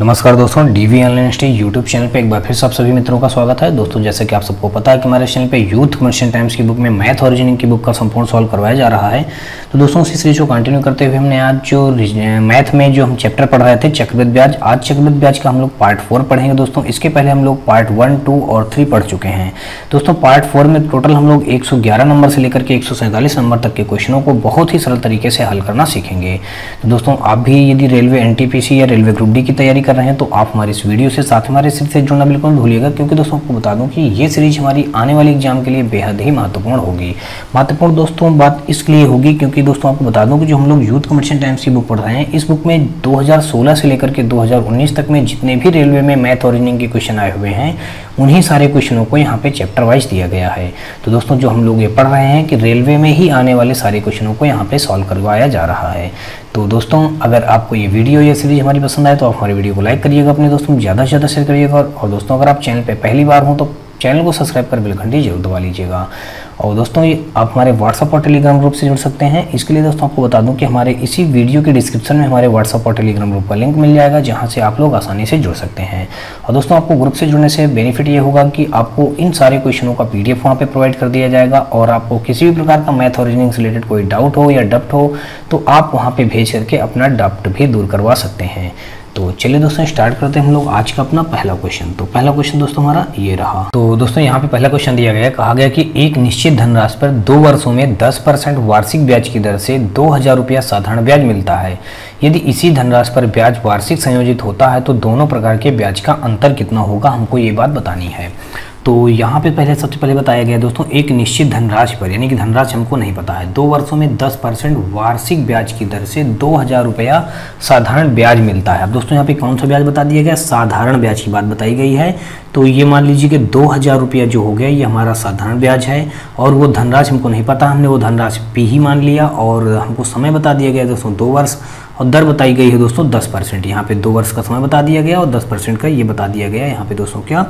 नमस्कार दोस्तों, DV online study YouTube channel पे एक बार फिर से आप सभी मित्रों का स्वागत है। दोस्तों, जैसे कि आप सबको पता है कि हमारे चैनल पे यूथ कमर्शियल टाइम्स की बुक में मैथ ओरिजिनिंग की बुक का संपूर्ण सॉल्व करवाया जा रहा है। तो दोस्तों, उसी सीरीज को कंटिन्यू करते हुए हमने आज जो मैथ में जो हम चैप्टर पढ़ रहे थे चक्रवृद्धि ब्याज, आज चक्रवृद्धि ब्याज का हम लोग पार्ट 4 पढ़ेंगे। दोस्तों, इसके पहले हम लोग पार्ट 1, 2 और 3 पढ़ चुके हैं। दोस्तों, पार्ट 4 में टोटल हम लोग 111 नंबर से लेकर के 147 नंबर तक के क्वेश्चनों को बहुत ही सरल तरीके से हल करना सीखेंगे। तो दोस्तों, आप भी यदि रेलवे एनटीपीसी या रेलवे ग्रुप डी की तैयारी कर रहे हैं तो आप हमारे इस वीडियो से साथ हमारे सीरीज से जुड़ना बिल्कुल भूलिएगा, क्योंकि दोस्तों आपको बता दूं कि ये सीरीज हमारी आने वाले एग्जाम के लिए बेहद ही महत्वपूर्ण होगी। महत्वपूर्ण दोस्तों बात इसलिए होगी क्योंकि दोस्तों आपको बता दूं कि जो हम लोग यूथ कमर्शियल टाइम्स की बुक पढ़ रहे हैं, इस बुक में 2016 से लेकर के 2019 तक में जितने भी रेलवे में मैथ ओरिजिनिंग के क्वेश्चन आए हुए हैं, उन्हीं सारे क्वेश्चनों को यहाँ पे चैप्टर वाइज दिया गया है। तो दोस्तों, जो हम लोग ये पढ़ रहे हैं कि रेलवे में ही आने वाले सारे क्वेश्चनों को यहाँ पे सॉल्व करवाया जा रहा है। तो दोस्तों, अगर आपको ये वीडियो या सीरीज हमारी पसंद आए तो आप हमारी वीडियो को लाइक करिएगा, अपने दोस्तों में ज़्यादा से ज़्यादा शेयर करिएगा। और दोस्तों, अगर आप चैनल पे पहली बार हो तो चैनल को सब्सक्राइब कर बेल घंटी जरूर दबा लीजिएगा। और दोस्तों, ये आप हमारे व्हाट्सअप और टेलीग्राम ग्रुप से जुड़ सकते हैं। इसके लिए दोस्तों आपको बता दूं कि हमारे इसी वीडियो के डिस्क्रिप्शन में हमारे व्हाट्सअप और टेलीग्राम ग्रुप का लिंक मिल जाएगा, जहां से आप लोग आसानी से जुड़ सकते हैं। और दोस्तों, आपको ग्रुप से जुड़ने से बेनिफिट ये होगा कि आपको इन सारे क्वेश्चनों का PDF वहाँ पे प्रोवाइड कर दिया जाएगा, और आपको किसी भी प्रकार का मैथ ओरिजिनिंग से रिलेटेड कोई डाउट हो या डप्ट हो तो आप वहाँ पे भेज करके अपना डाउट भी दूर करवा सकते हैं। तो चलिए दोस्तों, स्टार्ट करते हैं हम लोग आज का अपना पहला क्वेश्चन। तो पहला क्वेश्चन दोस्तों हमारा ये रहा। तो दोस्तों, यहाँ पे पहला क्वेश्चन दिया गया है, कहा गया कि एक निश्चित धनराशि पर 2 वर्षों में 10% वार्षिक ब्याज की दर से 2000 रुपया साधारण ब्याज मिलता है। यदि इसी धनराशि पर ब्याज वार्षिक संयोजित होता है तो दोनों प्रकार के ब्याज का अंतर कितना होगा, हमको ये बात बतानी है। तो यहाँ पे सबसे पहले बताया गया दोस्तों, एक निश्चित धनराशि पर, यानी कि धनराशि हमको नहीं पता है, 2 वर्षों में 10% वार्षिक ब्याज की दर से 2000 रुपया साधारण ब्याज मिलता है। अब दोस्तों, यहाँ पे कौन सा ब्याज बता दिया गया, साधारण ब्याज की बात बताई गई है। तो ये मान लीजिए कि 2000 रुपया जो हो गया ये हमारा साधारण ब्याज है, और वो धनराशि हमको नहीं पता, हमने वो धनराशि P ही मान लिया, और हमको समय बता दिया गया दोस्तों 2 वर्ष, और दर बताई गई है दोस्तों 10%। यहाँ पे 2 वर्ष का समय बता दिया गया और 10% का ये बता दिया गया। यहाँ पे दोस्तों क्या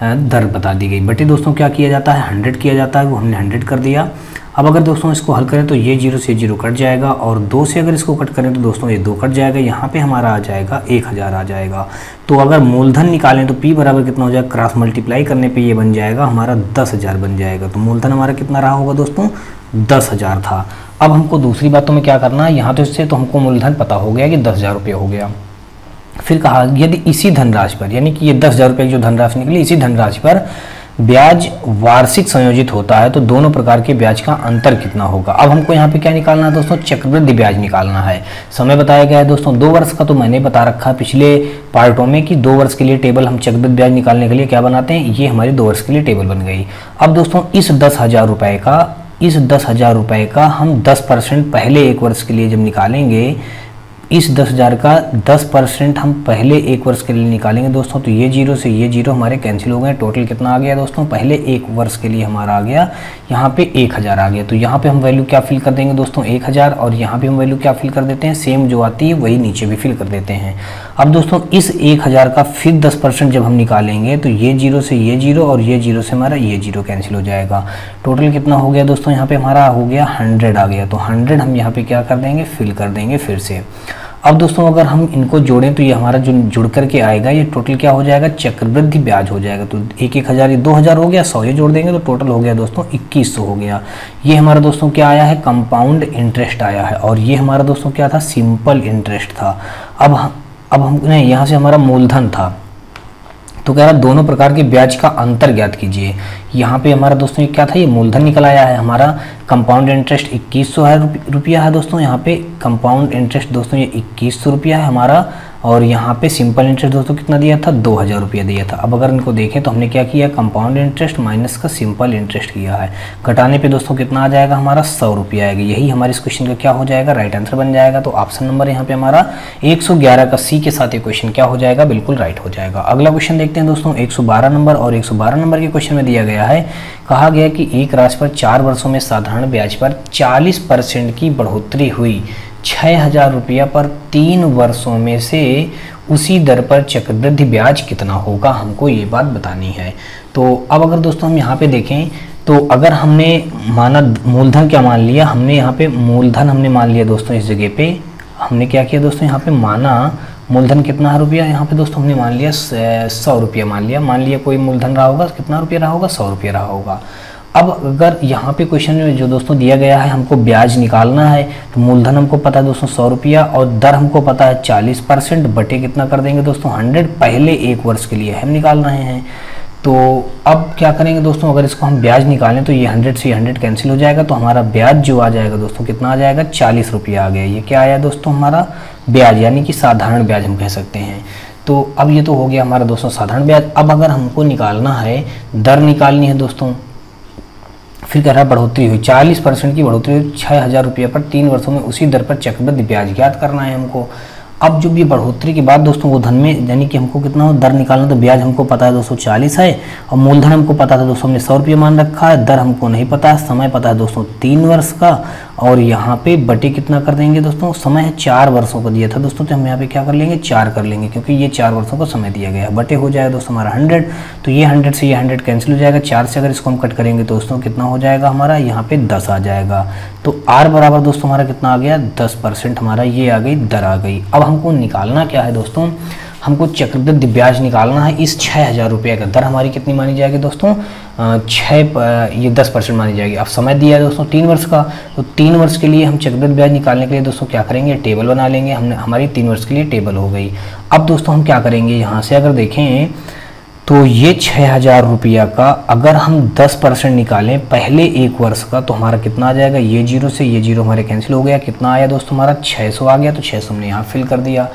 दर बता दी गई। बटे दोस्तों क्या किया जाता है, 100 किया जाता है, वो हमने 100 कर दिया। अब अगर दोस्तों इसको हल करें तो ये 0 से 0 कट जाएगा, और 2 से अगर इसको कट करें तो दोस्तों ये 2 कट जाएगा। यहाँ पे हमारा आ जाएगा 1000 आ जाएगा। तो अगर मूलधन निकालें तो P बराबर कितना हो जाएगा, क्रॉस मल्टीप्लाई करने पे ये बन जाएगा हमारा 10,000 बन जाएगा। तो मूलधन हमारा कितना रहा होगा दोस्तों, 10,000 था। अब हमको दूसरी बातों में क्या करना है, यहाँ तो इससे तो हमको मूलधन पता हो गया कि 10,000 रुपये हो गया। फिर कहा यदि इसी धनराशि पर, यानी कि ये 10,000 रुपये की जो धनराशि निकली, इसी धनराशि पर ब्याज वार्षिक संयोजित होता है तो दोनों प्रकार के ब्याज का अंतर कितना होगा। अब हमको यहाँ पे क्या निकालना है दोस्तों, चक्रवृद्धि ब्याज निकालना है। समय बताया गया है दोस्तों 2 वर्ष का, तो मैंने बता रखा है पिछले पार्टों में कि 2 वर्ष के लिए टेबल हम चक्रवृद्धि ब्याज निकालने के लिए क्या बनाते हैं, ये हमारे 2 वर्ष के लिए टेबल बन गई। अब दोस्तों, इस 10,000 रुपये का हम 10% पहले 1 वर्ष के लिए जब निकालेंगे, इस 10,000 का 10% हम पहले 1 वर्ष के लिए निकालेंगे दोस्तों, तो ये 0 से ये 0 हमारे कैंसिल हो गए। टोटल कितना आ गया दोस्तों, पहले 1 वर्ष के लिए हमारा आ गया यहाँ पे 1000 आ गया। तो यहाँ पे हम वैल्यू क्या फिल कर देंगे दोस्तों, 1000, और यहाँ पे हम वैल्यू क्या फिल कर देते हैं, सेम जो आती है वही नीचे भी फिल कर देते हैं। अब दोस्तों, इस 1000 का फिर 10% जब हम निकालेंगे तो ये 0 से ये 0 और ये 0 से हमारा ये 0 कैंसिल हो जाएगा। टोटल कितना हो गया दोस्तों, यहाँ पे हमारा हो गया 100 आ गया। तो 100 हम यहाँ पे क्या कर देंगे, फिल कर देंगे फिर से। अब दोस्तों, अगर हम इनको जोड़ें तो ये हमारा जो जुड़ करके आएगा ये टोटल क्या हो जाएगा, चक्रवृद्धि ब्याज हो जाएगा। तो 1,000 ये 2,000 हो गया, 100 ये जोड़ देंगे तो टोटल हो गया दोस्तों 2100 हो गया। ये हमारा दोस्तों क्या आया है, कंपाउंड इंटरेस्ट आया है, और ये हमारा दोस्तों क्या था, सिंपल इंटरेस्ट था। अब हम नहीं, यहाँ से हमारा मूलधन था, तो कह रहा दोनों प्रकार के ब्याज का अंतर ज्ञात कीजिए। यहाँ पे हमारा दोस्तों ये क्या था, ये मूलधन निकल आया है हमारा। कंपाउंड इंटरेस्ट 2100 रुपया है दोस्तों, यहाँ पे कंपाउंड इंटरेस्ट दोस्तों ये 2100 रुपया है हमारा, और यहाँ पे सिंपल इंटरेस्ट दोस्तों कितना दिया था, 2000 रुपया दिया था। अब अगर इनको देखें तो हमने क्या किया, कंपाउंड इंटरेस्ट माइनस का सिंपल इंटरेस्ट किया है। घटाने पे दोस्तों कितना आ जाएगा, हमारा 100 रुपया आएगा। यही हमारे इस क्वेश्चन का क्या हो जाएगा, राइट आंसर बन जाएगा। तो ऑप्शन नंबर यहाँ पे हमारा 111 का C के साथ ये क्वेश्चन क्या हो जाएगा, बिल्कुल राइट हो जाएगा। अगला क्वेश्चन देखते हैं दोस्तों, 112 नंबर, और 112 नंबर के क्वेश्चन में दिया गया है, कहा गया कि एक राशि पर 4 वर्षों में साधारण ब्याज पर 40% की बढ़ोतरी हुई, 6,000 रुपया पर 3 वर्षों में से उसी दर पर चक्रवृद्धि ब्याज कितना होगा, हमको ये बात बतानी है। तो अब अगर दोस्तों हम यहाँ पे देखें तो अगर हमने माना मूलधन क्या मान लिया, हमने यहाँ पे मूलधन हमने मान लिया दोस्तों, इस जगह पे हमने क्या किया दोस्तों, यहाँ पे माना मूलधन कितना है रुपया, यहाँ पे दोस्तों हमने मान लिया 100 रुपया मान लिया कोई मूलधन रहा होगा, कितना रुपया रहा होगा, 100 रुपया रहा होगा। अब अगर यहाँ पे क्वेश्चन में जो दोस्तों दिया गया है हमको ब्याज निकालना है, तो मूलधन हमको पता है दोस्तों 100 रुपया और दर हमको पता है 40% बटे कितना कर देंगे दोस्तों 100, पहले 1 वर्ष के लिए हम निकाल रहे हैं। तो अब क्या करेंगे दोस्तों, अगर इसको हम ब्याज निकालें तो ये 100 से 100 कैंसिल हो जाएगा, तो हमारा ब्याज जो आ जाएगा दोस्तों कितना आ जाएगा, 40 रुपया आ गया। ये क्या आया दोस्तों हमारा ब्याज, यानी कि साधारण ब्याज हम कह सकते हैं। तो अब ये तो हो गया हमारा दोस्तों साधारण ब्याज। अब अगर हमको निकालना है, दर निकालनी है दोस्तों, फिर कह रहा है बढ़ोतरी हुई 40% की बढ़ोतरी हुई 6000 रुपये पर 3 वर्षों में उसी दर पर चक्रवृद्धि ब्याज ज्ञात करना है हमको। अब जब ये बढ़ोतरी के बाद दोस्तों वो धन में, यानी कि हमको कितना हो दर निकालना, तो ब्याज हमको पता है दोस्तों 40 है और मूलधन हमको पता था दोस्तों हमने 100 रुपये मान रखा है, दर हमको नहीं पता है, समय पता है दोस्तों 3 वर्ष का, और यहाँ पे बटे कितना कर देंगे दोस्तों, समय है 4 वर्षों का दिया था दोस्तों, तो हम यहाँ पे क्या कर लेंगे 4 कर लेंगे, क्योंकि ये 4 वर्षों का समय दिया गया है। बटे हो जाएगा दोस्तों हमारा 100, तो ये 100 से ये 100 कैंसिल हो जाएगा, 4 से अगर इसको हम कट करेंगे दोस्तों कितना हो जाएगा हमारा यहाँ पे 10 आ जाएगा। तो R बराबर दोस्तों हमारा कितना आ गया 10%, हमारा ये आ गई दर आ गई। अब हमको निकालना क्या है दोस्तों, हमको चक्रवृद्धि ब्याज निकालना है इस 6000 रुपये का। दर हमारी कितनी मानी जाएगी दोस्तों, ये 10% मानी जाएगी। अब समय दिया है दोस्तों 3 वर्ष का, तो 3 वर्ष के लिए हम चक्रवृद्धि ब्याज निकालने के लिए दोस्तों क्या करेंगे, टेबल बना लेंगे। हमने हमारी 3 वर्ष के लिए टेबल हो गई। अब दोस्तों हम क्या करेंगे, यहाँ से अगर देखें तो ये 6000 रुपया का अगर हम 10% निकालें पहले 1 वर्ष का, तो हमारा कितना आ जाएगा, ये 0 से ये 0 हमारे कैंसिल हो गया, कितना आया दोस्तों हमारा 600 आ गया, तो 600 हमने यहाँ फिल कर दिया।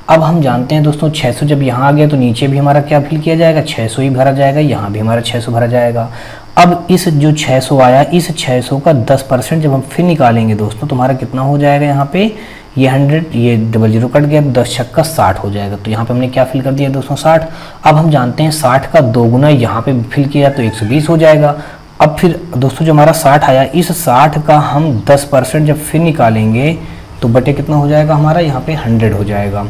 अब हम जानते हैं दोस्तों 600 जब यहाँ आ गया तो नीचे भी हमारा क्या फिल किया जाएगा, 600 ही भरा जाएगा, यहाँ भी हमारा 600 भरा जाएगा। अब इस जो 600 आया, इस 600 का 10% जब हम फिर निकालेंगे दोस्तों, तो हमारा कितना हो जाएगा यहाँ पे, ये 100, ये 00 कट गया, 10 छक्का 60 हो जाएगा। तो यहाँ पे हमने क्या फिल कर दिया दोस्तों 60। अब हम जानते हैं 60 का 2 गुना यहाँ पे फिल किया तो 120 हो जाएगा। अब फिर दोस्तों जो हमारा 60 आया, इस 60 का हम 10% जब फिर निकालेंगे तो बटे कितना हो जाएगा हमारा यहाँ पे 100 हो जाएगा।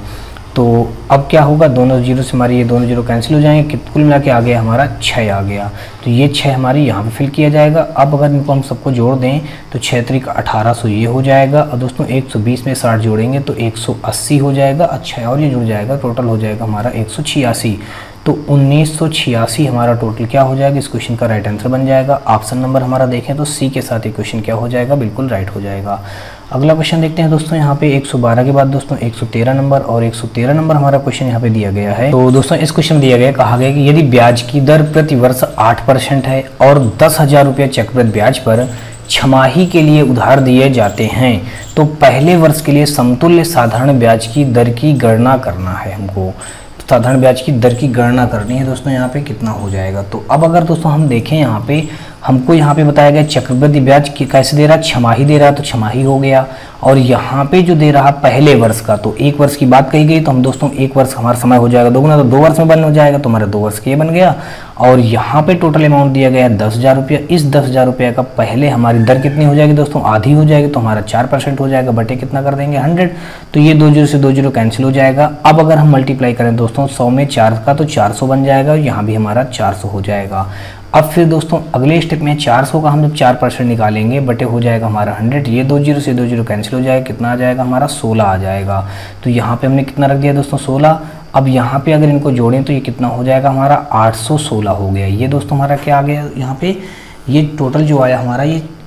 तो अब क्या होगा, दोनों जीरो से हमारी ये दोनों जीरो कैंसिल हो जाएंगे, कुल मिला के आ गया हमारा 6 आ गया। तो ये 6 हमारी यहाँ पे फिल किया जाएगा। अब अगर इनको हम सबको जोड़ दें तो 6 त्रिक 1800 ये हो जाएगा, और दोस्तों 120 में 60 जोड़ेंगे तो 180 हो जाएगा। अच्छा, और ये जुड़ जाएगा, टोटल हो जाएगा हमारा 186। तो 1986 हमारा टोटल क्या हो जाएगा, इस क्वेश्चन का राइट आंसर बन जाएगा। ऑप्शन नंबर हमारा देखें तो सी के साथ ये क्वेश्चन क्या हो जाएगा, बिल्कुल राइट हो जाएगा। अगला क्वेश्चन देखते हैं दोस्तों, यहाँ पे 112 के बाद दोस्तों 113 नंबर और 113 नंबर हमारा क्वेश्चन यहाँ पे दिया गया है। तो दोस्तों इस क्वेश्चन दिया गया, कहा गया कि यदि ब्याज की दर प्रति वर्ष 8% है और 10,000 रुपये चक्रवृद्धि ब्याज पर छमाही के लिए उधार दिए जाते हैं, तो पहले वर्ष के लिए समतुल्य साधारण ब्याज की दर की गणना करना है। हमको साधारण ब्याज की दर की गणना करनी है दोस्तों, यहाँ पे कितना हो जाएगा। तो अब अगर दोस्तों हम देखें, यहाँ पे हमको यहाँ पे बताया गया चक्रवृद्धि ब्याज की कैसे दे रहा है, छमाही दे रहा है, तो छमाही हो गया। और यहाँ पे जो दे रहा पहले वर्ष का, तो 1 वर्ष की बात कही गई, तो हम दोस्तों 1 वर्ष हमारा समय हो जाएगा 2 गुना, तो 2 वर्ष में बन हो जाएगा, तो हमारा 2 वर्ष के ये बन गया। और यहाँ पे टोटल अमाउंट दिया गया है 10,000 रुपया। इस 10,000 रुपये का पहले हमारी दर कितनी हो जाएगी दोस्तों, आधी हो जाएगी, तो हमारा 4% हो जाएगा, बटे कितना कर देंगे 100। तो ये 2 जीरो से 2 जीरो कैंसिल हो जाएगा। अब अगर हम मल्टीप्लाई करें दोस्तों 100 में 4 का, तो 400 बन जाएगा, और यहाँ भी हमारा 400 हो जाएगा। अब फिर दोस्तों अगले स्टेप में 400 का हम जब 4% निकालेंगे, बटे हो जाएगा हमारा 100। ये 2 जीरो से 2 जीरो कैंसिल हो जाएगा, कितना आ जाएगा हमारा 16 आ जाएगा। तो यहाँ पे हमने कितना रख दिया दोस्तों 16। अब यहाँ पे अगर इनको जोड़ें तो ये कितना हो जाएगा हमारा 816 हो गया। ये दोस्तों हमारा क्या आ गया, यहाँ पे ये टोटल जो आया हमारा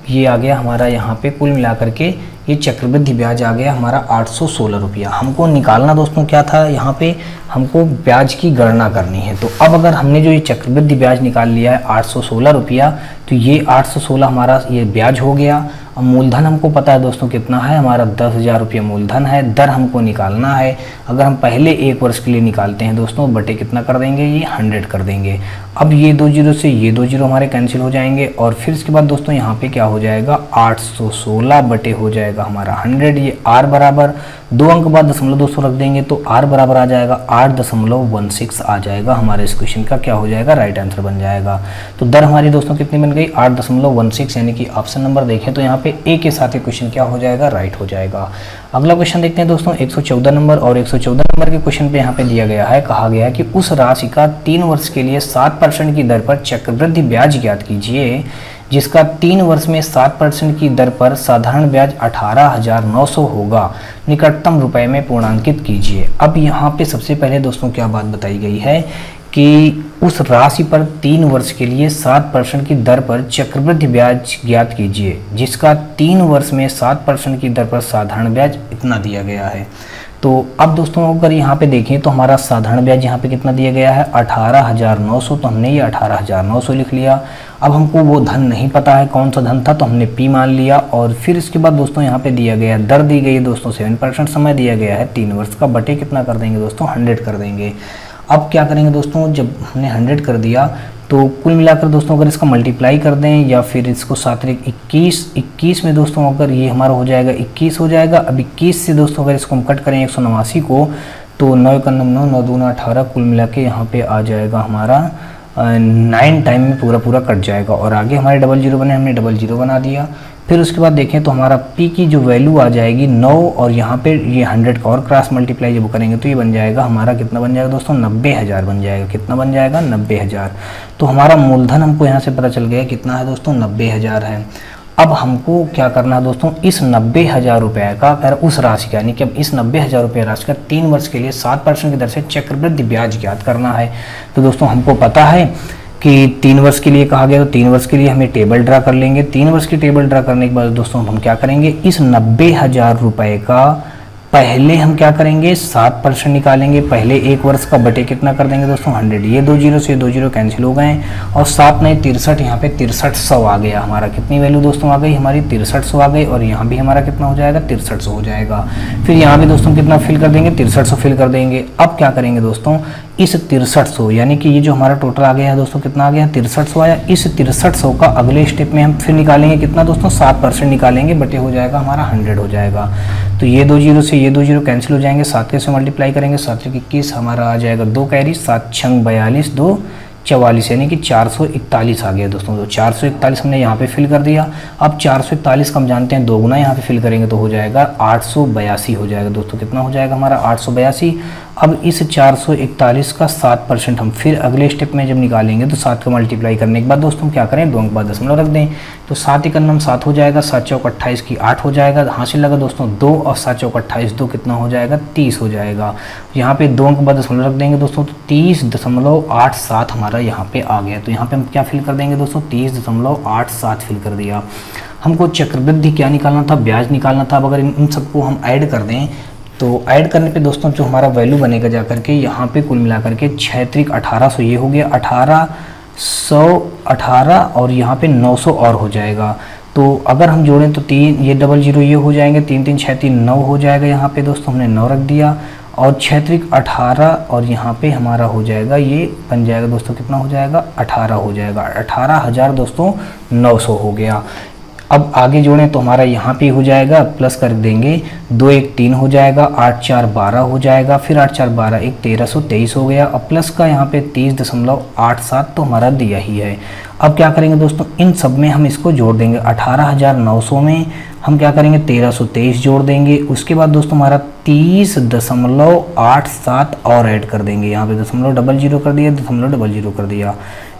ये आ गया हमारा, यहाँ पे कुल मिलाकर के ये चक्रवृद्धि ब्याज आ गया हमारा 816 रुपया। हमको निकालना दोस्तों क्या था, यहाँ पे हमको ब्याज की गणना करनी है। तो अब अगर हमने जो ये चक्रवृद्धि ब्याज निकाल लिया है 816 रुपया, तो ये 816 हमारा ये ब्याज हो गया। अब मूलधन हमको पता है दोस्तों कितना है, हमारा 10,000 रुपया मूलधन है। दर हमको निकालना है, अगर हम पहले 1 वर्ष के लिए निकालते हैं दोस्तों, बटे कितना कर देंगे, ये 100 कर देंगे। अब ये 2 जीरो से ये 2 जीरो हमारे कैंसिल हो जाएंगे, और फिर इसके बाद दोस्तों यहाँ पे क्या हो जाएगा 816 बटे हो जाएगा हमारा 100। ये R बराबर 2 अंक बाद 2.2 रख देंगे, तो R बराबर आ जाएगा 8.16 आ जाएगा। हमारे इस क्वेश्चन का क्या हो जाएगा, राइट आंसर बन जाएगा। तो दर हमारी दोस्तों कितनी बन गई 8.16, यानी कि ऑप्शन नंबर देखें तो यहाँ पे ए के साथ ये क्वेश्चन क्या हो जाएगा, राइट हो जाएगा। अगला क्वेश्चन देखते हैं दोस्तों 114 नंबर और 114 नंबर के क्वेश्चन पे यहाँ पे दिया गया है, कहा गया है कि उस राशि का 3 वर्ष के लिए 7% की दर पर चक्रवृद्धि ब्याज ज्ञात कीजिए जिसका 3 वर्ष में 7% की दर पर साधारण ब्याज 18,900 होगा, निकटतम रुपए में पूर्णांकित कीजिए। अब यहाँ पे सबसे पहले दोस्तों क्या बात बताई गई है कि उस राशि पर 3 वर्ष के लिए 7% की दर पर चक्रवृद्धि ब्याज ज्ञात कीजिए, जिसका 3 वर्ष में 7% की दर पर साधारण ब्याज इतना दिया गया है। तो अब दोस्तों अगर यहाँ पे देखें तो हमारा साधारण ब्याज यहाँ पे कितना दिया गया है 18,900, तो हमने ये 18,900 लिख लिया। अब हमको वो धन नहीं पता है कौन सा धन था, तो हमने P मान लिया। और फिर इसके बाद दोस्तों यहाँ पे दिया गया दर दी गई है दोस्तों 7%, समय दिया गया है 3 वर्ष का, बटे कितना कर देंगे दोस्तों 100 कर देंगे। अब क्या करेंगे दोस्तों, जब हमने 100 कर दिया तो कुल मिलाकर दोस्तों अगर इसका मल्टीप्लाई कर दें या फिर इसको 7 21 में दोस्तों अगर ये हमारा हो जाएगा 21 हो जाएगा। अब 21 से दोस्तों अगर इसको हम कट करें 189 को, तो 9 का 9 9 दूना 18, कुल मिला के यहाँ पे आ जाएगा हमारा 9 टाइम में पूरा कट जाएगा। और आगे हमारे 00 बने, हमने 00 बना दिया। फिर उसके बाद देखें तो हमारा P की जो वैल्यू आ जाएगी 9, और यहाँ पे ये 100 का और क्रॉस मल्टीप्लाई जब करेंगे तो ये बन जाएगा हमारा कितना बन जाएगा दोस्तों 90,000 बन जाएगा। कितना बन जाएगा 90,000। तो हमारा मूलधन हमको यहाँ से पता चल गया कितना है दोस्तों 90,000 है। अब हमको क्या करना है दोस्तों, इस 90,000 रुपये का उस राशि का, यानी कि अब इस 90,000 रुपये राशि का 3 वर्ष के लिए 7% की दर से चक्रवृद्धि ब्याज ज्ञात करना है। तो दोस्तों हमको पता है कि 3 वर्ष के लिए कहा गया, तो 3 वर्ष के लिए हमें टेबल ड्रा कर लेंगे। 3 वर्ष की टेबल ड्रा करने के बाद दोस्तों हम क्या करेंगे, इस 90,000 रुपये का पहले हम क्या करेंगे 7% निकालेंगे। पहले 1 वर्ष का बटे कितना कर देंगे दोस्तों 100। ये 2 0 से 2 0 कैंसिल हो गए, और 7 नहीं 63, यहाँ पे 6300 आ गया हमारा। कितनी वैल्यू दोस्तों आ गई हमारी 6300 आ गई, और यहाँ भी हमारा कितना हो जाएगा 6300 हो जाएगा। फिर यहाँ भी दोस्तों कितना फिल कर देंगे 6300 फिल कर देंगे। अब क्या करेंगे दोस्तों, इस 6300 यानी कि ये जो हमारा टोटल आ गया है दोस्तों कितना आ गया 6300 आया। इस 6300 का अगले स्टेप में हम फिर निकालेंगे कितना दोस्तों 7% निकालेंगे, बटे हो जाएगा हमारा 100 हो जाएगा। तो ये 2 0 से ये 2 0 कैंसिल हो जाएंगे, 7 से मल्टीप्लाई करेंगे, 7 21 हमारा आ जाएगा 2 कैरी, 7 6 42 2 44, यानी कि 441 आ गया दोस्तों। तो 441 हमने यहाँ पे फिल कर दिया। अब 441 का हम जानते हैं 2 गुना यहाँ पे फिल करेंगे तो हो जाएगा 882 हो जाएगा दोस्तों। कितना हो जाएगा हमारा 882। अब इस 441 का 7% हम फिर अगले स्टेप में जब निकालेंगे तो 7 का मल्टीप्लाई करने के बाद दोस्तों हम क्या करें 2 के बाद दशमलव रख दें, तो 7 × 7 हो जाएगा, 7 चौक 28 की 8 हो जाएगा। हासिल लगा दोस्तों 2, और 7 चौक 28 2 कितना हो जाएगा 30 हो जाएगा। यहाँ पे 2 के बाद दशमलव रख देंगे दोस्तों, तो 30.87 हमारा यहाँ पे आ गया। तो यहाँ पे हम क्या फिल कर देंगे दोस्तों 30.87 फिल कर दिया। हमको चक्रवृद्धि क्या निकालना था, ब्याज निकालना था। अब अगर इन सबको हम ऐड कर दें तो ऐड करने पे दोस्तों जो हमारा वैल्यू बनेगा जाकर के यहाँ पे कुल मिला करके 6 × 1800 ये हो गया 1818, और यहाँ पे 900 और हो जाएगा। तो अगर हम जोड़ें तो 3 ये 00 ये हो जाएंगे, 3 3 6 3 9 हो जाएगा। यहाँ पे दोस्तों हमने 9 रख दिया, और 6 × 18, और यहाँ पे हमारा हो जाएगा ये बन जाएगा दोस्तों कितना हो जाएगा 18 हो जाएगा। 18,000 दोस्तों 900 हो गया। अब आगे जोड़ें तो हमारा यहाँ पे हो जाएगा, प्लस कर देंगे 2 1 3 हो जाएगा, 8 4 12 हो जाएगा, फिर 8 4 12 1 1323 हो गया। अब प्लस का यहाँ पे 30.87 तो हमारा दिया ही है। अब क्या करेंगे दोस्तों इन सब में हम इसको जोड़ देंगे। 18,900 में हम क्या करेंगे 1323 जोड़ देंगे। उसके बाद दोस्तों हमारा 30.87 और ऐड कर देंगे। यहाँ पे 0.00 कर दिया, 0.00 कर दिया।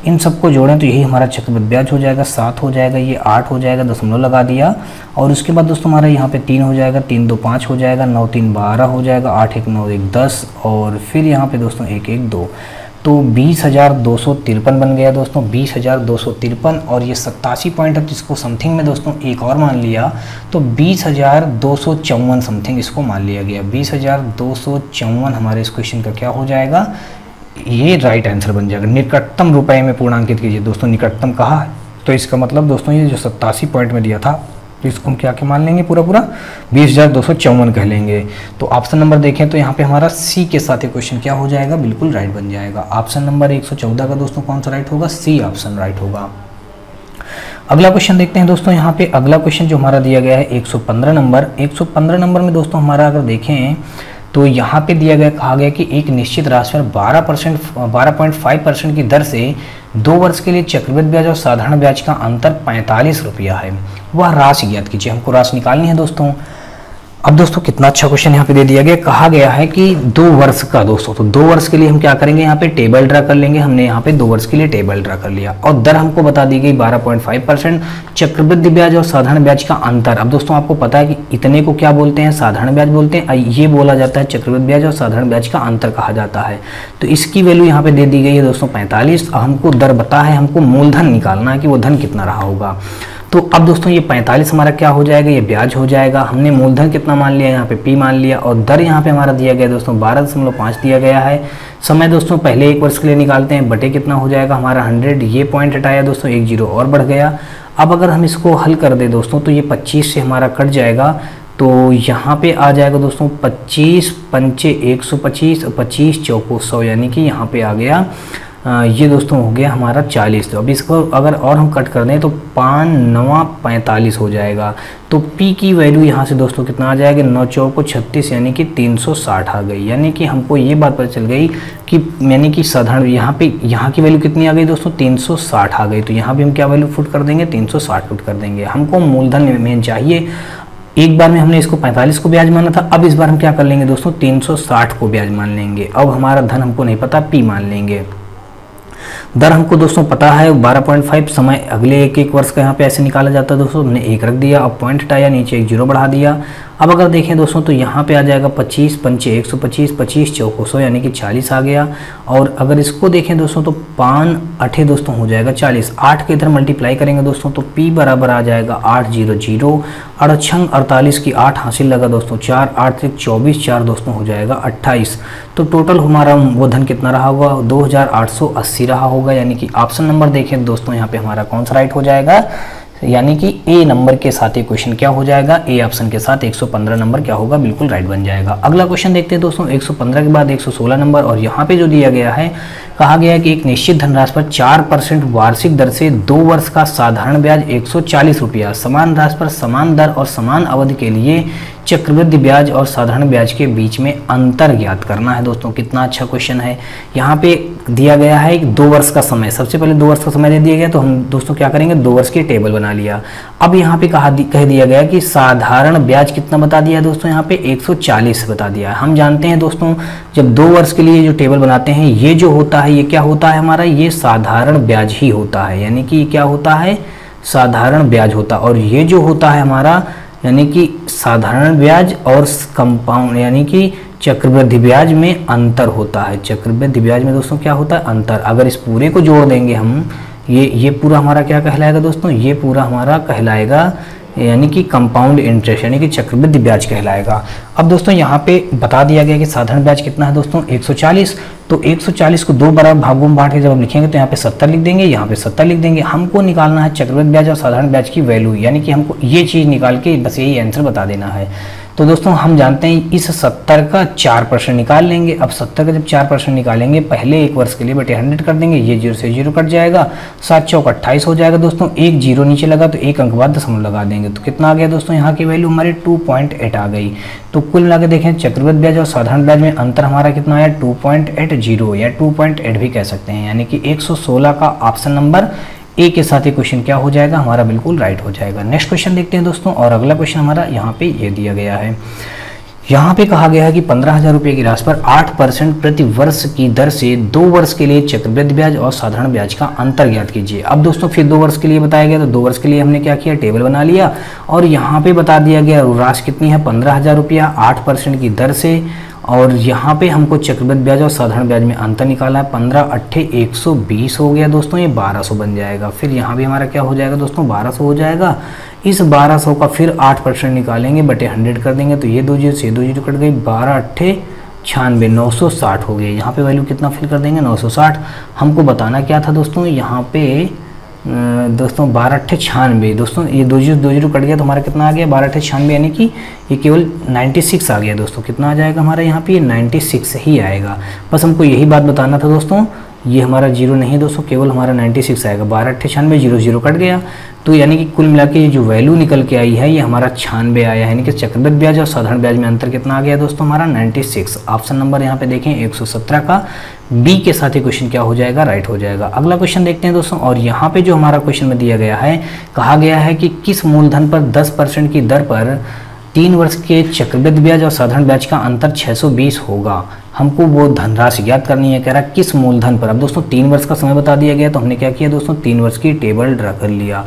इन सबको जोड़ें तो यही हमारा चक्रवृद्धि ब्याज हो जाएगा। 7 हो जाएगा, ये 8 हो जाएगा, दशमलव लगा दिया। और उसके बाद दोस्तों हमारा यहाँ पे 3 हो जाएगा, 3 2 5 हो जाएगा, 9 3 12 हो जाएगा, 8 1 9 1 10, और फिर यहाँ पे दोस्तों 1 1 2, तो 20,253 बन गया दोस्तों 20,253। और ये 87 पॉइंट, अब जिसको समथिंग में दोस्तों एक और मान लिया तो 20,254 समथिंग इसको मान लिया गया। 20,254 हमारे इस क्वेश्चन का क्या हो जाएगा, ये राइट आंसर बन जाएगा। निकटतम रुपए में पूर्णांकित कीजिए दोस्तों, निकटतम कहा तो इसका मतलब दोस्तों ये जो 87 पॉइंट में दिया था तो इसको हम क्या क्या मान लेंगे पूरा 20,254 कह लेंगे। तो ऑप्शन नंबर देखें तो यहाँ पे हमारा सी के साथ ये क्वेश्चन क्या हो जाएगा, बिल्कुल राइट बन जाएगा। ऑप्शन नंबर 114 का दोस्तों कौन सा राइट होगा, सी ऑप्शन राइट होगा। अगला क्वेश्चन देखते हैं दोस्तों। यहाँ पे अगला क्वेश्चन जो हमारा दिया गया है 115 नंबर। 115 नंबर में दोस्तों हमारा अगर देखें तो यहाँ पे दिया गया, कहा गया कि एक निश्चित राशि पर 12.5% की दर से 2 वर्ष के लिए चक्रवृद्धि ब्याज और साधारण ब्याज का अंतर 45 रुपया है। वह राशि ज्ञात कीजिए। हमको राशि निकालनी है दोस्तों। अब दोस्तों कितना अच्छा क्वेश्चन यहाँ पे दे दिया गया, कहा गया है कि 2 वर्ष का दोस्तों, तो 2 वर्ष के लिए हम क्या करेंगे, यहाँ पे टेबल ड्रा कर लेंगे। हमने यहाँ पे 2 वर्ष के लिए टेबल ड्रा कर लिया और दर हमको बता दी गई 12.5%। चक्रवृद्धि ब्याज और साधारण ब्याज का अंतर, अब दोस्तों आपको पता है कि इतने को क्या बोलते हैं, साधारण ब्याज बोलते हैं, ये बोला जाता है चक्रवृद्धि ब्याज और साधारण ब्याज का अंतर कहा जाता है। तो इसकी वैल्यू यहाँ पे दे दी गई है दोस्तों 45। हमको दर बता है, हमको मूलधन निकालना है कि वो धन कितना रहा होगा। तो अब दोस्तों ये 45 हमारा क्या हो जाएगा, ये ब्याज हो जाएगा। हमने मूलधन कितना मान लिया, यहाँ पे P मान लिया और दर यहाँ पे हमारा दिया गया दोस्तों 12.5 दिया गया है। समय दोस्तों पहले 1 वर्ष के लिए निकालते हैं, बटे कितना हो जाएगा हमारा 100, ये पॉइंट हटाया दोस्तों, 1 जीरो और बढ़ गया। अब अगर हम इसको हल कर दे दोस्तों तो ये 25 से हमारा कट जाएगा, तो यहाँ पे आ जाएगा दोस्तों 25 पंचे 125, 25 चौको 100, यानी कि यहाँ पे आ गया ये दोस्तों हो गया हमारा 40। तो अब इसको अगर और हम कट कर दें तो 5 9 45 हो जाएगा। तो P की वैल्यू यहाँ से दोस्तों कितना आ जाएगा, 9 चौको 36, यानी कि 360 आ गई। यानी कि हमको ये बात पता चल गई कि यानी कि साधारण यहाँ की वैल्यू कितनी आ गई दोस्तों, 360 आ गई। तो यहाँ भी हम क्या वैल्यू पुट कर देंगे, 360 पुट कर देंगे। हमको मूलधन मेन चाहिए। एक बार में हमने इसको 45 को ब्याज माना था, अब इस बार हम क्या कर लेंगे दोस्तों, 360 को ब्याज मान लेंगे। अब हमारा धन हमको नहीं पता, P मान लेंगे। दर हमको दोस्तों पता है 12.5। समय अगले एक वर्ष का यहाँ पे ऐसे निकाला जाता है दोस्तों, हमने 1 रख दिया, अब पॉइंट हटाया, नीचे 1 जीरो बढ़ा दिया। अब अगर देखें दोस्तों तो यहाँ पे आ जाएगा 25 पंचे 125, 25 चौको 100, यानी कि 40 आ गया। और अगर इसको देखें दोस्तों तो 5 8 दोस्तों हो जाएगा 40, 8 के इधर मल्टीप्लाई करेंगे दोस्तों तो P बराबर आ जाएगा 800, 48 की 8 हासिल लगा दोस्तों, 4 8 से 24, 4 दोस्तों हो जाएगा 28। तो टोटल हमारा वो धन कितना रहा होगा, 2880 रहा होगा। यानी कि ऑप्शन नंबर देखें दोस्तों यहाँ पे हमारा कौन सा राइट हो जाएगा, यानी कि ए नंबर के साथ ये क्वेश्चन क्या हो जाएगा, ए ऑप्शन के साथ 115 नंबर क्या होगा, बिल्कुल राइट बन जाएगा। अगला क्वेश्चन देखते हैं दोस्तों, 115 के बाद 116 नंबर, और यहाँ पे जो दिया गया है, कहा गया है कि एक निश्चित धनराशि पर 4% वार्षिक दर से 2 वर्ष का साधारण ब्याज 140 रुपया, समान राशि पर समान दर और समान अवधि के लिए चक्रवृद्धि ब्याज और साधारण ब्याज के बीच में अंतर ज्ञात करना है। दोस्तों कितना अच्छा क्वेश्चन है। यहाँ पे दिया गया है 2 वर्ष का समय, सबसे पहले 2 वर्ष का समय दे दिया गया, तो हम दोस्तों क्या करेंगे, 2 वर्ष की टेबल बना लिया। अब यहाँ पे कह दिया गया कि साधारण ब्याज कितना बता दिया दोस्तों, यहाँ पे 140 बता दिया। हम जानते हैं दोस्तों जब 2 वर्ष के लिए जो टेबल बनाते हैं, ये जो होता है ये क्या होता है हमारा, ये साधारण ब्याज ही होता है। यानी कि क्या होता है, साधारण ब्याज होता है। और ये जो होता है हमारा यानी कि साधारण ब्याज और कंपाउंड यानी कि चक्रवृद्धि ब्याज में अंतर होता है। चक्रवृद्धि ब्याज में दोस्तों क्या होता है, अंतर। अगर इस पूरे को जोड़ देंगे हम, ये पूरा हमारा क्या कहलाएगा दोस्तों, ये पूरा हमारा कहलाएगा यानी कि कंपाउंड इंटरेस्ट, यानी कि चक्रवृद्धि ब्याज कहलाएगा। अब दोस्तों यहाँ पे बता दिया गया कि साधारण ब्याज कितना है दोस्तों, 140। तो 140 को 2 बराबर भागों में बांट के जब हम लिखेंगे तो यहाँ पे 70 लिख देंगे, यहाँ पे 70 लिख देंगे। हमको निकालना है चक्रवृद्धि ब्याज और साधारण ब्याज की वैल्यू, यानी कि हमको ये चीज़ निकाल के बस यही आंसर बता देना है। तो दोस्तों हम जानते हैं इस 70 का 4% निकाल लेंगे। अब 70 का जब 4% निकालेंगे, पहले 1 वर्ष के लिए बटे 100 कर देंगे, ये 0 से 0 कट जाएगा, 7 चौक 28 हो जाएगा दोस्तों। 1 जीरो नीचे लगा तो 1 अंक बाद दशमलव लगा देंगे, तो कितना आ गया दोस्तों, यहाँ की वैल्यू हमारी 2.8 आ गई। तो कुल मिला के देखें चक्रवृद्धि ब्याज और साधारण ब्याज में अंतर हमारा कितना आया, 2.80 या 2.8 भी कह सकते हैं। यानी कि 116 का ऑप्शन नंबर ए के साथ ये क्वेश्चन क्या हो जाएगा हमारा, बिल्कुल राइट हो जाएगा। नेक्स्ट क्वेश्चन देखते हैं दोस्तों, और अगला क्वेश्चन हमारा यहाँ पे ये दिया गया है। यहाँ पे कहा गया है कि 15,000 रुपये की राशि पर 8% प्रति वर्ष की दर से 2 वर्ष के लिए चक्रवृद्धि ब्याज और साधारण ब्याज का अंतर ज्ञात कीजिए। अब दोस्तों फिर 2 वर्ष के लिए बताया गया, तो 2 वर्ष के लिए हमने क्या किया, टेबल बना लिया, और यहाँ पे बता दिया गया राशि कितनी है, 15,000 रुपया 8% की दर से। और यहाँ पे हमको चक्रवृद्धि ब्याज और साधारण ब्याज में अंतर निकाला है, 15 8 120 हो गया दोस्तों, ये 1200 बन जाएगा। फिर यहाँ भी हमारा क्या हो जाएगा दोस्तों, 1200 हो जाएगा। इस 1200 का फिर 8% निकालेंगे, बटे 100 कर देंगे, तो ये 2 जीरो से 2 जीरो कट गई, 12 8 96, 960 हो गया। यहाँ पे वैल्यू कितना फिल कर देंगे, 960। हमको बताना क्या था दोस्तों, यहाँ पे दोस्तों 12 8 96 दोस्तों, ये 2 जीरो कट गया तो हमारा कितना आ गया, 12 8 96, यानी कि ये केवल 96 आ गया दोस्तों। कितना आ जाएगा हमारा यहाँ पे, 96 ही आएगा। बस हमको यही बात बताना था दोस्तों, ये हमारा 0 नहीं है दोस्तों, केवल हमारा 96 आएगा। 12 8 96, 0 0 कट गया, तो यानी कि कुल मिला के जो वैल्यू निकल के आई है ये हमारा 96 आया है। यानी कि चक्रवृद्धि ब्याज और साधारण ब्याज में अंतर कितना आ गया दोस्तों हमारा, 96। ऑप्शन नंबर यहाँ पे देखें 117 का बी के साथ ही क्वेश्चन क्या हो जाएगा, राइट हो जाएगा। अगला क्वेश्चन देखते हैं दोस्तों, और यहाँ पे जो हमारा क्वेश्चन में दिया गया है, कहा गया है कि किस मूलधन पर 10% की दर पर 3 वर्ष के चक्रवृद्धि ब्याज और साधारण ब्याज का अंतर 620 होगा, हमको वो धनराशि ज्ञात करनी है। कह रहा किस मूलधन पर। अब दोस्तों 3 वर्ष का समय बता दिया गया, तो हमने क्या किया दोस्तों 3 वर्ष की टेबल ड्रा कर लिया।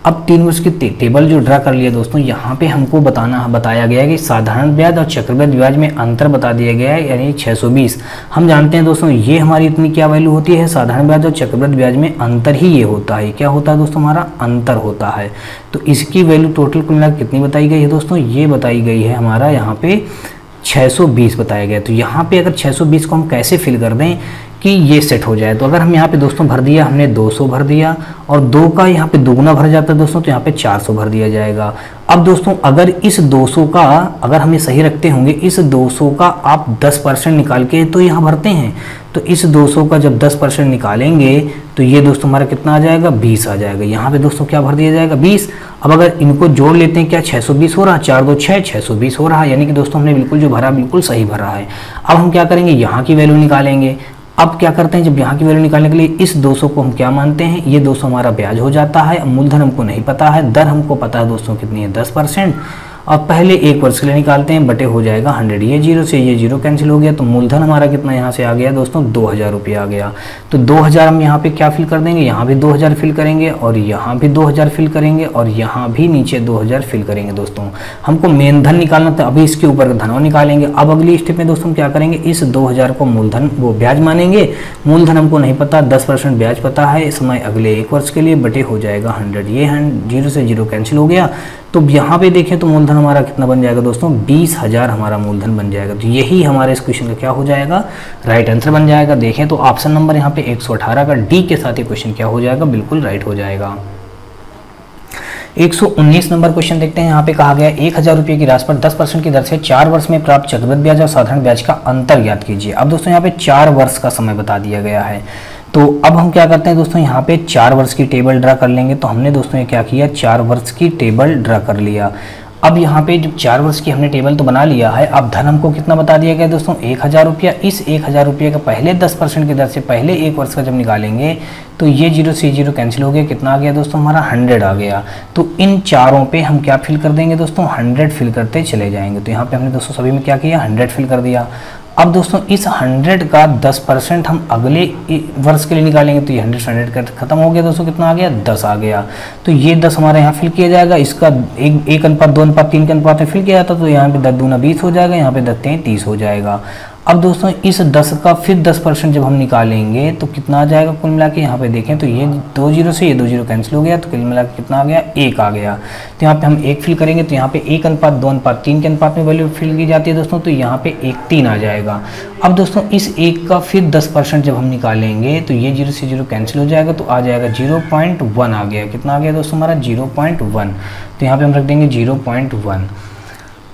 अब 3 वर्ष की टेबल जो ड्रा कर लिया दोस्तों, यहाँ पे हमको बताया गया है कि साधारण ब्याज और चक्रवृद्धि ब्याज में अंतर बता दिया गया है, यानी 620। हम जानते हैं दोस्तों ये हमारी इतनी क्या वैल्यू होती है, साधारण ब्याज और चक्रवृद्धि ब्याज में अंतर ही ये होता है। क्या होता है दोस्तों, हमारा अंतर होता है। तो इसकी वैल्यू टोटल कुल मिलाकर कितनी बताई गई है दोस्तों, ये बताई गई है हमारा यहाँ पे 620 बताया गया। तो यहाँ पे अगर 620 को हम कैसे फिल कर दें कि ये सेट हो जाए, तो अगर हम यहाँ पे दोस्तों भर दिया, हमने 200 भर दिया और 2 का यहाँ पे दुगुना भर जाता है दोस्तों, तो यहाँ पे 400 भर दिया जाएगा। अब दोस्तों अगर इस 200 का अगर हमें सही रखते होंगे, इस 200 का आप 10% निकाल के तो यहाँ भरते हैं, तो इस 200 का जब 10% निकालेंगे तो ये दोस्तों हमारा कितना आ जाएगा, 20 आ जाएगा। यहाँ पे दोस्तों क्या भर दिया जाएगा, 20। अब अगर इनको जोड़ लेते हैं, क्या 620 हो रहा, 4 2 6 620 हो रहा है, यानी कि दोस्तों हमने बिल्कुल जो भरा बिल्कुल सही भरा है। अब हम क्या करेंगे, यहाँ की वैल्यू निकालेंगे। अब क्या करते हैं, जब यहाँ की वैल्यू निकालने के लिए इस 200 को हम क्या मानते हैं, ये 200 हमारा ब्याज हो जाता है। मूलधन हमको नहीं पता है, दर हमको पता है दोस्तों कितनी है, 10%। और पहले 1 वर्ष के लिए निकालते हैं, बटे हो जाएगा 100। ये 0 से ये 0 कैंसिल हो गया, तो मूलधन हमारा कितना यहाँ से आ गया दोस्तों, 2000 रुपया आ गया। तो 2000 हम यहाँ पे क्या फिल कर देंगे, यहाँ भी 2000 फिल करेंगे और यहाँ भी 2000 फिल करेंगे और यहाँ भी नीचे 2000 फिल करेंगे। दोस्तों हमको मेन धन निकालना था, अभी इसके ऊपर धनों निकालेंगे। अब अगली स्टेप में दोस्तों हम क्या करेंगे, इस 2000 को मूलधन वो ब्याज मानेंगे। मूलधन हमको नहीं पता, 10% ब्याज पता है। इस समय अगले 1 वर्ष के लिए बटे हो जाएगा 100। ये 0 से 0 कैंसिल हो गया। तो यहाँ पे देखें तो मूलधन हमारा कितना बन जाएगा दोस्तों, 20,000 हमारा मूलधन बन जाएगा। तो यही हमारे इस क्वेश्चन का क्या हो जाएगा, राइट आंसर बन जाएगा। देखें तो ऑप्शन नंबर यहाँ पे 118 का डी के साथ ये क्वेश्चन क्या हो जाएगा, बिल्कुल राइट हो जाएगा। 119 नंबर क्वेश्चन देखते हैं। यहाँ पे कहा गया 1000 रुपये की राशि पर 10% की दर से 4 वर्ष में प्राप्त चक्रवृद्धि ब्याज और साधारण ब्याज का अंतर ज्ञात कीजिए। अब दोस्तों यहाँ पे 4 वर्ष का समय बता दिया गया है। तो अब हम क्या करते हैं दोस्तों, यहाँ पे 4 वर्ष की टेबल ड्रा कर लेंगे। तो हमने दोस्तों ये क्या किया, 4 वर्ष की टेबल ड्रा कर लिया। अब यहाँ पे जब 4 वर्ष की हमने टेबल तो बना लिया है, अब धन हमको कितना बता दिया गया दोस्तों, 1000 रुपया। इस 1000 रुपये का पहले 10% की दर से पहले 1 वर्ष का जब निकालेंगे तो ये 0 से 0 कैंसिल हो गया, कितना आ गया दोस्तों, हमारा 100 आ गया। तो इन चारों पे हम क्या फिल कर देंगे दोस्तों, 100 फिल करते चले जाएंगे। तो यहाँ पे हमने दोस्तों सभी में क्या किया, 100 फिल कर दिया। अब दोस्तों इस 100 का 10% हम अगले वर्ष के लिए निकालेंगे, तो ये 100 से 100 खत्म हो गया दोस्तों, कितना आ गया, 10 आ गया। तो ये 10 हमारे यहाँ फिल किया जाएगा। इसका 1 अनुपात 2 अनुपात 3 के अनुपात में फिल किया जाता, तो यहाँ पे 10 दूना 20 हो जाएगा, यहाँ पे 10 3 30 हो जाएगा। अब दोस्तों इस 10 का फिर 10% जब हम निकालेंगे तो कितना आ जाएगा, कुल मिला के यहाँ पे देखें तो ये 2 0 से ये 2 0 कैंसिल हो गया, तो कुल मिला के कितना आ गया, 1 आ गया। तो यहाँ पे हम 1 फिल करेंगे, तो यहाँ पे 1 अनुपात 2 अनुपात 3 के अनुपात में वैल्यू फिल की जाती है दोस्तों, तो यहाँ पे 1 3 आ जाएगा। अब दोस्तों इस 1 का फिर 10% जब हम निकालेंगे तो ये 0 से 0 कैंसिल हो जाएगा, तो आ जाएगा 0.1 आ गया। कितना आ गया दोस्तों हमारा, 0.1। तो यहाँ पे हम रख देंगे 0.1।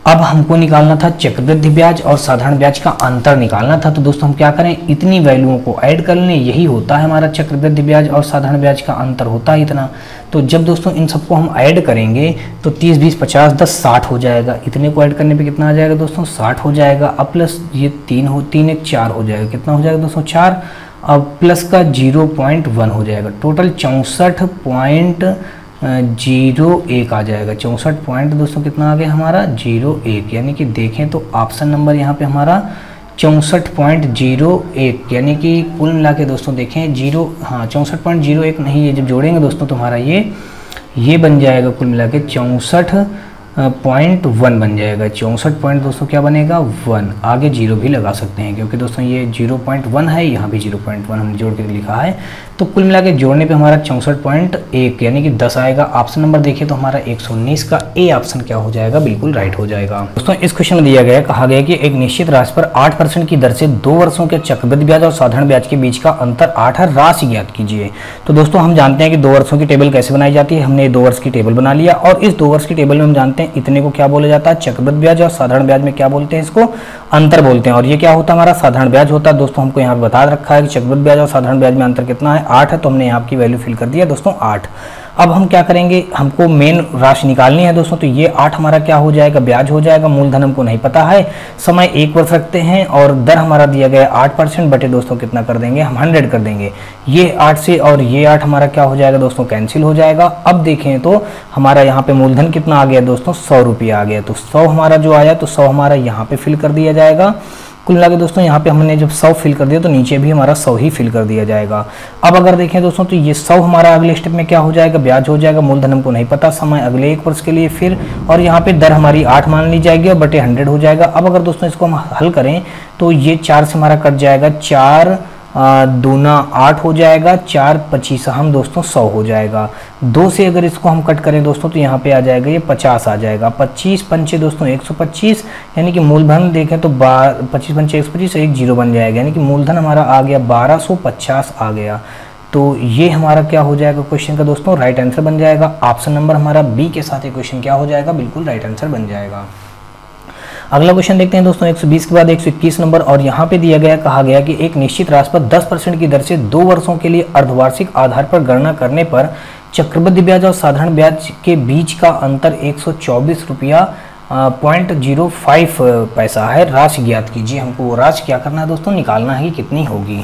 अब हमको निकालना था चक्रवृद्धि ब्याज और साधारण ब्याज का अंतर निकालना था। तो दोस्तों हम क्या करें, इतनी वैल्यूओं को ऐड कर लें, यही होता है हमारा चक्रवृद्धि ब्याज और साधारण ब्याज का अंतर होता है इतना। तो जब दोस्तों इन सबको हम ऐड करेंगे तो 30 20 50 10 60 हो जाएगा। इतने को ऐड करने पे कितना आ जाएगा दोस्तों, 60 हो जाएगा। अब प्लस ये 3 1 4 हो जाएगा, कितना हो जाएगा दोस्तों, 4। अब प्लस का 0.1 हो जाएगा, टोटल 64.01 आ जाएगा। 64 पॉइंट दोस्तों कितना आ गया हमारा, 01। यानी कि देखें तो ऑप्शन नंबर यहाँ पे हमारा 64.01, यानी कि कुल मिला के दोस्तों देखें 64.01 नहीं, ये जब जोड़ेंगे दोस्तों तो हमारा ये बन जाएगा कुल मिला के 64.1 बन जाएगा। 64 पॉइंट दोस्तों क्या बनेगा, 1। आगे 0 भी लगा सकते हैं क्योंकि दोस्तों ये 0.1 है, यहाँ भी 0.1 हमने जोड़ के लिखा है। तो कुल मिला के जोड़ने पे हमारा 64.1 यानी कि 10 आएगा। ऑप्शन नंबर देखिए तो हमारा 119 का ए ऑप्शन क्या हो जाएगा, बिल्कुल राइट हो जाएगा। दोस्तों इस क्वेश्चन में दिया गया, कहा गया कि एक निश्चित राशि पर 8% की दर से 2 वर्षों के चक्रवृद्धि ब्याज और साधारण ब्याज के बीच का अंतर 8 है, राशि ज्ञात कीजिए। तो दोस्तों हम जानते हैं कि 2 वर्षों की टेबल कैसे बनाई जाती है। हमने 2 वर्ष की टेबल बना लिया और इस 2 वर्ष की टेबल में हम जानते हैं इतने को क्या बोला जाता है, चक्रवृद्धि ब्याज, और साधारण ब्याज में क्या बोलते हैं, इसको अंतर बोलते हैं। और ये क्या होता है, हमारा साधारण ब्याज होता है। दोस्तों हमको यहाँ बता रखा है कि चक्रवृद्धि ब्याज और साधारण ब्याज में अंतर कितना है, 8 है। तो हमने यहाँ की वैल्यू फिल कर दिया दोस्तों 8। अब हम क्या करेंगे, हमको मेन राशि निकालनी है दोस्तों। तो ये 8 हमारा क्या हो जाएगा, ब्याज हो जाएगा। मूलधन हमको नहीं पता है, समय 1 वर्ष रखते हैं और दर हमारा दिया गया 8% बटे दोस्तों कितना कर देंगे हम 100 कर देंगे। ये 8 से और ये 8 हमारा क्या हो जाएगा दोस्तों, कैंसिल हो जाएगा। अब देखें तो हमारा यहाँ पे मूलधन कितना आ गया दोस्तों, 100 रुपया आ गया। तो 100 हमारा जो आया तो 100 हमारा यहाँ पे फिल कर दिया जाएगा। कुल मिला के दोस्तों यहाँ पे हमने जब 100 फिल कर दिया तो नीचे भी हमारा 100 ही फिल कर दिया जाएगा। अब अगर देखें दोस्तों तो ये 100 हमारा अगले स्टेप में क्या हो जाएगा, ब्याज हो जाएगा। मूलधन हमको नहीं पता, समय अगले 1 वर्ष के लिए फिर, और यहाँ पे दर हमारी 8 मान ली जाएगी और बटे 100 हो जाएगा। अब अगर दोस्तों इसको हम हल करें तो ये 4 से हमारा कट जाएगा, 4 दूना 8 हो जाएगा, 4 25 हम दोस्तों 100 हो जाएगा। 2 से अगर इसको हम कट करें दोस्तों तो यहाँ पे आ जाएगा ये 50 आ जाएगा। 25 पंचे दोस्तों 125, यानी कि मूलधन देखें तो 25 पंचे 125, एक जीरो बन जाएगा, यानी कि मूलधन हमारा आ गया 1250 आ गया। तो ये हमारा क्या हो जाएगा क्वेश्चन का दोस्तों, राइट आंसर बन जाएगा। ऑप्शन नंबर हमारा बी के साथ ये क्वेश्चन क्या हो जाएगा, बिल्कुल राइट आंसर बन जाएगा। अगला क्वेश्चन देखते हैं दोस्तों 120 के बाद 121 नंबर, और यहाँ पे दिया गया, कहा गया कि एक निश्चित राशि पर 10% की दर से 2 वर्षों के लिए अर्धवार्षिक आधार पर गणना करने पर चक्रवृद्धि ब्याज और साधारण ब्याज के बीच का अंतर 124 रुपया 0.05 पैसा है। राशि ज्ञात कीजिए। हमको वो राशि क्या करना है दोस्तों, निकालना है कि कितनी होगी।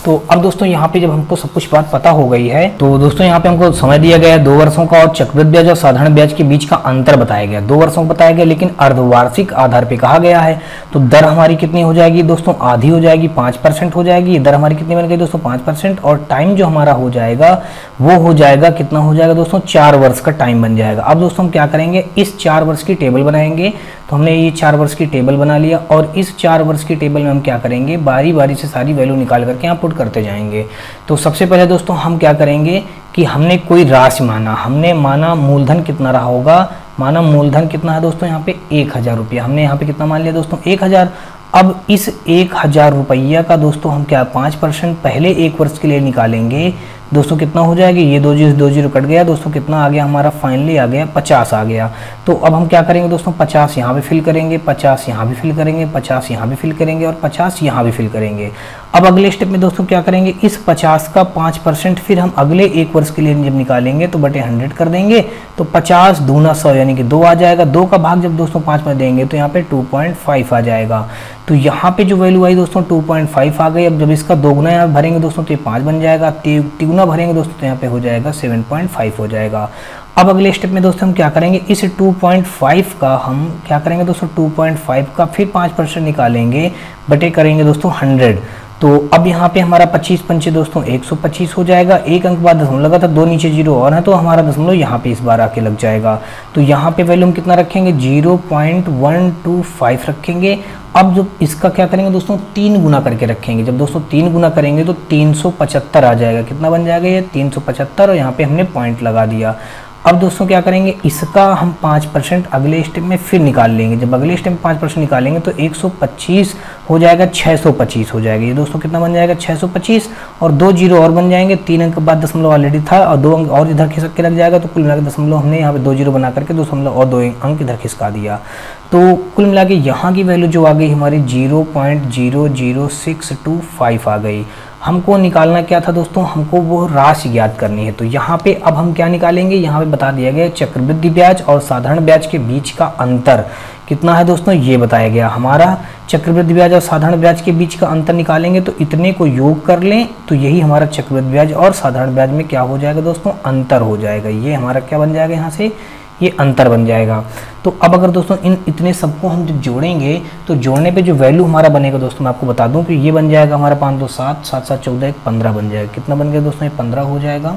तो अब दोस्तों यहाँ पे जब हमको सब कुछ बात पता हो गई है तो दोस्तों यहाँ पे हमको समय दिया गया है 2 वर्षों का, और चक्रवृद्धि ब्याज और साधारण ब्याज के बीच का अंतर बताया गया। 2 वर्षों का बताया गया लेकिन अर्धवार्षिक आधार पे कहा गया है। तो दर हमारी कितनी हो जाएगी दोस्तों, आधी हो जाएगी, 5% हो जाएगी। दर हमारी कितनी बन गई दोस्तों, 5%, और टाइम जो हमारा हो जाएगा वो हो जाएगा, कितना हो जाएगा दोस्तों, 4 वर्ष का टाइम बन जाएगा। अब दोस्तों हम क्या करेंगे, इस 4 वर्ष की टेबल बनाएंगे। तो हमने ये 4 वर्ष की टेबल बना लिया, और इस 4 वर्ष की टेबल में हम क्या करेंगे, बारी बारी से सारी वैल्यू निकाल करके यहाँ पुट करते जाएंगे। तो सबसे पहले दोस्तों हम क्या करेंगे कि हमने कोई राशि माना, हमने माना मूलधन कितना रहा होगा, माना मूलधन कितना है दोस्तों यहाँ पे 1000 रुपया। हमने यहाँ पे कितना मान लिया दोस्तों, 1000। अब इस 1000 रुपया का दोस्तों हम क्या 5% पहले 1 वर्ष के लिए निकालेंगे दोस्तों, कितना हो जाएगी, ये 2 जीरो कट गया दोस्तों, कितना आ गया हमारा, फाइनली आ गया 50 आ गया। तो अब हम क्या करेंगे दोस्तों, 50 यहाँ पे फिल करेंगे, 50 यहाँ भी फिल करेंगे, 50 यहाँ भी फिल करेंगे और 50 यहाँ भी फिल करेंगे। अब अगले स्टेप में दोस्तों क्या करेंगे, इस 50 का 5% फिर हम अगले 1 वर्ष के लिए जब निकालेंगे तो बटे 100 कर देंगे। तो 50 दूना 100 यानी कि 2 आ जाएगा। 2 का भाग जब दोस्तों 5 में देंगे तो यहाँ पे 2.5 आ जाएगा। तो यहाँ पे जो वैल्यू आई दोस्तों 2.5 आ गई। अब जब इसका 2 गुना यहाँ भरेंगे दोस्तों तो ये 5 बन जाएगा, 3 गुना भरेंगे दोस्तों तो यहाँ पे हो जाएगा 7.5 हो जाएगा। अब अगले स्टेप में दोस्तों हम क्या करेंगे, इस 2.5 का हम क्या करेंगे दोस्तों, 2.5 का फिर 5% निकालेंगे, बटे करेंगे दोस्तों 100। तो अब यहाँ पे हमारा 25 पंचे दोस्तों 125 हो जाएगा। एक अंक बाद दशमलव लगा था, 2 नीचे जीरो और है तो हमारा दशमलव यहाँ पे इस बार आके लग जाएगा। तो यहाँ पे वैल्यू हम कितना रखेंगे, 0.125 रखेंगे। अब जब इसका क्या करेंगे दोस्तों, 3 गुना करके रखेंगे। जब दोस्तों 3 गुना करेंगे तो 375 आ जाएगा। कितना बन जाएगा ये 375, और यहाँ पे हमने पॉइंट लगा दिया। अब दोस्तों क्या करेंगे, इसका हम 5% अगले स्टेप में फिर निकाल लेंगे। जब अगले स्टेप में 5% निकालेंगे तो 125 हो जाएगा, 625 हो जाएगा। ये दोस्तों कितना बन जाएगा, 625, और 2 जीरो और बन जाएंगे। 3 अंक के बाद दशमलव ऑलरेडी था और 2 अंक और इधर खिसक के लग जाएगा। तो कुल मिला के दशमलव हमने यहाँ पे 2 जीरो बना करके दशमलव और 2 अंक इधर खिसका दिया। तो कुल मिला के यहाँ की वैल्यू जो आ गई हमारी 0.00625 आ गई। हमको निकालना क्या था दोस्तों, हमको वो राशि ज्ञात करनी है। तो यहाँ पे अब हम क्या निकालेंगे, यहाँ पे बता दिया गया चक्रवृद्धि ब्याज और साधारण ब्याज के बीच का अंतर कितना है दोस्तों, ये बताया गया। हमारा चक्रवृद्धि ब्याज और साधारण ब्याज के बीच का अंतर निकालेंगे तो इतने को योग कर लें तो यही हमारा चक्रवृद्धि ब्याज और साधारण ब्याज में क्या हो जाएगा दोस्तों, अंतर हो जाएगा। ये हमारा क्या बन जाएगा, यहाँ से ये अंतर बन जाएगा। तो अब अगर दोस्तों इन इतने सबको हम जब जोड़ेंगे तो जोड़ने पे जो वैल्यू हमारा बनेगा दोस्तों, मैं आपको बता दूं कि ये बन जाएगा हमारा 5 2 7 7 7 14 15 बन जाएगा। कितना बन गया दोस्तों, ये 15 हो जाएगा।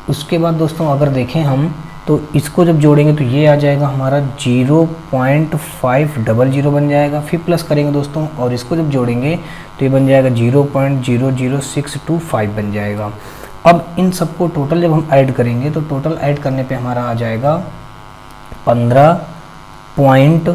उसके बाद दोस्तों अगर देखें हम तो इसको जब जोड़ेंगे तो ये आ जाएगा हमारा 0.500 बन जाएगा। फिर प्लस करेंगे दोस्तों और इसको जब जोड़ेंगे तो ये बन जाएगा 0.00625 बन जाएगा। अब इन सबको टोटल जब हम ऐड करेंगे तो टोटल ऐड करने पे हमारा आ जाएगा 15 पॉइंट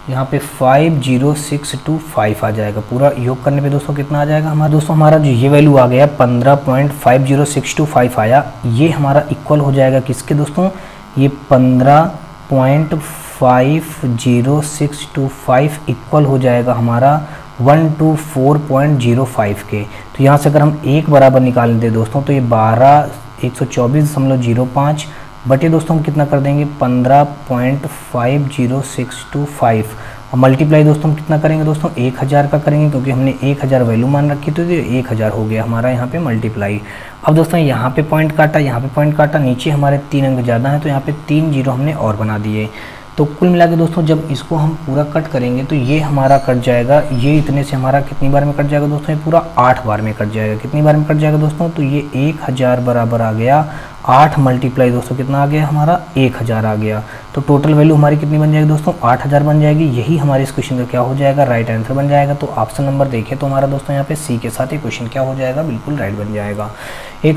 यहाँ पे 50625 आ जाएगा। पूरा योग करने पे दोस्तों कितना आ जाएगा हमारा, दोस्तों हमारा जो ये वैल्यू आ गया 15.50625 आया, ये हमारा इक्वल हो जाएगा किसके दोस्तों, ये 15.50625 इक्वल हो जाएगा हमारा 124.05 के। तो यहाँ से अगर हम 1 बराबर निकाल दें दोस्तों तो ये 12 124.05 बटे दोस्तों हम कितना कर देंगे 15.50625 और मल्टीप्लाई दोस्तों हम कितना करेंगे दोस्तों 1000 का करेंगे, क्योंकि हमने 1000 वैल्यू मान रखी तो 1000 हो गया हमारा यहाँ पे मल्टीप्लाई। अब दोस्तों यहाँ पे पॉइंट काटा, यहाँ पे पॉइंट काटा, नीचे हमारे 3 अंक ज़्यादा हैं तो यहाँ पे 3 जीरो हमने और बना दिए। तो कुल मिला के दोस्तों जब इसको हम पूरा कट करेंगे तो ये हमारा कट जाएगा, ये इतने से हमारा कितनी बार में कट जाएगा दोस्तों, ये पूरा 8 बार में कट जाएगा। कितनी बार में कट जाएगा दोस्तों, तो ये 1000 बराबर आ गया 8 मल्टीप्लाई दोस्तों कितना आ गया हमारा 1000 आ गया। तो टोटल वैल्यू हमारी कितनी बन जाएगी दोस्तों 8000 बन जाएगी। यही हमारे इस क्वेश्चन का क्या हो जाएगा, राइट आंसर बन जाएगा। तो ऑप्शन नंबर देखें तो हमारा दोस्तों यहाँ पे सी के साथ ये क्वेश्चन क्या हो जाएगा, बिल्कुल राइट बन जाएगा।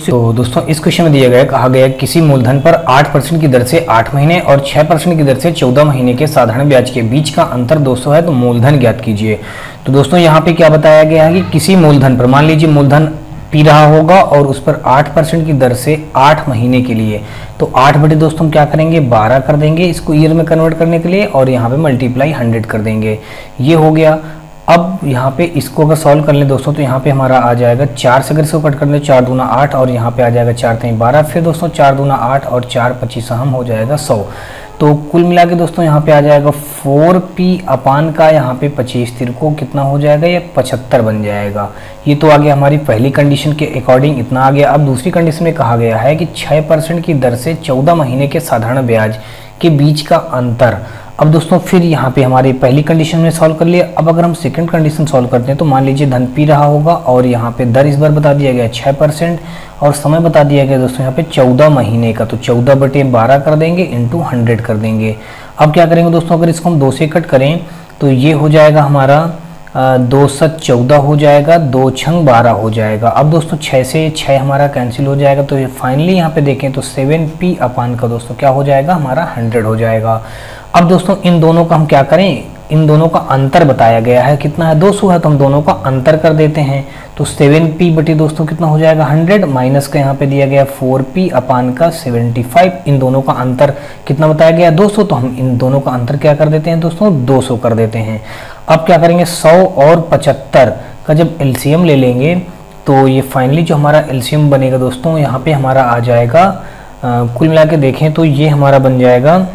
तो दोस्तों इस क्वेश्चन में दिया गया, कहा गया किसी मूलधन पर 8% की दर से 8 महीने और 6% की दर से 14 महीने के साधारण ब्याज के बीच का अंतर 200 है, तो मूलधन ज्ञात कीजिए। तो दोस्तों यहाँ पे क्या बताया गया है कि किसी मूलधन पर, मान लीजिए मूलधन पी रहा होगा और उस पर 8% की दर से 8 महीने के लिए, तो 8 बटे दोस्तों हम क्या करेंगे 12 कर देंगे इसको ईयर में कन्वर्ट करने के लिए, और यहाँ पे मल्टीप्लाई 100 कर देंगे। ये हो गया। अब यहाँ पे इसको अगर सॉल्व कर लें दोस्तों तो यहाँ पे हमारा आ जाएगा 4 से अगर इसको कट कर दें 4 दूना 8 और यहाँ पे आ जाएगा 4 3 12, फिर दोस्तों 4 दूना 8 और 4 25 हम हो जाएगा 100। तो कुल मिला के दोस्तों यहाँ पे आ जाएगा 4p अपान का यहाँ पे 25 तिरको कितना हो जाएगा, ये 75 बन जाएगा। ये तो आ गया हमारी पहली कंडीशन के अकॉर्डिंग इतना आ गया। अब दूसरी कंडीशन में कहा गया है कि 6% की दर से 14 महीने के साधारण ब्याज के बीच का अंतर। अब दोस्तों फिर यहाँ पे हमारी पहली कंडीशन में सॉल्व कर लिया। अब अगर हम सेकंड कंडीशन सॉल्व करते हैं तो मान लीजिए धन पी रहा होगा और यहाँ पे दर इस बार बता दिया गया 6% और समय बता दिया गया दोस्तों यहाँ पे 14 महीने का, तो 14 बटे 12 कर देंगे इंटू 100 कर देंगे। अब क्या करेंगे दोस्तों, अगर इसको हम 2 से कट करें तो ये हो जाएगा हमारा 2 7 14 हो जाएगा, 2 6 12 हो जाएगा। अब दोस्तों 6 से 6 हमारा कैंसिल हो जाएगा, तो ये फाइनली यहाँ पे देखें तो 7p अपान का दोस्तों क्या हो जाएगा हमारा 100 हो जाएगा। अब दोस्तों इन दोनों का हम क्या करें, इन दोनों का अंतर बताया गया है कितना है 200 है, तो हम दोनों का अंतर कर देते हैं। तो 7p बटे दोस्तों कितना हो जाएगा 100 माइनस का यहाँ पे दिया गया 4p अपान का 75, इन दोनों का अंतर कितना बताया गया 200, तो हम इन दोनों का अंतर क्या कर देते हैं दोस्तों 200 कर देते हैं। अब क्या करेंगे 100 और 75 का जब एलसीएम ले लेंगे तो ये फाइनली जो हमारा एलसीएम बनेगा दोस्तों यहाँ पे हमारा आ जाएगा, कुल मिला के देखें तो ये हमारा बन जाएगा,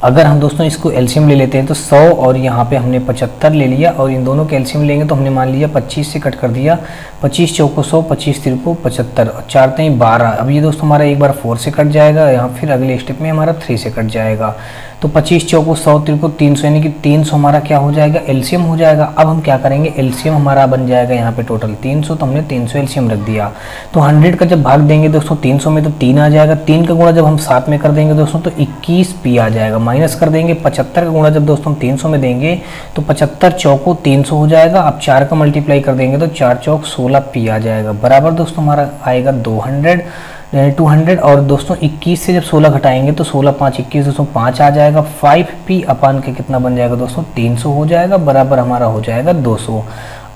अगर हम दोस्तों इसको एलसीएम ले लेते हैं तो 100 और यहाँ पे हमने 75 ले लिया और इन दोनों के एलसीएम लेंगे तो हमने मान लिया 25 से कट कर दिया, 25 चौको 100, 25 तिरको 75 और 4 3 12। अब ये दोस्तों हमारा एक बार 4 से कट जाएगा, यहाँ फिर अगले स्टेप में हमारा 3 से कट जाएगा। तो 25 चौको 100 तिरको 300 यानी कि 300 हमारा क्या हो जाएगा एलसीएम हो जाएगा। अब हम क्या करेंगे एलसीएम हमारा बन जाएगा यहाँ पे टोटल 300, तो हमने 300 एलसीएम रख दिया। तो 100 का जब भाग देंगे दोस्तों 300 में तो 3 आ जाएगा, 3 का गुणा जब हम 7 में कर देंगे दोस्तों तो 21p आ जाएगा, माइनस कर देंगे 75 का गुणा जब दोस्तों हम 300 में देंगे तो 75 चौको 300 हो जाएगा। अब 4 का मल्टीप्लाई कर देंगे तो 4 चौक 16p आ जाएगा, बराबर दोस्तों हमारा आएगा 200 और दोस्तों 21 से जब 16 घटाएंगे तो 16 5 21 दोस्तों 5 आ जाएगा, 5p अपान के कितना बन जाएगा दोस्तों 300 हो जाएगा, बराबर हमारा हो जाएगा 200।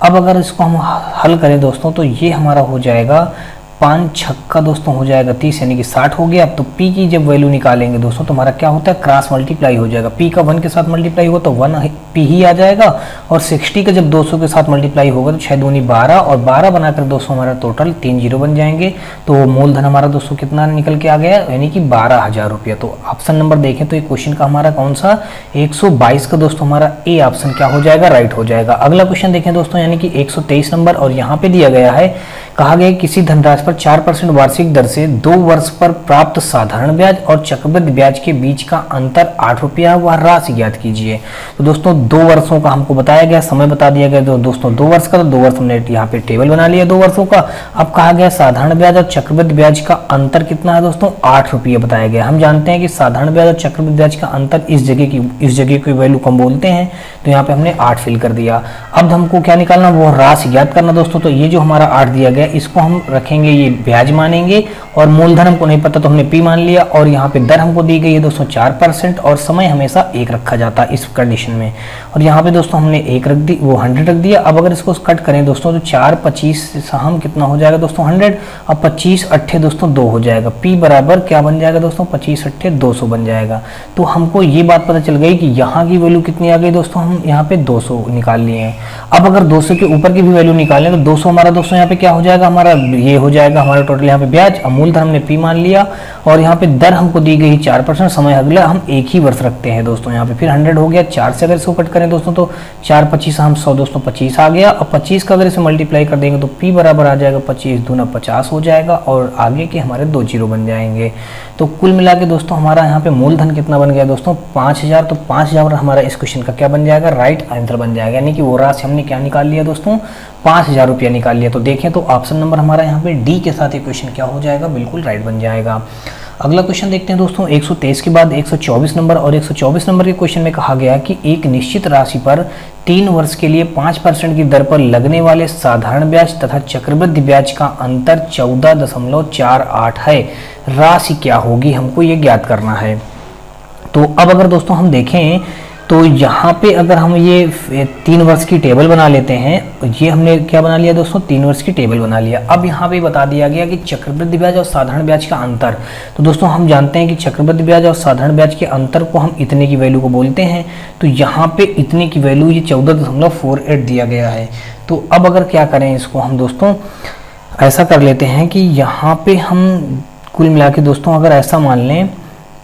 अब अगर इसको हम हल करें दोस्तों तो ये हमारा हो जाएगा 5 छक्का दोस्तों हो जाएगा 30 यानी कि 60 हो गया। अब तो p की जब वैल्यू निकालेंगे दोस्तों तो हमारा क्या होता है क्रॉस मल्टीप्लाई हो जाएगा, p का 1 के साथ मल्टीप्लाई होगा तो 1p ही आ जाएगा, और 60 का जब 200 के साथ मल्टीप्लाई होगा तो 6 दूनी 12 और 12 बनाकर दोस्तों हमारा टोटल 3 जीरो बन जाएंगे। तो मूलधन हमारा दोस्तों कितना निकल के आ गया यानी कि 12,000 रुपया। तो ऑप्शन नंबर देखें तो ये क्वेश्चन का हमारा कौन सा 122 का दोस्तों हमारा ए ऑप्शन क्या हो जाएगा राइट हो जाएगा। अगला क्वेश्चन देखें दोस्तों यानी कि 123 नंबर, और यहाँ पे दिया गया है, कहा गया किसी धनराशि पर 4% वार्षिक दर से 2 वर्ष पर प्राप्त साधारण ब्याज और चक्रवृद्धि ब्याज के बीच का अंतर 8 रुपया, वह राशि ज्ञात कीजिए। तो दोस्तों 2 वर्षों का हमको बताया गया, समय बता दिया गया तो दोस्तों 2 वर्ष का, तो 2 वर्ष हमने यहाँ पे टेबल बना लिया 2 वर्षों का। अब कहा गया साधारण ब्याज और चक्रवृद्धि ब्याज का अंतर कितना है दोस्तों 8 रुपये बताया गया। हम जानते हैं कि साधारण ब्याज और चक्रवृद्धि ब्याज का अंतर इस जगह की वैल्यू को हम बोलते हैं, तो यहाँ पे हमने 8 फिल कर दिया। अब हमको क्या निकालना वो राशि ज्ञात करना दोस्तों। तो ये जो हमारा 8 दिया गया इसको हम रखेंगे ये ब्याज मानेंगे, और मूलधन हमको नहीं पता तो हमने p मान लिया, और यहाँ पे दर हमको दी गई है दोस्तों 4% और समय हमेशा 1 रखा जाता है इस कंडीशन में, और यहाँ पे दोस्तों हमने 1 रख दी, वो 100 रख दिया। अब अगर इसको कट करें दोस्तों तो 4 25 हम कितना हो जाएगा दोस्तों 100, अब 25 अट्ठे दोस्तों 2 हो जाएगा, p बराबर क्या बन जाएगा दोस्तों 25 अट्ठे 200 बन जाएगा। तो हमको ये बात पता चल गई कि यहाँ की वैल्यू कितनी आ गई दोस्तों, हम यहाँ पे 200 निकाल लिए हैं। अब अगर 200 के ऊपर की भी वैल्यू निकालें तो 200 हमारा दोस्तों यहाँ पे क्या हो जाएगा हमारा ये हो जाएगा जाएगा हमारा टोटल यहाँ पे ब्याज। मूलधन हमने P मान लिया और यहाँ पे दर हमको दी गई 4%, समय अगला हम एक ही वर्ष रखते हैं दोस्तों। यहाँ पे फिर 100 हो गया, 4 से अगर इसको कट करें दोस्तों तो 4 25 हम 100 दोस्तों 25 आ गया। और 25 का अगर इसे मल्टीप्लाई कर देंगे तो P बराबर आ जाएगा 25 दूना 50 हो जाएगा और आगे के हमारे 2 जीरो बन जाएंगे। तो कुल मिला के दोस्तों हमारा यहाँ पे मूलधन कितना बन गया दोस्तों 5000। तो 5000 हमारा इस क्वेश्चन का क्या बन जाएगा, राइट आंसर बन जाएगा। यानी कि वो राशि हमने क्या निकाल लिया दोस्तों, 5000 रुपया निकाल लिया। तो देखें तो ऑप्शन नंबर हमारा यहाँ पे डी के साथ ये क्वेश्चन क्या हो जाएगा, बिल्कुल राइट बन जाएगा। अगला क्वेश्चन देखते हैं दोस्तों 123 के बाद 124 नंबर। और 124 नंबर के क्वेश्चन में कहा गया कि एक निश्चित राशि पर 3 वर्ष के लिए 5% की दर पर लगने वाले साधारण ब्याज तथा चक्रवृद्धि ब्याज का अंतर 14.48 है, राशि क्या होगी, हमको ये ज्ञात करना है। तो अब अगर दोस्तों हम देखें तो यहाँ पे अगर हम ये 3 वर्ष की टेबल बना लेते हैं, ये हमने क्या बना लिया दोस्तों 3 वर्ष की टेबल बना लिया। अब यहाँ पे बता दिया गया कि चक्रवृद्धि ब्याज और साधारण ब्याज का अंतर। तो दोस्तों हम जानते हैं कि चक्रवृद्धि ब्याज और साधारण ब्याज के अंतर को हम इतने की वैल्यू को बोलते हैं। तो यहाँ पे इतने की वैल्यू ये 14.48 दिया गया है। तो अब अगर क्या करें इसको हम दोस्तों ऐसा कर लेते हैं कि यहाँ पे हम कुल मिला के दोस्तों अगर ऐसा मान लें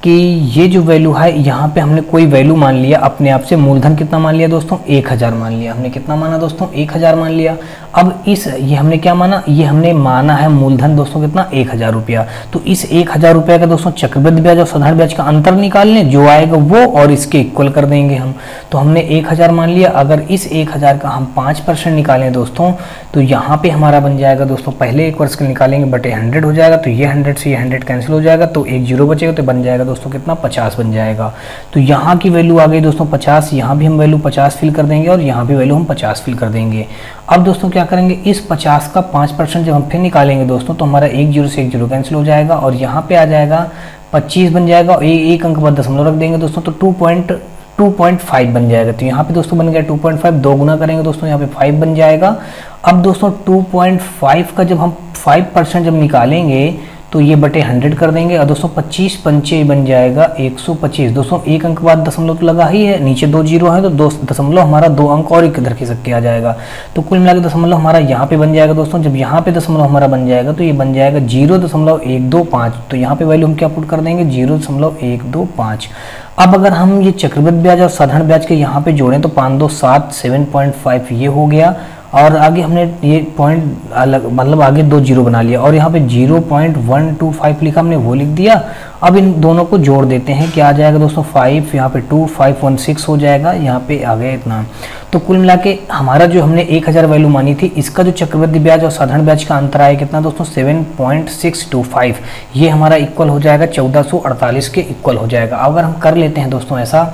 कि ये जो वैल्यू है यहाँ पे हमने कोई वैल्यू मान लिया अपने आप से। मूलधन कितना मान लिया दोस्तों 1000 मान लिया, हमने कितना माना दोस्तों 1000 मान लिया। अब ये हमने क्या माना, ये हमने माना है मूलधन दोस्तों कितना 1000 रुपया। तो इस 1000 रुपया का दोस्तों चक्रवृद्धि ब्याज और साधारण ब्याज का अंतर निकाल लें, जो आएगा वो और इसके इक्वल कर देंगे हम। तो हमने 1000 मान लिया, अगर इस 1000 का हम 5% निकालें दोस्तों तो यहाँ पे हमारा बन जाएगा दोस्तों, पहले एक वर्ष का निकालेंगे बटे 100 हो जाएगा। तो ये 100 से ये 100 कैंसिल हो जाएगा, तो एक जीरो बचेगा तो बन जाएगा दोस्तों कितना 50 बन जाएगा। तो यहाँ की वैल्यू आ गई दोस्तों 50, यहाँ भी हम वैल्यू 50 फिल कर देंगे और यहाँ भी वैल्यू हम 50 फिल कर देंगे। अब दोस्तों क्या करेंगे, इस 50 का 5% जब हम फिर निकालेंगे दोस्तों तो हमारा एक जीरो से एक जीरो कैंसिल हो जाएगा और यहाँ पे आ जाएगा 25 बन जाएगा और एक अंक बाद दशमलव रख देंगे दोस्तों तो 2.5 बन जाएगा। तो यहाँ पे दोस्तों बन गया 2.5, 2 गुना करेंगे दोस्तों यहाँ पे 5 बन जाएगा। अब दोस्तों 2.5 का जब हम 5% जब निकालेंगे तो ये बटे 100 कर देंगे और दोस्तों 25 पंचे बन जाएगा 125। दोस्तों एक अंक बाद दशमलव तो लगा ही है, नीचे 2 जीरो है तो दशमलव हमारा 2 अंक और इधर खिसक के आ जाएगा। तो कुल मिलाकर दशमलव हमारा यहाँ पे बन जाएगा दोस्तों। जब यहाँ पे दशमलव हमारा बन जाएगा तो ये बन जाएगा 0.125। तो यहाँ पे वैल्यू हम क्या पुट कर देंगे 0.125। अब अगर हम ये चक्रवृद्धि ब्याज और साधारण ब्याज के यहाँ पे जोड़ें तो 5 2 7 7.5 ये हो गया और आगे हमने ये पॉइंट अलग मतलब आगे 2 जीरो बना लिया और यहाँ पे 0.125 लिखा हमने वो लिख दिया। अब इन दोनों को जोड़ देते हैं, क्या आ जाएगा दोस्तों 5 यहाँ पे 2 516 हो जाएगा, यहाँ पे आ गया इतना। तो कुल मिला के हमारा जो हमने 1000 वैल्यू मानी थी इसका जो चक्रवृद्धि ब्याज और साधारण ब्याज का अंतर आया कितना दोस्तों 7.625। ये हमारा इक्वल हो जाएगा 1448 के इक्वल हो जाएगा। अगर हम कर लेते हैं दोस्तों ऐसा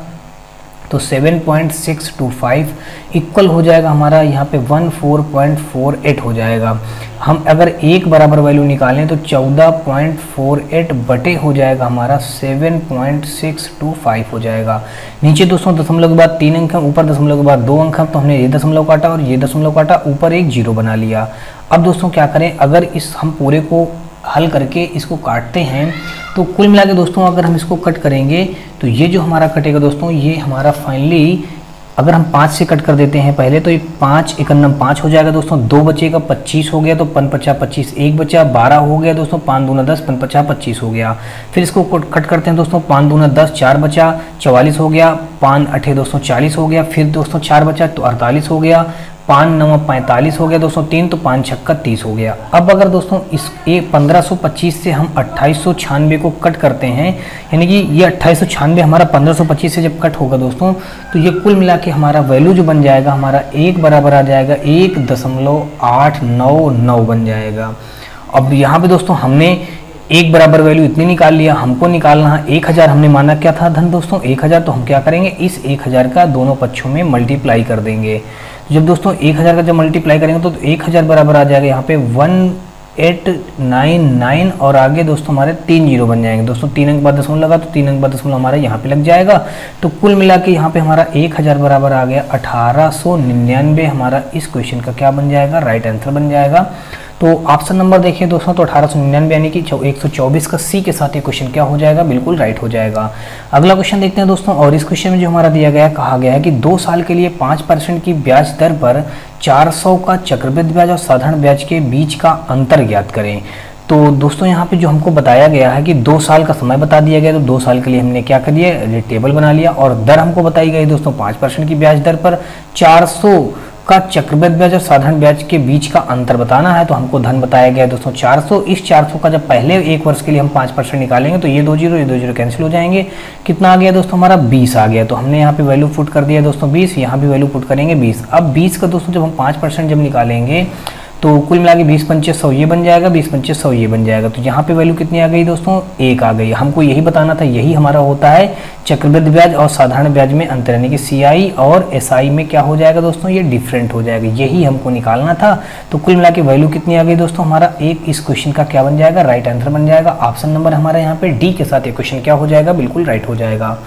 तो 7.625 इक्वल हो जाएगा हमारा यहाँ पे 14.48 हो जाएगा। हम अगर एक बराबर वैल्यू निकालें तो 14.48 बटे हो जाएगा हमारा 7.625 हो जाएगा। नीचे दोस्तों दशमलव के बाद 3 अंक है, ऊपर दशमलव के बाद 2 अंक है, तो हमने ये दशमलव काटा और ये दशमलव काटा, ऊपर एक जीरो बना लिया। अब दोस्तों क्या करें, अगर इस हम पूरे को हल करके इसको काटते हैं तो कुल मिला के दोस्तों अगर हम इसको कट करेंगे तो ये जो हमारा कटेगा दोस्तों ये हमारा फाइनली अगर हम 5 से कट कर देते हैं पहले तो ये 5 51 5 हो जाएगा दोस्तों, 2 बचेगा 25 हो गया तो 5 50 25, 1 बचा 12 हो गया दोस्तों, 5 दूना 10 5 50 25 हो गया। फिर इसको कट करते हैं दोस्तों, 5 दूना 10 4 बचा 44 हो गया, 5 8 दोस्तों 40 हो गया, फिर दोस्तों 4 बचा तो 48 हो गया, 5 9 45 हो गया दोस्तों, 3 तो 5 छक्का 30 हो गया। अब अगर दोस्तों इस 1525 से हम 2896 को कट करते हैं यानी कि ये 2896 हमारा 1525 से जब कट होगा दोस्तों तो ये कुल मिला के हमारा वैल्यू जो बन जाएगा हमारा एक बराबर आ जाएगा 1.899 बन जाएगा। अब यहाँ पे दोस्तों हमने एक बराबर वैल्यू इतनी निकाल लिया, हमको निकालना है 1000, हमने माना क्या था धन दोस्तों 1000, तो हम क्या करेंगे इस 1000 का दोनों पक्षों में मल्टीप्लाई कर देंगे। जब दोस्तों 1000 का जब मल्टीप्लाई करेंगे तो 1000 बराबर आ जाएगा यहाँ पे 1899 और आगे दोस्तों हमारे 3 जीरो बन जाएंगे दोस्तों, 3 अंक बाद दशमलव लगा तो 3 अंक बाद दशमलव हमारा यहाँ पे लग जाएगा। तो कुल मिला के यहाँ पे हमारा 1000 बराबर आ गया 1899, हमारा इस क्वेश्चन का क्या बन जाएगा राइट आंसर बन जाएगा। तो ऑप्शन नंबर देखिए दोस्तों, तो 1899 यानी कि 124 का सी के साथ ये क्वेश्चन क्या हो जाएगा, बिल्कुल राइट हो जाएगा। अगला क्वेश्चन देखते हैं दोस्तों, और इस क्वेश्चन में जो हमारा दिया गया है, कहा गया है कि 2 साल के लिए 5% की ब्याज दर पर 400 का चक्रवृद्धि ब्याज और साधारण ब्याज के बीच का अंतर ज्ञात करें। तो दोस्तों यहाँ पे जो हमको बताया गया है कि 2 साल का समय बता दिया गया, तो 2 साल के लिए हमने क्या कर दिया, टेबल बना लिया, और दर हमको बताई गई दोस्तों 5% की ब्याज दर पर 400 का चक्रवृद्धि ब्याज और साधारण ब्याज के बीच का अंतर बताना है। तो हमको धन बताया गया है दोस्तों 400। इस 400 का जब पहले 1 वर्ष के लिए हम 5% निकालेंगे तो ये 2 जीरो कैंसिल हो जाएंगे। कितना आ गया दोस्तों, हमारा 20 आ गया। तो हमने यहाँ पे वैल्यू पुट कर दिया दोस्तों 20, यहाँ भी वैल्यू पुट करेंगे 20। अब 20 का दोस्तों जब हम 5% जब निकालेंगे तो कुल मिला के 20-2500 ये बन जाएगा, 20-2500 ये बन जाएगा। तो यहाँ पे वैल्यू कितनी आ गई दोस्तों, 1 आ गई। हमको यही बताना था, यही हमारा होता है चक्रवृद्धि ब्याज और साधारण ब्याज में अंतर, यानी कि सीआई और एसआई में क्या हो जाएगा दोस्तों, ये डिफरेंट हो जाएगा। यही हमको निकालना था। तो कुल मिला के वैल्यू कितनी आ गई दोस्तों, हमारा 1 इस क्वेश्चन का क्या बन जाएगा, राइट आंसर बन जाएगा। ऑप्शन नंबर हमारा यहाँ पे डी के साथ ये क्वेश्चन क्या हो जाएगा, बिल्कुल राइट हो जाएगा।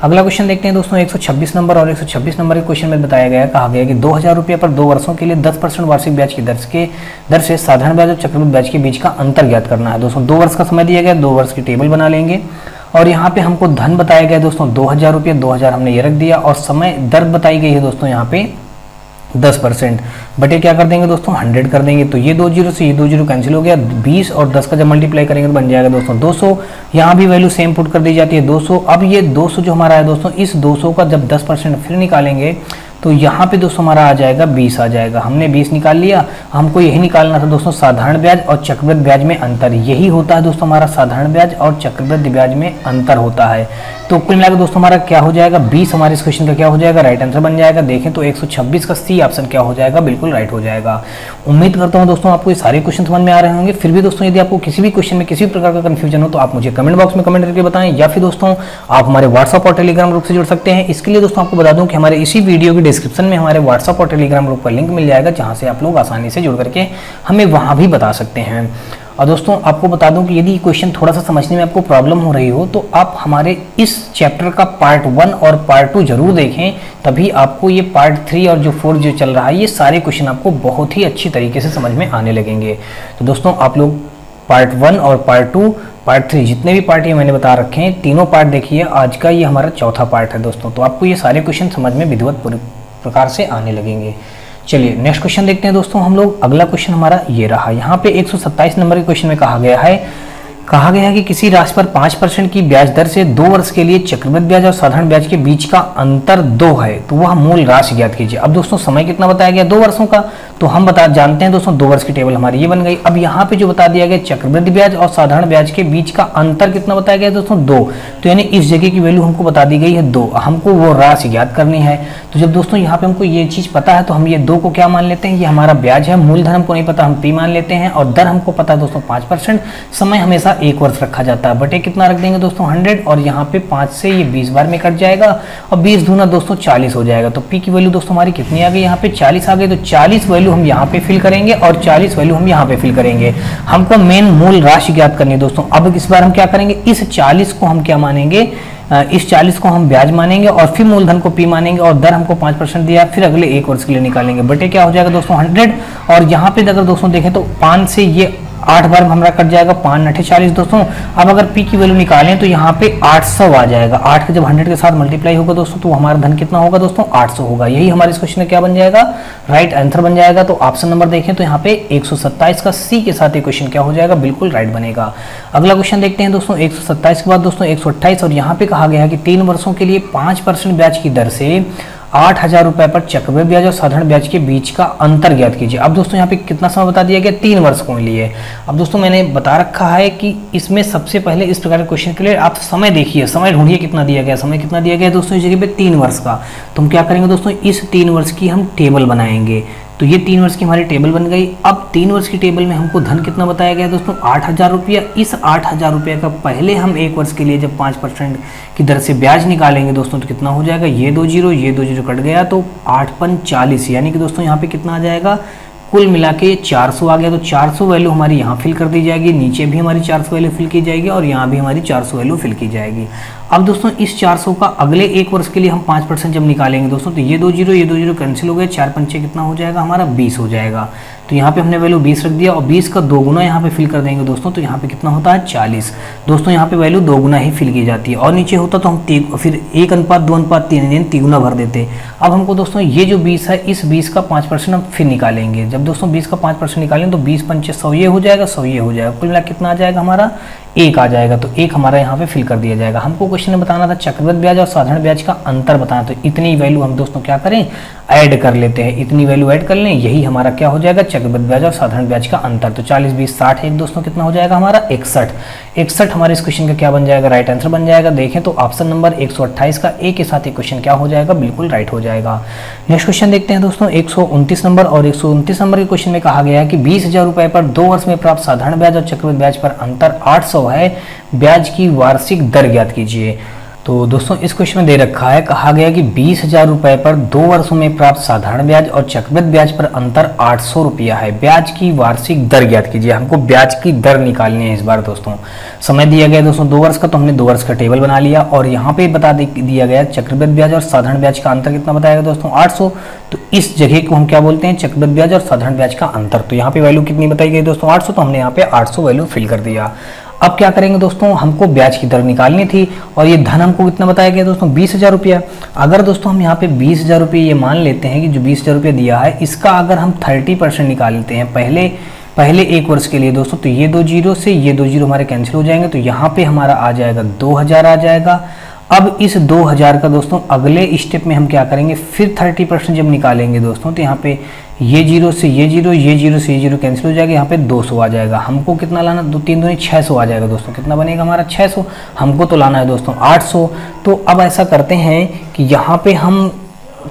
अगला क्वेश्चन देखते हैं दोस्तों, 126 नंबर और 126 नंबर के क्वेश्चन में बताया गया है, कहा गया है कि 2000 रुपये पर 2 वर्षों के लिए 10% वार्षिक ब्याज की दर से साधारण ब्याज और चक्रवृद्धि ब्याज के बीच का अंतर ज्ञात करना है। दोस्तों 2 वर्ष का समय दिया गया, 2 वर्ष की टेबल बना लेंगे, और यहाँ पे हमको धन बताया गया दोस्तों 2000 रुपये, 2000 हमने ये रख दिया, और समय दर बताई गई है दोस्तों यहाँ पे 10%, बटे क्या कर देंगे दोस्तों 100 कर देंगे। तो ये 2 जीरो से ये 2 जीरो कैंसिल हो गया, 20 और 10 का जब मल्टीप्लाई करेंगे तो बन जाएगा दोस्तों 200। यहाँ भी वैल्यू सेम पुट कर दी जाती है 200। अब ये 200 जो हमारा है दोस्तों, इस 200 का जब 10% फिर निकालेंगे तो यहाँ पे दोस्तों हमारा आ जाएगा 20 आ जाएगा। हमने 20 निकाल लिया। हमको यही निकालना था दोस्तों साधारण ब्याज और चक्रवृद्धि ब्याज में अंतर। यही होता है दोस्तों हमारा साधारण ब्याज और चक्रवृद्धि ब्याज में अंतर होता है। तो कुल मिलाकर दोस्तों हमारा क्या हो जाएगा, 20 हमारे इस क्वेश्चन का क्या हो जाएगा, राइट आंसर बन जाएगा। देखें तो 126 का सी ऑप्शन क्या हो जाएगा, बिल्कुल राइट हो जाएगा। उम्मीद करता हूँ दोस्तों आपको ये सारे क्वेश्चन समझ में आ रहे होंगे। फिर भी दोस्तों यदि आपको किसी भी क्वेश्चन में किसी भी प्रकार का कंफ्यूजन हो तो आप मुझे कमेंट बॉक्स में कमेंट करके बताएं, या फिर दोस्तों आप हमारे व्हाट्सअप और टेलीग्राम ग्रुप से जुड़ सकते हैं। इसके लिए दोस्तों आपको बता दूं कि हमारे इसी वीडियो की डिस्क्रिप्शन में हमारे व्हाट्सअप और टेलीग्राम ग्रुप का लिंक मिल जाएगा, जहां से आप लोग आसानी से जुड़ करके हमें वहां भी बता सकते हैं। और दोस्तों आपको बता दूं कि यदि क्वेश्चन थोड़ा सा समझने में आपको प्रॉब्लम हो रही हो तो आप हमारे इस चैप्टर का पार्ट 1 और पार्ट 2 जरूर देखें, तभी आपको ये पार्ट 3 और जो 4 जो चल रहा है ये सारे क्वेश्चन आपको बहुत ही अच्छी तरीके से समझ में आने लगेंगे। तो दोस्तों आप लोग पार्ट 1 और पार्ट 2 पार्ट 3 जितने भी पार्ट ये मैंने बता रखे हैं तीनों पार्ट देखिए। आज का ये हमारा चौथा पार्ट है दोस्तों, तो आपको ये सारे क्वेश्चन समझ में विधिवत प्रकार से आने लगेंगे। चलिए नेक्स्ट क्वेश्चन देखते हैं दोस्तों हम लोग। अगला क्वेश्चन हमारा ये रहा। यहाँ पे 127 नंबर के क्वेश्चन में कहा गया है कि किसी राशि पर 5% की ब्याज दर से 2 वर्ष के लिए चक्रवृद्धि ब्याज और साधारण ब्याज के बीच का अंतर 2 है, तो वह मूल राशि ज्ञात कीजिए। अब दोस्तों समय कितना बताया गया, 2 वर्षों का, तो हम जानते हैं दोस्तों 2 वर्ष की टेबल हमारी ये बन गई। अब यहाँ पे जो बता दिया गया चक्रवृद्धि ब्याज और साधारण ब्याज के बीच का अंतर कितना बताया गया दोस्तों 2, तो यानी इस जगह की वैल्यू हमको बता दी गई है 2, हमको वो राशि ज्ञात करनी है। तो जब दोस्तों यहाँ पे हमको ये चीज पता है तो हम ये 2 को क्या मान लेते हैं, ये हमारा ब्याज है, मूलधन हमको नहीं पता, हम पी मान लेते हैं, और दर हमको पता है दोस्तों 5%, समय हमेशा 1 वर्ष रखा जाता है, बटे कितना रख देंगे दोस्तों 100, और यहाँ पे 5 से ये 20 बार में कट जाएगा, और 20 दूना दोस्तों 40 हो जाएगा। तो पी की वैल्यू दोस्तों हमारी कितनी आ गई, यहाँ पे 40 आ गई। तो 40 वैल्यू हम यहाँ पे फिल करेंगे और 40 वैल्यू हम यहाँ पे फिल करेंगे। हमको मेन मूल राशि ज्ञात करनी है दोस्तों। अब इस बार हम क्या करेंगे, इस 40 को हम क्या मानेंगे, इस 40 को हम ब्याज मानेंगे और फिर मूलधन को पी मानेंगे, और दर हमको 5% दिया, फिर अगले 1 वर्ष के लिए निकालेंगे, बटे क्या हो जाएगा दोस्तों 100। और यहाँ पे अगर दोस्तों देखें तो 5 से ये 8 बार में हमारा कट जाएगा, 5 9 40 दोस्तों। अब अगर पी की वैल्यू निकालें तो यहाँ पे 800 आ जाएगा। 8 का जब 100 के साथ मल्टीप्लाई होगा दोस्तों तो हमारा धन कितना होगा दोस्तों 800 होगा। यही हमारे इस क्वेश्चन में क्या बन जाएगा, राइट आंसर बन जाएगा। तो ऑप्शन नंबर देखें तो यहाँ पे 127 का सी के साथ ये क्वेश्चन क्या हो जाएगा, बिल्कुल राइट बनेगा। अगला क्वेश्चन देखते हैं दोस्तों 127 के बाद दोस्तों 128, और यहाँ पे कहा गया है कि 3 वर्षों के लिए 5% ब्याज की दर से 8000 रुपए पर चक्रवृद्धि ब्याज और साधारण ब्याज के बीच का अंतर ज्ञात कीजिए। अब दोस्तों यहाँ पे कितना समय बता दिया गया, 3 वर्ष के लिए। अब दोस्तों मैंने बता रखा है कि इसमें सबसे पहले इस प्रकार के क्वेश्चन के लिए आप समय देखिए, समय ढूंढिए कितना दिया गया, समय कितना दिया गया दोस्तों इस जगह पे 3 वर्ष का। तो हम क्या करेंगे दोस्तों, इस 3 वर्ष की हम टेबल बनाएंगे। तो ये 3 वर्ष की हमारी टेबल बन गई। अब 3 वर्ष की टेबल में हमको धन कितना बताया गया दोस्तों 8000 रुपया। इस 8000 रुपये का पहले हम 1 वर्ष के लिए जब 5% की दर से ब्याज निकालेंगे दोस्तों तो कितना हो जाएगा, ये 2 जीरो कट गया, तो 8 5 40, यानी कि दोस्तों यहाँ पे कितना आ जाएगा, कुल मिला के 400 आ गया। तो 400 वैल्यू हमारी यहाँ फिल कर दी जाएगी, नीचे भी हमारी 400 वैल्यू फिल की जाएगी, और यहाँ भी हमारी 400 वैल्यू फिल की जाएगी। अब दोस्तों इस 400 का अगले 1 वर्ष के लिए हम 5% जब निकालेंगे दोस्तों तो ये 2 जीरो कैंसिल हो गए, 4 पंचे कितना हो जाएगा हमारा 20 हो जाएगा। तो यहाँ पे हमने वैल्यू 20 रख दिया और 20 का 2 गुना यहाँ पे फिल कर देंगे दोस्तों, तो यहाँ पे कितना होता है 40। दोस्तों यहाँ पे वैल्यू 2 गुना ही फिल की जाती है, और नीचे होता तो हम फिर 1:2:3 यानी 3 गुना भर देते। अब हमको दोस्तों ये जो 20 है, इस 20 का 5% हम फिर निकालेंगे। जब दोस्तों 20 का 5% निकालेंगे तो 20 पंचे 100 ये हो जाएगा, 100 ये हो जाएगा, कुल मिला कितना आ जाएगा हमारा 1 आ जाएगा। तो 1 हमारा यहाँ पे फिल कर दिया जाएगा। हमको क्वेश्चन में बताना था चक्रवृद्धि ब्याज और साधारण ब्याज का अंतर बताना, तो इतनी वैल्यू हम दोस्तों क्या करें, ऐड कर लेते हैं। इतनी वैल्यू ऐड कर लें, यही हमारा क्या हो जाएगा, चक्रवृद्धि ब्याज और साधारण ब्याज का अंतर। तो 40 20 60 एक दोस्तों कितना हो जाएगा हमारा 61 हमारे इस क्वेश्चन का क्या बन जाएगा, राइट आंसर बन जाएगा। देखें तो ऑप्शन नंबर 128 का ए के साथ एक क्वेश्चन क्या हो जाएगा, बिल्कुल राइट हो जाएगा। नेक्स्ट क्वेश्चन देखते हैं दोस्तों 129 नंबर, और 129 नंबर के क्वेश्चन में कहा गया है कि 20,000 रुपए पर 2 वर्ष में प्राप्त साधारण ब्याज और चक्रवृद्धि ब्याज पर अंतर 800 है, ब्याज की वार्षिक दर ज्ञात कीजिए। तो दोस्तों इस क्वेश्चन में दे रखा है, कहा गया कि 20,000 रुपए पर 2 वर्षों में प्राप्त साधारण ब्याज और चक्रवृद्धि ब्याज पर अंतर 800 रुपया है, ब्याज की वार्षिक दर ज्ञात कीजिए। हमको ब्याज की दर निकालनी है इस बार दोस्तों। समय दिया गया दोस्तों 2 वर्ष का, तो हमने 2 वर्ष का टेबल बना लिया, और यहाँ पे बता दिया गया चक्रवृद्धि ब्याज और साधारण ब्याज का अंतर कितना बताएगा दोस्तों 800। तो इस जगह को हम क्या बोलते हैं, चक्रवृद्धि ब्याज और साधारण ब्याज का अंतर। तो यहाँ पे वैल्यू कितनी बताई गई दोस्तों 800, तो हमने यहाँ पे 800 वैल्यू फिल कर दिया। अब क्या करेंगे दोस्तों, हमको ब्याज की दर निकालनी थी, और ये धन हमको कितना बताया गया दोस्तों 20,000 रुपया। अगर दोस्तों हम यहाँ पे 20,000 रुपये ये मान लेते हैं कि जो 20,000 रुपया दिया है, इसका अगर हम 30% निकाल लेते हैं पहले 1 वर्ष के लिए दोस्तों, तो ये 2 जीरो से ये 2 जीरो हमारे कैंसिल हो जाएंगे, तो यहाँ पे हमारा आ जाएगा 2,000 आ जाएगा। अब इस 2,000 का दोस्तों अगले स्टेप में हम क्या करेंगे, फिर 30% जब निकालेंगे दोस्तों, तो यहाँ पे ये जीरो से ये जीरो, ये जीरो से ये जीरो कैंसिल हो जाएगा, यहाँ पे 200 आ जाएगा। हमको कितना लाना, 2 3 दूनी 600 आ जाएगा दोस्तों। कितना बनेगा हमारा 600, हमको तो लाना है दोस्तों 800। तो अब ऐसा करते हैं कि यहाँ पे हम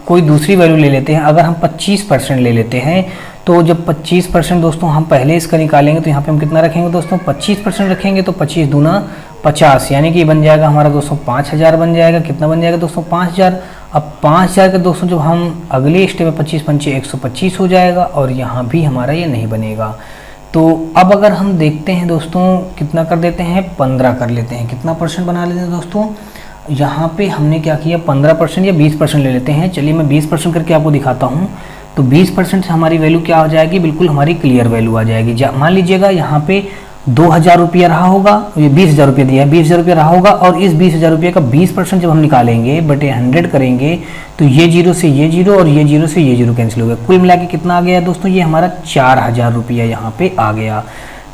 कोई दूसरी वैल्यू ले लेते हैं। अगर हम 25% ले लेते हैं, तो जब 25% दोस्तों हम पहले इसका निकालेंगे, तो यहाँ पे हम कितना रखेंगे दोस्तों 25% रखेंगे, तो 25 दूना 50, यानी कि बन जाएगा हमारा दोस्तों 5,000 बन जाएगा। कितना बन जाएगा दोस्तों 5,000। अब 5,000 के दोस्तों जब हम अगले स्टेप में 25 पंचे 125 हो जाएगा, और यहाँ भी हमारा ये नहीं बनेगा। तो अब अगर हम देखते हैं दोस्तों कितना कर देते हैं, 15 कर लेते हैं। कितना परसेंट बना लेते हैं दोस्तों, यहाँ पे हमने क्या किया 15% या 20% ले लेते हैं। चलिए मैं 20% करके आपको दिखाता हूँ। तो 20% से हमारी वैल्यू क्या हो जाएगी, बिल्कुल हमारी क्लियर वैल्यू आ जाएगी। मान लीजिएगा यहाँ पे 2,000 रुपया रहा होगा, ये 20,000 रुपया दिया है, 20,000 रुपया रहा होगा, और इस 20,000 रुपये का 20% जब हम निकालेंगे बटे 100 करेंगे, तो ये जीरो से ये जीरो और ये जीरो से ये जीरो कैंसिल हो गया। कुल मिला के कितना आ गया दोस्तों, ये हमारा 4,000 रुपया यहाँ पे आ गया।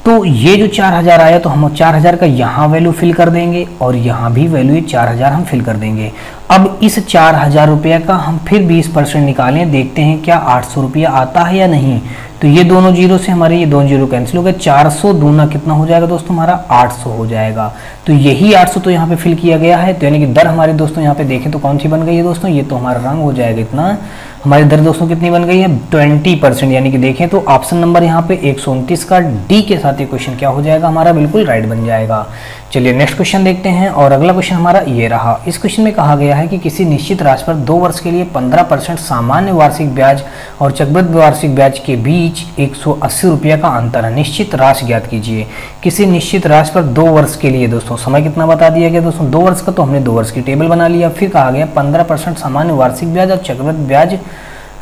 तो ये जो 4,000 आया, तो हम 4,000 का यहाँ वैल्यू फिल कर देंगे, और यहाँ भी वैल्यू 4,000 हम फिल कर देंगे। अब इस 4,000 रुपये का हम फिर 20% निकालें, देखते हैं क्या 800 रुपया आता है या नहीं। तो ये दोनों जीरो से हमारे ये दोनों जीरो कैंसिल हो गए। 400 दूना कितना हो जाएगा दोस्तों हमारा 800 हो जाएगा। तो यही 800 तो यहाँ पे फिल किया गया है। तो यानी कि दर हमारे दोस्तों यहाँ पे देखें तो कौन सी बन गई है दोस्तों, ये तो हमारा रंग हो जाएगा इतना। हमारी दर दोस्तों कितनी बन गई है 20%, यानी कि देखें तो ऑप्शन नंबर यहाँ पे 129 का डी के साथ ये क्वेश्चन क्या हो जाएगा हमारा, बिल्कुल राइट बन जाएगा। चलिए नेक्स्ट क्वेश्चन देखते हैं, और अगला क्वेश्चन हमारा ये रहा। इस क्वेश्चन में कहा गया है कि किसी निश्चित राशि पर 2 वर्ष के लिए 15% सामान्य वार्षिक ब्याज और चक्रवृद्धि वार्षिक ब्याज के बीच 180 रुपया का अंतर है, निश्चित राशि ज्ञात कीजिए। किसी निश्चित राशि पर 2 वर्ष के लिए दोस्तों समय कितना बता दिया गया दोस्तों 2 वर्ष का, तो हमने 2 वर्ष की टेबल बना लिया। फिर कहा गया 15% सामान्य वार्षिक ब्याज और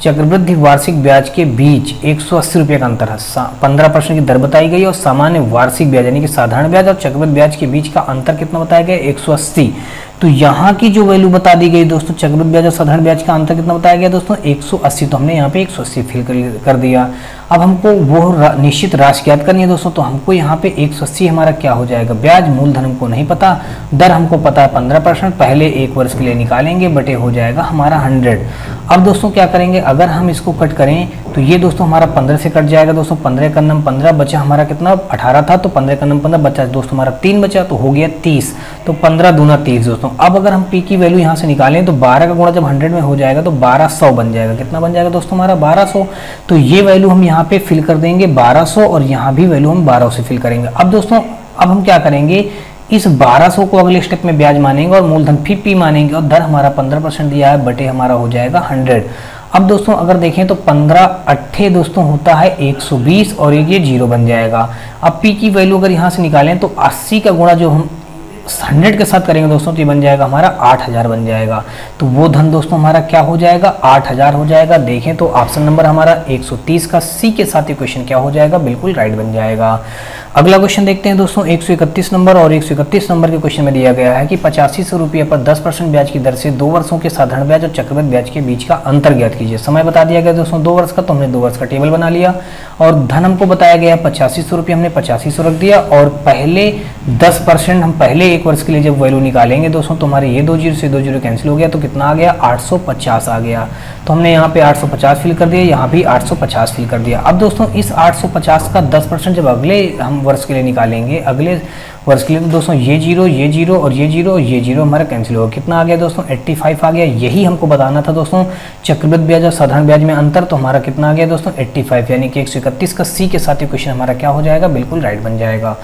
चक्रवृद्धि वार्षिक ब्याज के बीच 180 रुपये का अंतर है। 15% की दर बताई गई, और सामान्य वार्षिक ब्याज यानी कि साधारण ब्याज और चक्रवृद्धि ब्याज के बीच का अंतर कितना बताया गया 180। तो यहाँ की जो वैल्यू बता दी गई दोस्तों चक्रवृद्धि ब्याज और साधारण ब्याज का अंतर कितना बताया गया दोस्तों 180। तो हमने यहाँ पे 180 फिल कर दिया। अब हमको वो निश्चित राशि ज्ञात करनी है दोस्तों, तो हमको यहाँ पे 180 हमारा क्या हो जाएगा, ब्याज मूलधन हमको नहीं पता, दर हमको पता है 15%, पहले 1 वर्ष के लिए निकालेंगे, बटे हो जाएगा हमारा 100। अब दोस्तों क्या करेंगे, अगर हम इसको कट करें तो ये दोस्तों हमारा 15 से कट जाएगा दोस्तों, 15 का नम 15 बचा हमारा कितना 18 था, तो 15 का नम 15 बचा दोस्तों हमारा 3 बचा, तो हो गया 30। तो 15 दूना 30 दोस्तों। अब अगर हम पी की वैल्यू यहाँ से निकालें तो 12 का गुणा जब 100 में हो जाएगा तो 1200 बन जाएगा। कितना बन जाएगा दोस्तों हमारा 1200। तो ये वैल्यू हम यहाँ पे फिल कर देंगे 1200, और यहाँ भी वैल्यू हम 1200 से फिल करेंगे। अब दोस्तों अब हम क्या करेंगे, इस 1200 को अगले स्टेप में ब्याज मानेंगे और मूलधन फिर पी मानेंगे, और दर हमारा 15% दिया है, बटे हमारा हो जाएगा 100। अब दोस्तों अगर देखें तो 15 अट्ठे दोस्तों होता है 120, और ये 0 बन जाएगा। अब पी की वैल्यू अगर यहाँ से निकालें तो 80 का गुणा जो हम 100 के साथ करेंगे दोस्तों तो ये बन जाएगा हमारा 8000 बन जाएगा। तो वो धन दोस्तों हमारा क्या हो जाएगा, 8000 हो जाएगा। देखें तो ऑप्शन नंबर हमारा 130 का सी के साथ ये क्वेश्चन क्या हो जाएगा, बिल्कुल राइट बन जाएगा। अगला क्वेश्चन देखते हैं दोस्तों 131 नंबर, और 131 नंबर के क्वेश्चन में दिया गया है कि 8500 रुपये पर 10% ब्याज की दर से 2 वर्षों के साधारण ब्याज और चक्रवृद्धि ब्याज के बीच का अंतर ज्ञात कीजिए। समय बता दिया गया दोस्तों 2 वर्ष का, तो हमने 2 वर्ष का टेबल बना लिया, और धन हमको बताया गया 8500 रुपये, हमने 8500 रख दिया, और पहले 10% हम पहले 1 वर्ष के लिए जब वैल्यू निकालेंगे दोस्तों तो हमारे ये 2 जीरो से 2 जीरो कैंसिल हो गया, तो कितना आ गया 850 आ गया। तो हमने यहाँ पे 850 फिल कर दिया, यहाँ भी 850 फिल कर दिया। अब दोस्तों इस 850 का 10% जब अगले हम वर्ष के लिए निकालेंगे, अगले वर्ष के लिए, तो दोस्तों ये जीरो और ये जीरो और ये जीरो हमारा कैंसिल होगा। कितना आ गया दोस्तों 85 आ गया। यही हमको बताना था दोस्तों चक्रवृद्धि ब्याज और साधारण ब्याज में अंतर, तो हमारा कितना आ गया दोस्तों 85, यानी कि 131 का सी के साथ ये क्वेश्चन हमारा क्या हो जाएगा, बिल्कुल राइट बन जाएगा।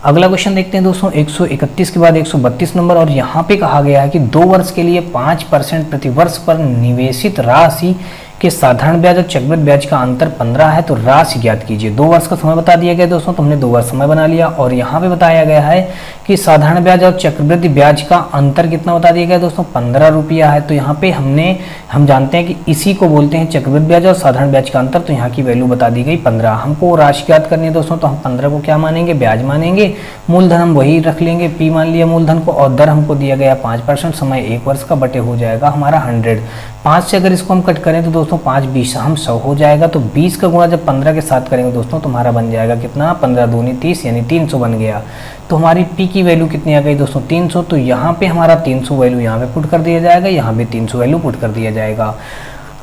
अगला क्वेश्चन देखते हैं दोस्तों 131 के बाद 132 नंबर, और यहाँ पे कहा गया है कि 2 वर्ष के लिए 5% प्रति वर्ष पर निवेशित राशि कि साधारण ब्याज और चक्रवृद्धि ब्याज का अंतर 15 है, तो राशि ज्ञात कीजिए। 2 वर्ष का समय बता दिया गया दोस्तों, तो हमने 2 वर्ष समय बना लिया, और यहाँ पे बताया गया है कि साधारण ब्याज और चक्रवृद्धि ब्याज का अंतर कितना बता दिया गया दोस्तों 15 रुपया है। तो यहाँ पे हम जानते हैं कि इसी को बोलते हैं चक्रवृद्धि ब्याज और साधारण ब्याज का अंतर, तो यहाँ की वैल्यू बता दी गई 15। हमको राशि ज्ञात करनी है दोस्तों, तो हम 15 को क्या मानेंगे, ब्याज मानेंगे, मूलधन हम वही रख लेंगे, पी मान लिया मूलधन को, और दर हमको दिया गया 5%, समय 1 वर्ष का, बटे हो जाएगा हमारा 100। 5 से अगर इसको हम कट करें तो दोस्तों 5 20 हम 100 हो जाएगा। तो 20 का गुणा जब 15 के साथ करेंगे दोस्तों तो हमारा बन जाएगा कितना, 15 दूनी 30, यानी 300 बन गया। तो हमारी पी की वैल्यू कितनी आ गई दोस्तों 300। तो यहाँ पे हमारा 300 वैल्यू यहाँ पे पुट कर दिया जाएगा, यहाँ भी 300 वैल्यू पुट कर दिया जाएगा।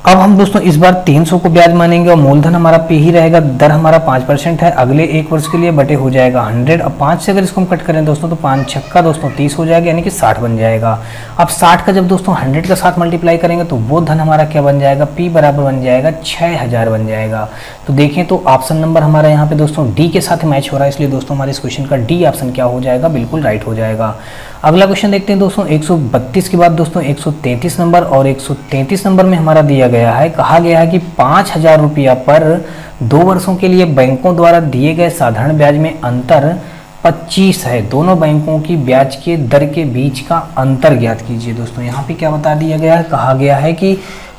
अब हम दोस्तों इस बार 300 को ब्याज मानेंगे, और मूलधन हमारा पे ही रहेगा, दर हमारा 5% है, अगले 1 वर्ष के लिए, बटे हो जाएगा 100। अब 5 से अगर इसको हम कट करें दोस्तों तो 5 छक्का दोस्तों 30 हो जाएगा, यानी कि 60 बन जाएगा। अब 60 का जब दोस्तों 100 के साथ मल्टीप्लाई करेंगे तो वो धन हमारा क्या बन जाएगा, पी बराबर बन जाएगा 6000 बन जाएगा। तो देखें तो ऑप्शन नंबर हमारा यहाँ पे दोस्तों डी के साथ मैच हो रहा है, इसलिए दोस्तों हमारे इस क्वेश्चन का डी ऑप्शन क्या हो जाएगा, बिल्कुल राइट हो जाएगा। अगला क्वेश्चन देखते हैं दोस्तों 132 के बाद दोस्तों 133 नंबर, और 133 नंबर में हमारा दिया गया है, कहा गया है कि 5000 रुपया पर 2 वर्षों के लिए बैंकों द्वारा दिए गए साधारण ब्याज में अंतर 25 है। दोनों बैंकों की ब्याज के दर के बीच का अंतर ज्ञात कीजिए। दोस्तों यहाँ पे क्या बता दिया गया है, कहा गया है कि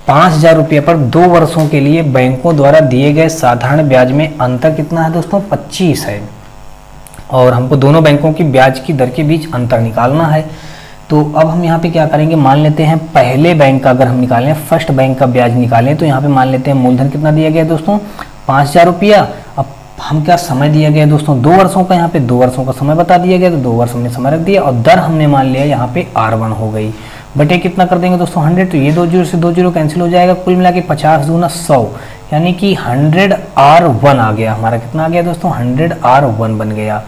5000 रुपये पर 2 वर्षों के लिए बैंकों द्वारा दिए गए साधारण ब्याज में अंतर कितना है दोस्तों 25 है, और हमको दोनों बैंकों की ब्याज की दर के बीच अंतर निकालना है। तो अब हम यहाँ पे क्या करेंगे, मान लेते हैं पहले बैंक का अगर हम निकालें, फर्स्ट बैंक का ब्याज निकालें, तो यहाँ पे मान लेते हैं मूलधन कितना दिया गया दोस्तों 5000 रुपया। अब हम क्या समय दिया गया दोस्तों 2 वर्षों का, यहाँ पे 2 वर्षों का समय बता दिया गया, तो 2 वर्ष हमने समय रख दिया, और दर हमने मान लिया यहाँ पे R1 हो गई, बटे कितना कर देंगे दोस्तों 100। तो ये 2 जीरो से 2 जीरो कैंसिल हो जाएगा, कुल मिला के 50 दूना 100, यानी कि 100R1 आ गया हमारा। कितना आ गया दोस्तों 100R1 बन गया।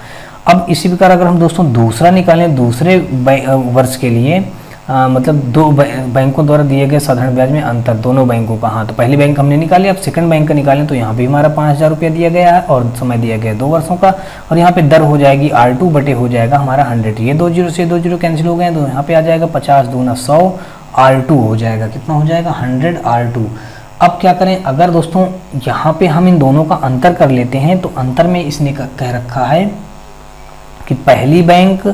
अब इसी प्रकार अगर हम दोस्तों दूसरा निकालें, दूसरे वर्ष के लिए मतलब 2 बैंकों द्वारा दिए गए साधारण ब्याज में अंतर दोनों बैंकों का, हाँ तो पहली बैंक हमने निकाली, अब सेकंड बैंक का निकालें, तो यहाँ भी हमारा 5000 रुपया दिया गया है, और समय दिया गया 2 वर्षों का, और यहाँ पे दर हो जाएगी R2, बटे हो जाएगा हमारा 100। ये 2 जीरो से 2 जीरो कैंसिल हो गए, तो यहाँ पे आ जाएगा 50 दूना 100 R2 हो जाएगा। कितना हो जाएगा 100 R2। अब क्या करें, अगर दोस्तों यहाँ पे हम इन दोनों का अंतर कर लेते हैं, तो अंतर में इसने कह रखा है कि पहली बैंक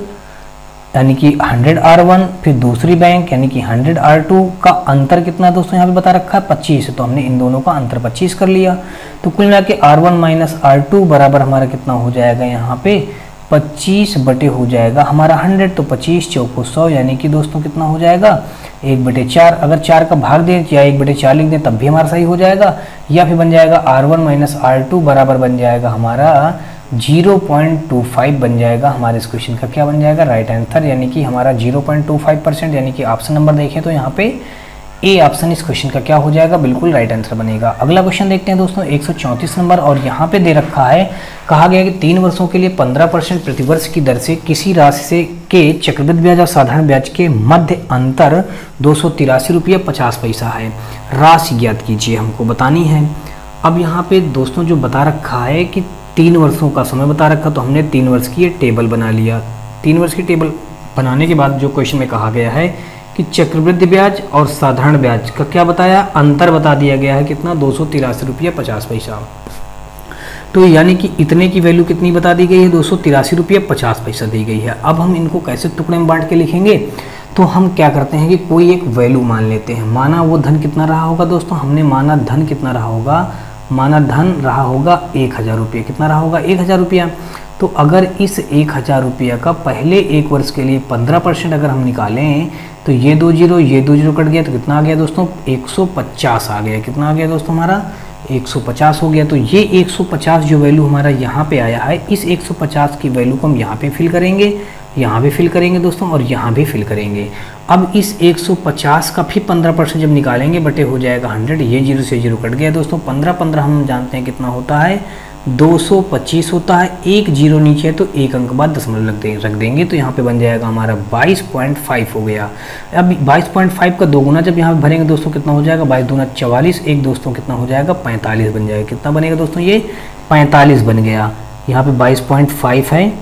यानी कि 100R1, फिर दूसरी बैंक यानी कि 100R2 का अंतर कितना दोस्तों यहाँ पे बता रखा है 25, तो हमने इन दोनों का अंतर 25 कर लिया। तो कुल मिला के R1 माइनस R2 बराबर हमारा कितना हो जाएगा यहाँ पे 25 बटे हो जाएगा हमारा 100, तो 25 चौको 100, यानी कि दोस्तों कितना हो जाएगा 1/4। अगर 4 का भाग दें या 1/4 लिख दें तब भी हमारा सही हो जाएगा, या फिर बन जाएगा R1 माइनस R2 बराबर बन जाएगा हमारा 0.25 बन जाएगा। हमारे इस क्वेश्चन का क्या बन जाएगा राइट आंसर, यानी कि हमारा 0.25%, यानी कि ऑप्शन नंबर देखें तो यहाँ पे ए ऑप्शन इस क्वेश्चन का क्या हो जाएगा, बिल्कुल राइट आंसर बनेगा। अगला क्वेश्चन देखते हैं दोस्तों 134 नंबर, और यहाँ पे दे रखा है, कहा गया कि 3 वर्षों के लिए 15% प्रतिवर्ष की दर से किसी राशि से के चक्रवृद्धि ब्याज और साधारण ब्याज के मध्य अंतर 283 रुपया 50 पैसा है। राशि ज्ञात कीजिए, हमको बतानी है। अब यहाँ पे दोस्तों जो बता रखा है कि 3 वर्षों का समय बता रखा, तो हमने 3 वर्ष की ये टेबल बना लिया। 3 वर्ष की टेबल बनाने के बाद जो क्वेश्चन में कहा गया है कि चक्रवृद्धि ब्याज और साधारण ब्याज का क्या बताया, अंतर बता दिया गया है कितना 283 रुपया 50 पैसा। तो यानी कि इतने की वैल्यू कितनी बता दी गई है, 283 रुपये 50 पैसा दी गई है। अब हम इनको कैसे टुकड़े में बांट के लिखेंगे, तो हम क्या करते हैं कि कोई एक वैल्यू मान लेते हैं। माना वो धन कितना रहा होगा दोस्तों, हमने माना धन कितना रहा होगा, माना धन रहा होगा 1000 रुपये। कितना रहा होगा, 1000 रुपया। तो अगर इस 1000 रुपया का पहले एक वर्ष के लिए 15% अगर हम निकालें तो ये 2 जीरो कट गया, तो कितना आ गया दोस्तों, 150 आ गया। कितना आ गया दोस्तों, हमारा 150 हो गया। तो ये 150 जो वैल्यू हमारा यहाँ पे आया है, इस 150 की वैल्यू को हम यहाँ पे फिल करेंगे, यहाँ भी फिल करेंगे दोस्तों, और यहाँ भी फिल करेंगे। अब इस 150 का भी 15% जब निकालेंगे बटे हो जाएगा 100। ये 0 से 0 कट गया दोस्तों। 15 हम जानते हैं कितना होता है, 225 होता है। एक जीरो नीचे है तो एक अंक बाद दशमलव रख देंगे, तो यहाँ पे बन जाएगा हमारा 22.5 हो गया। अब 22.5 का 2 गुना जब यहाँ पे भरेंगे दोस्तों कितना हो जाएगा, 22 दूना 44, एक दोस्तों कितना हो जाएगा, 45 बन जाएगा। कितना बनेगा दोस्तों, ये 45 बन गया। यहाँ पे 22.5 है,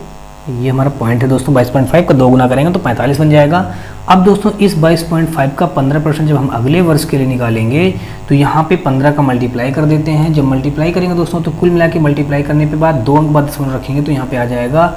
ये हमारा पॉइंट है दोस्तों। 22.5 का 2 गुना करेंगे तो 45 बन जाएगा। अब दोस्तों इस 22.5 का 15% जब हम अगले वर्ष के लिए निकालेंगे तो यहाँ पे 15 का मल्टीप्लाई कर देते हैं। जब मल्टीप्लाई करेंगे दोस्तों तो कुल मिला के मल्टीप्लाई करने के बाद 2 अंक बाद दशमलव रखेंगे तो यहाँ पे आ जाएगा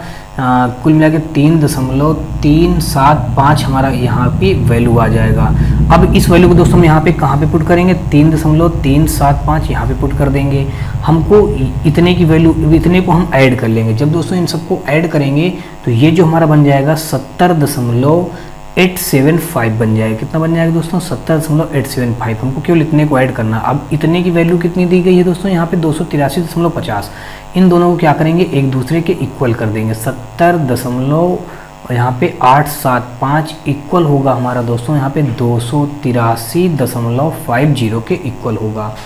कुल मिला के 3.375 हमारा यहाँ पे वैल्यू आ जाएगा। अब इस वैल्यू को दोस्तों हम यहाँ पे कहाँ पे पुट करेंगे, 3.375 यहाँ पे पुट कर देंगे। हमको इतने की वैल्यू, इतने को हम ऐड कर लेंगे। जब दोस्तों इन सबको ऐड करेंगे तो ये जो हमारा बन जाएगा 70.875 बन जाएगा। कितना बन जाएगा दोस्तों, 70.875। हमको केवल इतने को ऐड करना। अब इतने की वैल्यू कितनी दी गई है दोस्तों, यहाँ पे 283.50। इन दोनों को क्या करेंगे, एक दूसरे के इक्वल कर देंगे। 70.875 इक्वल होगा हमारा दोस्तों यहाँ पे 283.50 के इक्वल होगा।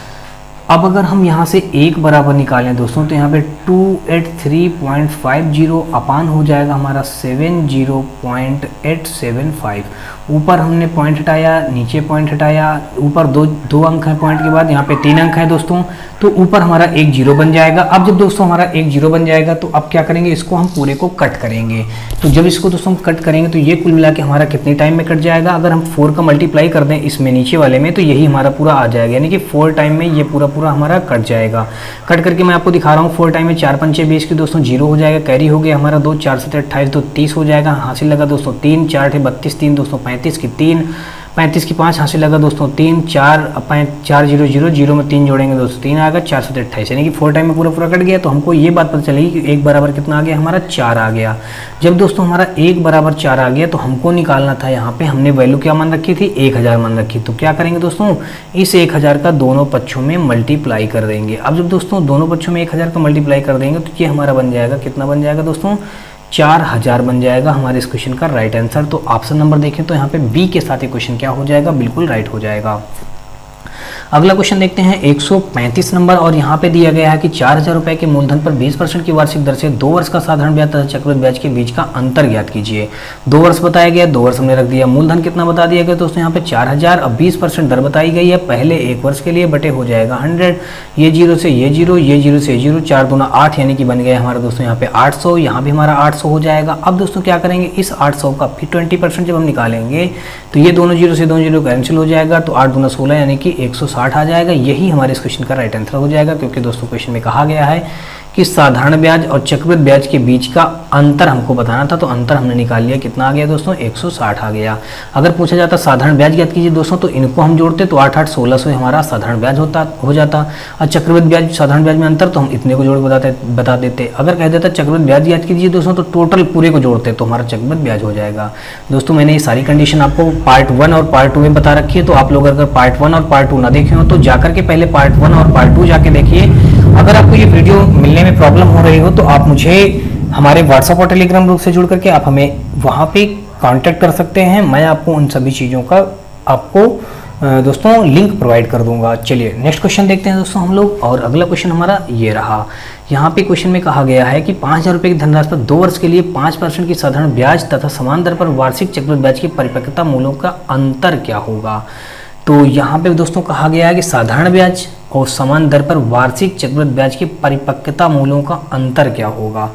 अब अगर हम यहाँ से एक बराबर निकालें दोस्तों तो यहाँ पे 283.50 अपान हो जाएगा हमारा 70.875। ऊपर हमने पॉइंट हटाया, नीचे पॉइंट हटाया, ऊपर दो अंक है पॉइंट के बाद, यहाँ पे 3 अंक है दोस्तों, तो ऊपर हमारा एक जीरो बन जाएगा। अब जब दोस्तों हमारा एक जीरो बन जाएगा तो अब क्या करेंगे, इसको हम पूरे को कट करेंगे। तो जब इसको दोस्तों हम कट करेंगे तो ये कुल मिला के हमारा कितने टाइम में कट जाएगा, अगर हम 4 का मल्टीप्लाई कर दें इसमें नीचे वाले में तो यही हमारा पूरा आ जाएगा, यानी कि 4 टाइम में ये पूरा हमारा कट जाएगा। कट करके मैं आपको दिखा रहा हूँ। 4 टाइम में 4 पंचे 20 की दोस्तों 0 हो जाएगा, कैरी हो गया हमारा 2, 4 7 28, 2 30 हो जाएगा। हासिल लगा दोस्तों 3, 4 32, 3 दोस्तों 35 की 3, 35 की 5 हासिल लगा दोस्तों 3, 4 4 0 0 0 में 3 जोड़ेंगे दोस्तों 3 आएगा, 4 7 28, यानी कि 4 टाइम में पूरा कट गया। तो हमको ये बात पता चलेगी कि 1 बराबर कितना आ गया, हमारा 4 आ गया। जब दोस्तों हमारा 1 बराबर 4 आ गया तो हमको निकालना था, यहाँ पे हमने वैल्यू क्या मान रखी थी, 1000 मान रखी। तो क्या करेंगे दोस्तों, इस 1000 का दोनों पक्षों में मल्टीप्लाई कर देंगे। अब जब दोस्तों दोनों पक्षों में 1000 का मल्टीप्लाई कर देंगे तो ये हमारा बन जाएगा, कितना बन जाएगा दोस्तों, 4000 बन जाएगा हमारे इस क्वेश्चन का राइट आंसर। तो ऑप्शन नंबर देखें तो यहाँ पे बी के साथ ये क्वेश्चन क्या हो जाएगा, बिल्कुल राइट हो जाएगा। अगला क्वेश्चन देखते हैं 135 नंबर, और यहाँ पे दिया गया है कि 4000 रुपये के मूलधन पर 20% की वार्षिक दर से 2 वर्ष का साधारण ब्याज तथा चक्रवृद्धि ब्याज के बीच का अंतर ज्ञात कीजिए। 2 वर्ष बताया गया, 2 वर्ष हमने रख दिया। मूलधन कितना बता दिया गया दोस्तों, यहाँ पे 4000। अब 20% दर बताई गई है पहले 1 वर्ष के लिए, बटे हो जाएगा 100। ये 0 से ये 0, ये 0 से 0, 4 दूना 8, यानी कि बन गया हमारा दोस्तों यहाँ पे 800। यहाँ भी हमारा 800 हो जाएगा। अब दोस्तों क्या करेंगे, इस 800 का फिर 20% जब हम निकालेंगे तो ये दोनों 0 से 2 0 कैंसिल हो जाएगा, तो 8 दूना 16 यानी कि 160 आ जाएगा। यही हमारे इस क्वेश्चन का राइट आंसर हो जाएगा, क्योंकि दोस्तों क्वेश्चन में कहा गया है कि साधारण ब्याज और चक्रवृद्धि ब्याज के बीच का अंतर हमको बताना था, तो अंतर हमने निकाल लिया। कितना आ गया दोस्तों, 160 आ गया। अगर पूछा जाता साधारण ब्याज ज्ञात कीजिए दोस्तों, तो इनको हम जोड़ते तो 8 8 1600 हमारा साधारण ब्याज हो जाता। और चक्रवृद्धि ब्याज साधारण ब्याज में अंतर तो हम इतने को जोड़ बता देते। अगर कह देता चक्रवृद्धि ब्याज ज्ञात कीजिए दोस्तों, तो टोटल पूरे को जोड़ते तो हमारा चक्रवृद्धि ब्याज हो जाएगा। दोस्तों मैंने ये सारी कंडीशन आपको पार्ट 1 और पार्ट 2 में बता रखी है, तो आप लोग अगर पार्ट 1 और पार्ट 2 ना देखे हो तो जाकर के पहले पार्ट 1 और पार्ट 2 जाके देखिए। अगर आपको ये वीडियो मिलने में प्रॉब्लम हो रही हो तो आप मुझे हमारे व्हाट्सएप और टेलीग्राम ग्रुप से जुड़ करके आप हमें वहाँ पे कांटेक्ट कर सकते हैं। मैं आपको उन सभी चीज़ों का आपको दोस्तों लिंक प्रोवाइड कर दूंगा। चलिए नेक्स्ट क्वेश्चन देखते हैं दोस्तों हम लोग, और अगला क्वेश्चन हमारा ये रहा। यहाँ पे क्वेश्चन में कहा गया है कि 5000 रुपये की धनराशि पर 2 वर्ष के लिए 5% की साधारण ब्याज तथा समान दर पर वार्षिक चक्रवृद्धि ब्याज की परिपक्वता मूल्यों का अंतर क्या होगा। तो यहाँ पे दोस्तों कहा गया है कि साधारण ब्याज और समान दर पर वार्षिक चक्रवृद्धि ब्याज की परिपक्वता मूल्यों का अंतर क्या होगा।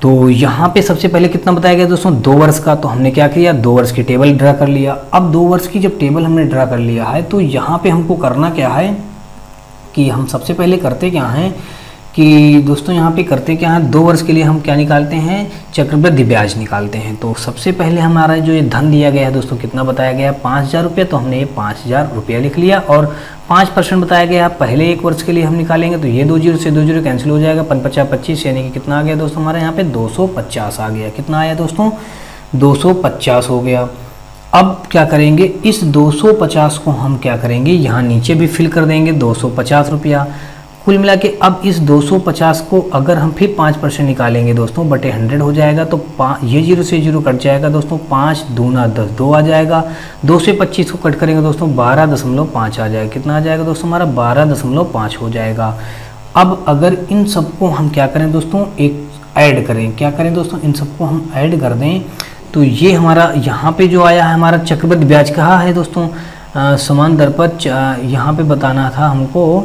तो यहाँ पे सबसे पहले कितना बताया गया दोस्तों, 2 वर्ष का। तो हमने क्या किया, 2 वर्ष की टेबल ड्रा कर लिया। अब 2 वर्ष की जब टेबल हमने ड्रा कर लिया है तो यहाँ पे हमको करना क्या है कि हम सबसे पहले करते क्या हैं कि दोस्तों यहाँ पे करते क्या है, 2 वर्ष के लिए हम क्या निकालते हैं, चक्रवृद्धि ब्याज निकालते हैं। तो सबसे पहले हमारा जो ये धन दिया गया है दोस्तों, कितना बताया गया है, 5000 रुपये, तो हमने ये 5000 रुपया लिख लिया। और 5% बताया गया पहले 1 वर्ष के लिए हम निकालेंगे, तो ये 2 जीरो से 2 जीरो कैंसिल हो जाएगा, 5×5 = 25, यानी कि कितना आ गया दोस्तों हमारे यहाँ पे 250 आ गया। कितना आया दोस्तों, 250 हो गया। अब क्या करेंगे, इस 250 को हम क्या करेंगे, यहाँ नीचे भी फिल कर देंगे 250 रुपया। कुल मिला के अब इस 250 को अगर हम फिर 5% निकालेंगे दोस्तों, बटे 100 हो जाएगा, तो ये 0 से 0 कट जाएगा दोस्तों, 5 दूना 10, 2 आ जाएगा। 2 से 25 को कट करेंगे दोस्तों, 12.5 आ जाएगा। कितना आ जाएगा दोस्तों हमारा, 12.5 हो जाएगा। अब अगर इन सबको हम क्या करें दोस्तों, एक ऐड करें, क्या करें दोस्तों, इन सबको हम ऐड कर दें, तो ये हमारा यहाँ पे जो आया है हमारा चक्रवृद्धि ब्याज कहाँ है दोस्तों, समान दर पर यहाँ पे बताना था हमको,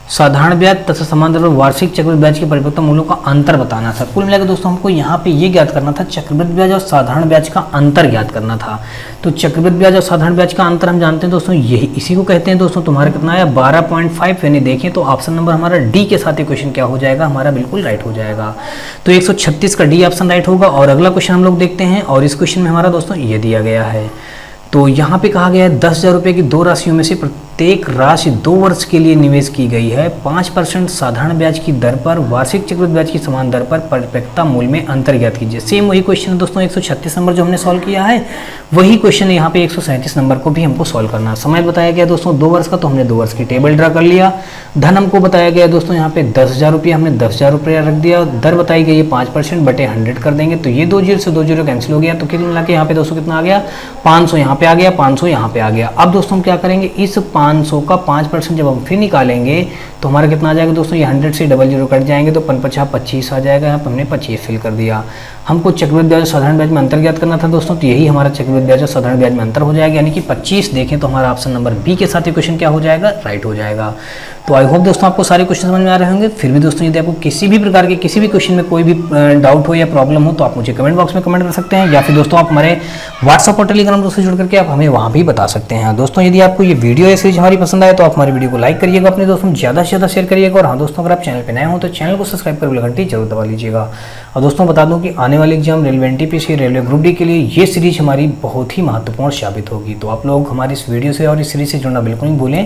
साधारण ब्याज तथा समान दर पर वार्षिक चक्रवृद्धि ब्याज के परिपक्वता मूल्यों का अंतर बताना था। कुल मिलाकर दोस्तों हमको यहाँ पे ये ज्ञात करना था, चक्रवृद्धि ब्याज और साधारण ब्याज का अंतर ज्ञात करना था। तो चक्रवृद्धि ब्याज और साधारण ब्याज का अंतर हम जानते हैं दोस्तों, यही इसी को कहते हैं दोस्तों। तुम्हारा कितना आया, 12.5, यानी देखें तो ऑप्शन नंबर हमारा डी के साथ क्वेश्चन क्या हो जाएगा, हमारा बिल्कुल राइट हो जाएगा। तो 136 का डी ऑप्शन राइट होगा। और अगला क्वेश्चन हम लोग देखते हैं, और इस क्वेश्चन में हमारा दोस्तों ये दिया गया है। तो यहाँ पे कहा गया है 10,000 रुपये की 2 राशियों में से प्रत्येक राशि 2 वर्ष के लिए निवेश की गई है। 5% साधारण ब्याज की दर पर वार्षिक चक्रवृद्धि ब्याज की समान दर पर परिपक्वता मूल्य में अंतर ज्ञात कीजिए। सेम वही क्वेश्चन है दोस्तों, 136 नंबर जो हमने सॉल्व किया है वही क्वेश्चन यहाँ पे 137 नंबर को भी हमको सॉल्व करना है। समय बताया गया दोस्तों 2 वर्ष का, तो हमने 2 वर्ष की टेबल ड्रा कर लिया। धन हमको बताया गया दोस्तों यहाँ पे 10,000 रुपया, हमने 10,000 रुपया रख दिया। दर बताई गई है 5% बटे 100 कर देंगे, तो ये 2 जीरो से 2 जीरो कैंसिल हो गया। तो कितना मिला के यहाँ पे दोस्तों कितना आ गया, 500 यहाँ पे आ गया, 500 यहाँ पे आ गया। अब दोस्तों हम क्या करेंगे, इस 500 का 5% जब हम फिर निकालेंगे तो हमारा कितना आ जाएगा दोस्तों, ये 100 से 00 कट जाएंगे, तो 5×5 = 25 आ जाएगा। यहाँ पर हमने 25 फिल कर दिया। हमको चक्रवृद्धि ब्याज और साधारण ब्याज में अंतर ज्ञात करना था दोस्तों, तो यही हमारा चक्रवृद्धि ब्याज और साधारण ब्याज में अंतर हो जाएगा, यानी कि 25। देखें तो हमारा ऑप्शन नंबर बी के साथ ये क्वेश्चन क्या हो जाएगा, राइट हो जाएगा। तो आई होप दोस्तों आपको सारे क्वेश्चन समझ में आ रहे होंगे। फिर भी दोस्तों यदि आपको किसी भी प्रकार के किसी भी क्वेश्चन में कोई भी डाउट हो या प्रॉब्लम हो, तो आप मुझे कमेंट बॉक्स में कमेंट कर सकते हैं, या फिर दोस्तों आप हमारे व्हाट्सएप और टेलीग्राम ग्रुप से जुड़ करके आप हमें वहाँ भी बता सकते हैं। दोस्तों यदि आपको ये वीडियो या सीरीज हमारी पसंद आए तो आप हमारी वीडियो को लाइक करिएगा, अपने दोस्तों में ज़्यादा से ज़्यादा शेयर करिएगा। और हाँ दोस्तों, अगर आप चैनल पर नए हो तो चैनल को सब्सक्राइब कर घंटी जरूर दबा लीजिएगा। और दोस्तों बता दूं कि आने वाले exam railway NTPC, railway group D के लिए ये सीरीज हमारी बहुत ही महत्वपूर्ण साबित होगी। तो आप लोग हमारी इस वीडियो से और इस सीरीज से जुड़ना बिल्कुल नहीं भूलें।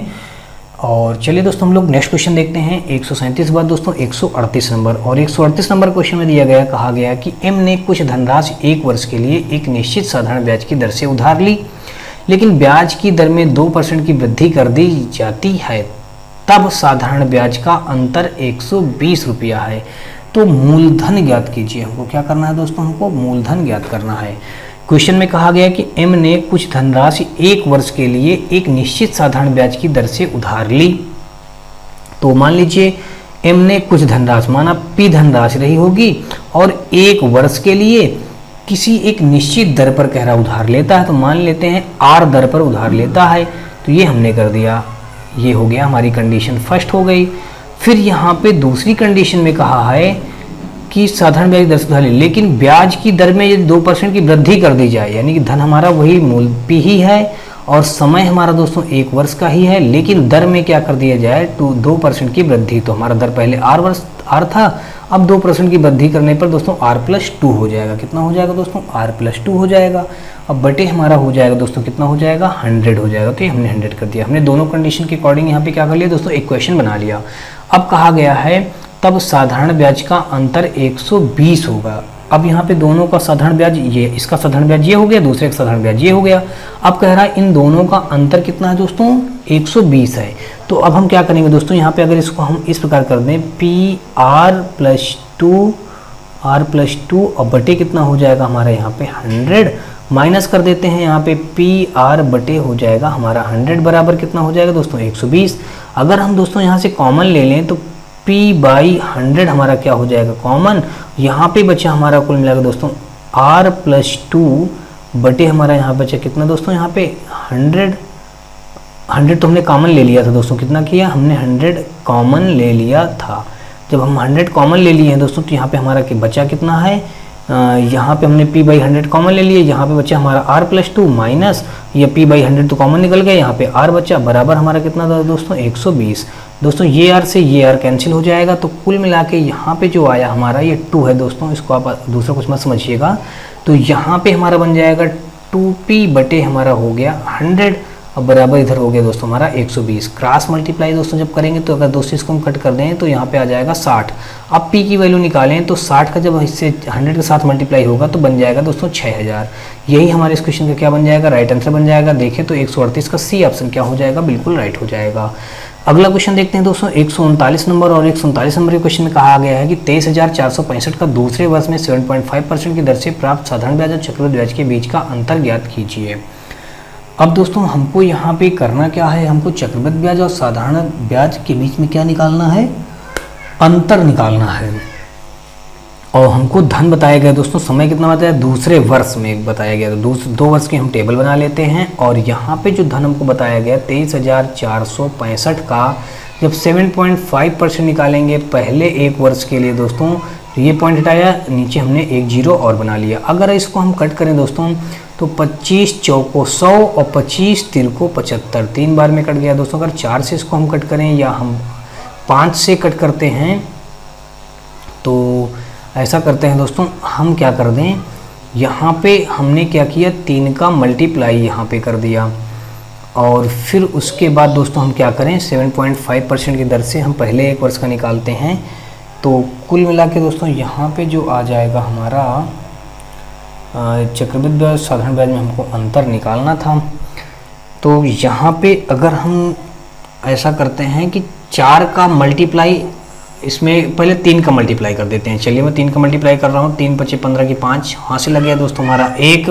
और चलिए दोस्तों हम लोग नेक्स्ट क्वेश्चन देखते हैं। 137 बाद दोस्तों 138 नंबर, और 138 नंबर क्वेश्चन में दिया गया, कहा गया कि एम ने कुछ धनराशि 1 वर्ष के लिए एक निश्चित साधारण ब्याज की दर से उधार ली, लेकिन ब्याज की दर में 2% की वृद्धि कर दी जाती है, तब साधारण ब्याज का अंतर 120 रुपया है। तो मूलधन ज्ञात कीजिए। हमको क्या करना है दोस्तों, हमको मूलधन ज्ञात करना है। क्वेश्चन में कहा गया कि एम ने कुछ धनराशि 1 वर्ष के लिए एक निश्चित साधारण ब्याज की दर से उधार ली। तो मान लीजिए एम ने कुछ धनराशि, माना पी धनराशि रही होगी, और 1 वर्ष के लिए किसी एक निश्चित दर पर कह रहा उधार लेता है, तो मान लेते हैं आर दर पर उधार लेता है। तो ये हमने कर दिया, ये हो गया हमारी कंडीशन फर्स्ट हो गई। फिर यहाँ पे दूसरी कंडीशन में कहा है कि साधारण ब्याज दर से उधार ले, लेकिन ब्याज की दर में यदि 2% की वृद्धि कर दी जाए, यानी कि धन हमारा वही मूल पी ही है और समय हमारा दोस्तों 1 वर्ष का ही है, लेकिन दर में क्या कर दिया जाए, 2% की वृद्धि। तो हमारा दर पहले आर था, अब 2% की वृद्धि करने पर दोस्तों r+2 हो जाएगा। कितना हो जाएगा दोस्तों, r+2 हो जाएगा। अब बटे हमारा हो जाएगा दोस्तों, कितना हो जाएगा, 100 हो जाएगा। तो ये हमने 100 कर दिया। हमने दोनों कंडीशन के अकॉर्डिंग यहाँ पे क्या कर लिया दोस्तों, एक क्वेश्चन बना लिया। अब कहा गया है तब साधारण ब्याज का अंतर 120 होगा। अब यहाँ पे दोनों का साधारण ब्याज ये, इसका साधारण ब्याज ये हो गया, दूसरे का साधारण ब्याज ये हो गया। अब कह रहा है इन दोनों का अंतर कितना है दोस्तों, 120 है। तो अब हम क्या करेंगे दोस्तों, यहाँ पे अगर इसको हम इस प्रकार कर दें, r+2 और बटे कितना हो जाएगा हमारा यहाँ पे 100, माइनस कर देते हैं यहाँ पे PR बटे हो जाएगा हमारा 100 बराबर कितना हो जाएगा दोस्तों 120। अगर हम दोस्तों यहाँ से कॉमन ले लें तो P/100 हमारा क्या हो जाएगा कॉमन, यहाँ पे बचा हमारा कुल मिलाकर दोस्तों r+2 बटे हमारा यहाँ बचा कितना दोस्तों, यहाँ पे 100 तो हमने कॉमन ले लिया था दोस्तों। कितना किया हमने, 100 कॉमन ले लिया था। जब हम 100 कॉमन ले लिए हैं दोस्तों, तो यहाँ पे हमारा बचा कितना है, यहाँ पे हमने P/100 कॉमन ले लिए, यहाँ पे बचा हमारा r+2 माइनस ये P/100 तो कॉमन निकल गया, यहाँ पे r बचा बराबर हमारा कितना था दोस्तों 120। दोस्तों ये आर से ये आर कैंसिल हो जाएगा, तो कुल मिला के यहाँ पे जो आया हमारा ये 2 है दोस्तों, इसको आप दूसरा कुछ मत समझिएगा। तो यहाँ पे हमारा बन जाएगा 2p बटे हमारा हो गया 100 और बराबर इधर हो गया दोस्तों हमारा 120। क्रॉस मल्टीप्लाई दोस्तों जब करेंगे तो अगर दोस्तों इसको हम कट कर दें तो यहाँ पे आ जाएगा 60। अब p की वैल्यू निकालें तो 60 का जब इससे 100 के साथ मल्टीप्लाई होगा तो बन जाएगा दोस्तों 6000। यही हमारे इस क्वेश्चन का क्या बन जाएगा, राइट आंसर बन जाएगा। देखें तो 138 का सी ऑप्शन क्या हो जाएगा, बिल्कुल राइट हो जाएगा। अगला क्वेश्चन देखते हैं दोस्तों 139 नंबर, और 139 नंबर के क्वेश्चन में कहा गया है कि 23,465 का दूसरे वर्ष में 7.5% की दर से प्राप्त साधारण ब्याज और चक्रवृद्धि ब्याज के बीच का अंतर ज्ञात कीजिए। अब दोस्तों हमको यहाँ पे करना क्या है, हमको चक्रवृद्धि ब्याज और साधारण ब्याज के बीच में क्या निकालना है, अंतर निकालना है। और हमको धन बताया गया दोस्तों, समय कितना बताया, दूसरे वर्ष में बताया गया। तो 2 वर्ष की हम टेबल बना लेते हैं, और यहाँ पे जो धन हमको बताया गया 23,465 का जब 7.5% निकालेंगे पहले एक वर्ष के लिए दोस्तों, तो ये पॉइंट हटाया, नीचे हमने एक जीरो और बना लिया। अगर इसको हम कट करें दोस्तों तो 25 चौको 100 और 25 तिरको 75, 3 बार में कट गया दोस्तों। अगर 4 से इसको हम कट करें या हम 5 से कट करते हैं, तो ऐसा करते हैं दोस्तों, हम क्या कर दें, यहाँ पे हमने क्या किया, 3 का मल्टीप्लाई यहाँ पे कर दिया, और फिर उसके बाद दोस्तों हम क्या करें, 7.5% की दर से हम पहले एक वर्ष का निकालते हैं। तो कुल मिला के दोस्तों यहाँ पे जो आ जाएगा हमारा चक्रवृद्धि ब्याज साधारण ब्याज में हमको अंतर निकालना था। तो यहाँ पे अगर हम ऐसा करते हैं कि 4 का मल्टीप्लाई, इसमें पहले 3 का मल्टीप्लाई कर देते हैं। चलिए मैं 3 का मल्टीप्लाई कर रहा हूँ, 3 × 5 = 15 की 5 हासिल लग गया दोस्तों हमारा 1,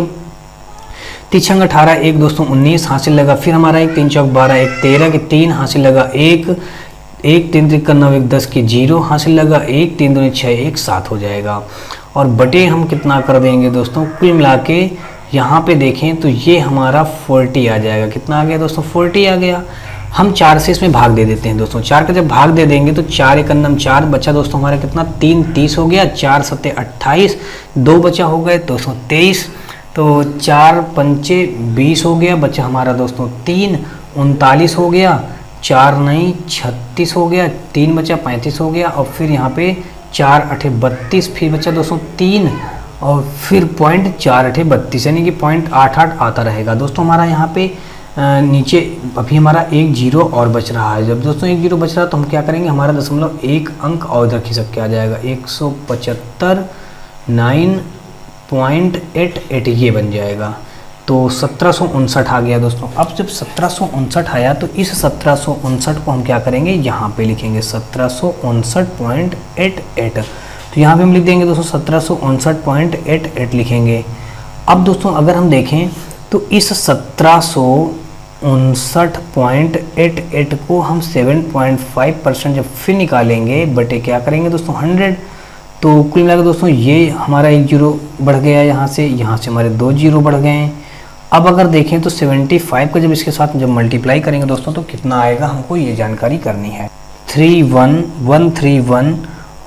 3 × 18 1 दोस्तों 19 हासिल लगा, फिर हमारा 1 3 × 4 12 1 13 की 3 हासिल लगा, 1 3 × 9 1 10 की 0 हासिल लगा, 1 3 2 6 1 7 हो जाएगा। और बटे हम कितना कर देंगे दोस्तों, कुल मिला के यहाँ पे देखें तो ये हमारा 40 आ जाएगा। कितना आ गया दोस्तों, 40 आ गया। हम 4 से इसमें भाग दे देते हैं दोस्तों, 4 का जब भाग दे देंगे तो 4 × 1 = 4 बचा दोस्तों हमारा कितना, 3 30 हो गया, 4 × 7 = 28, 2 बचा हो गए 223, तो 4 × 5 = 20 हो गया, बचा हमारा दोस्तों 3 39 हो गया, 4 नहीं 36 हो गया, 3 बचा 35 हो गया, और फिर यहाँ पे 4 × 8 = 32, फिर बचा दोस्तों 3, और फिर पॉइंट 4 × 8 = 32, यानी कि पॉइंट 88 आता रहेगा दोस्तों हमारा। यहाँ पे नीचे अभी हमारा एक जीरो और बच रहा है। जब दोस्तों एक जीरो बच रहा है तो हम क्या करेंगे, हमारा 0.1 अंक और इधर खिसक के आ जाएगा, 175 9.88 ये बन जाएगा। तो 1759 आ गया दोस्तों। अब जब 1759 आया तो इस 1759 को हम क्या करेंगे, यहाँ पे लिखेंगे 1759.88। तो यहाँ पे हम लिख देंगे दोस्तों 1759.88 लिखेंगे। अब दोस्तों अगर हम देखें तो इस 1759.88 को हम 7.5% जब फिर निकालेंगे बटे क्या करेंगे दोस्तों 100, तो कुल मिलाकर दोस्तों ये हमारा एक जीरो बढ़ गया, यहाँ से हमारे 2 जीरो बढ़ गए हैं। अब अगर देखें तो 75 का जब इसके साथ जब मल्टीप्लाई करेंगे दोस्तों तो कितना आएगा, हमको ये जानकारी करनी है। 31131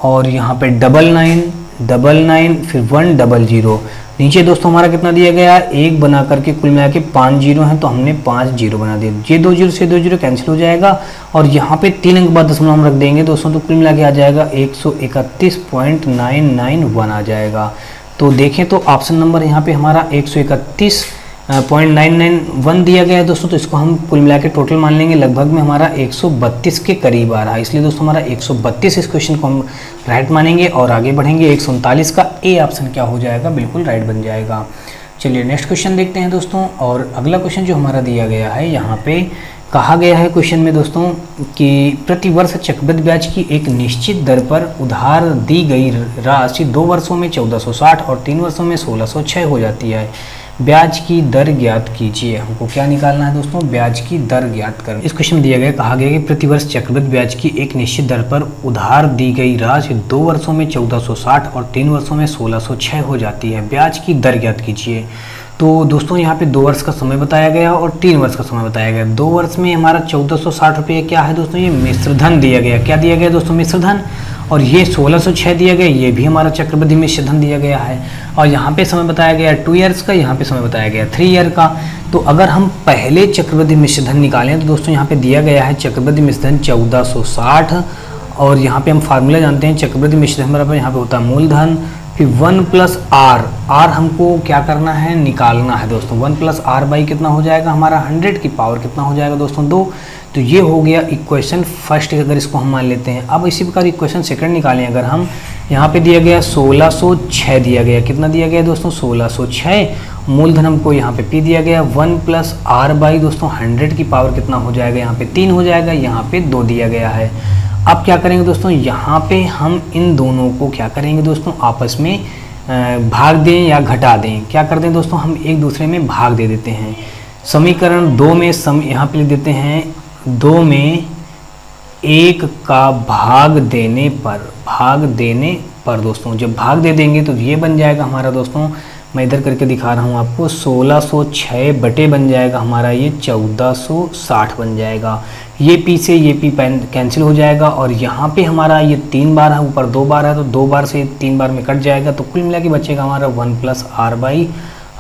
और यहाँ पे 9999 फिर 100। नीचे दोस्तों हमारा कितना दिया गया है, 1 बना करके कुल मिला के 5 जीरो हैं तो हमने 5 जीरो बना दिए। ये 2 जीरो से 2 जीरो कैंसिल हो जाएगा और यहाँ पे 3 अंक बाद दशमलव हम रख देंगे दोस्तों, तो कुल मिला के आ जाएगा 131.991 आ जाएगा। तो देखें तो ऑप्शन नंबर यहाँ पे हमारा 131.991 दिया गया है दोस्तों, तो इसको हम कुल मिला के टोटल मान लेंगे, लगभग में हमारा 132 के करीब आ रहा है। इसलिए दोस्तों हमारा 132 इस क्वेश्चन को हम राइट मानेंगे और आगे बढ़ेंगे। 139 का ए ऑप्शन क्या हो जाएगा, बिल्कुल राइट बन जाएगा। चलिए नेक्स्ट क्वेश्चन देखते हैं दोस्तों। और अगला क्वेश्चन जो हमारा दिया गया है, यहाँ पे कहा गया है क्वेश्चन में दोस्तों कि प्रतिवर्ष चक्रवृद्धि ब्याज की एक निश्चित दर पर उधार दी गई राशि 2 वर्षों में 1460 और 3 वर्षों में 1606 हो जाती है। ब्याज की दर ज्ञात कीजिए। हमको क्या निकालना है दोस्तों, ब्याज की दर ज्ञात करें। इस क्वेश्चन में दिया गया, कहा गया कि प्रतिवर्ष चक्रवृद्धि ब्याज की एक निश्चित दर पर उधार दी गई राशि 2 वर्षों में 1460 और 3 वर्षों में 1606 हो जाती है। ब्याज की दर ज्ञात कीजिए। तो दोस्तों यहाँ पे 2 वर्ष का समय बताया गया और 3 वर्ष का समय बताया गया। 2 वर्ष में हमारा 1460 रुपये क्या है दोस्तों, ये मिश्र धन दिया गया। क्या दिया गया दोस्तों, मिश्र धन। और ये 1606 दिया गया, ये भी हमारा चक्रवृद्धि मिश्र धन दिया गया है। और यहाँ पे समय बताया गया 2 ईयर्स का, यहाँ पे समय बताया गया 3 ईयर का। तो अगर हम पहले चक्रवृद्धि मिश्र धन निकालें तो दोस्तों यहाँ पे दिया गया है चक्रवृद्धि मिश्र धन 1460। और यहाँ पे हम फार्मूला जानते हैं, चक्रवृद्धि मिश्र धन बराबर यहाँ पे होता है मूलधन, फिर 1 प्लस आर। आर हमको क्या करना है, निकालना है दोस्तों। 1 प्लस आर बाई कितना हो जाएगा हमारा 100 की पावर कितना हो जाएगा दोस्तों 2। तो ये हो गया इक्वेशन फर्स्ट, अगर इसको हम मान लेते हैं। अब इसी प्रकार इक्वेशन सेकंड निकालें अगर हम, यहाँ पे दिया गया 1606 दिया गया। कितना दिया गया दोस्तों, 1606। मूलधन हमको यहाँ पे पी दिया गया 1 प्लस आर बाई दोस्तों 100 की पावर कितना हो जाएगा, यहाँ पे 3 हो जाएगा, यहाँ पे 2 दिया गया है। अब क्या करेंगे दोस्तों, यहाँ पे हम इन दोनों को क्या करेंगे दोस्तों, आपस में भाग दें या घटा दें। क्या कर दें दोस्तों, हम एक दूसरे में भाग दे देते हैं। समीकरण 2 में यहाँ पे लिख देते हैं 2 में 1 का भाग देने पर दोस्तों, जब भाग दे देंगे तो ये बन जाएगा हमारा दोस्तों, मैं इधर करके दिखा रहा हूँ आपको, 1606 बटे बन जाएगा हमारा ये 1460 बन जाएगा। ये पी से ये पी कैंसिल हो जाएगा और यहाँ पे हमारा ये 3 बार है, ऊपर 2 बार है, तो 2 बार से 3 बार में कट जाएगा। तो कुल मिला के बचेगा हमारा 1 प्लस आर बाई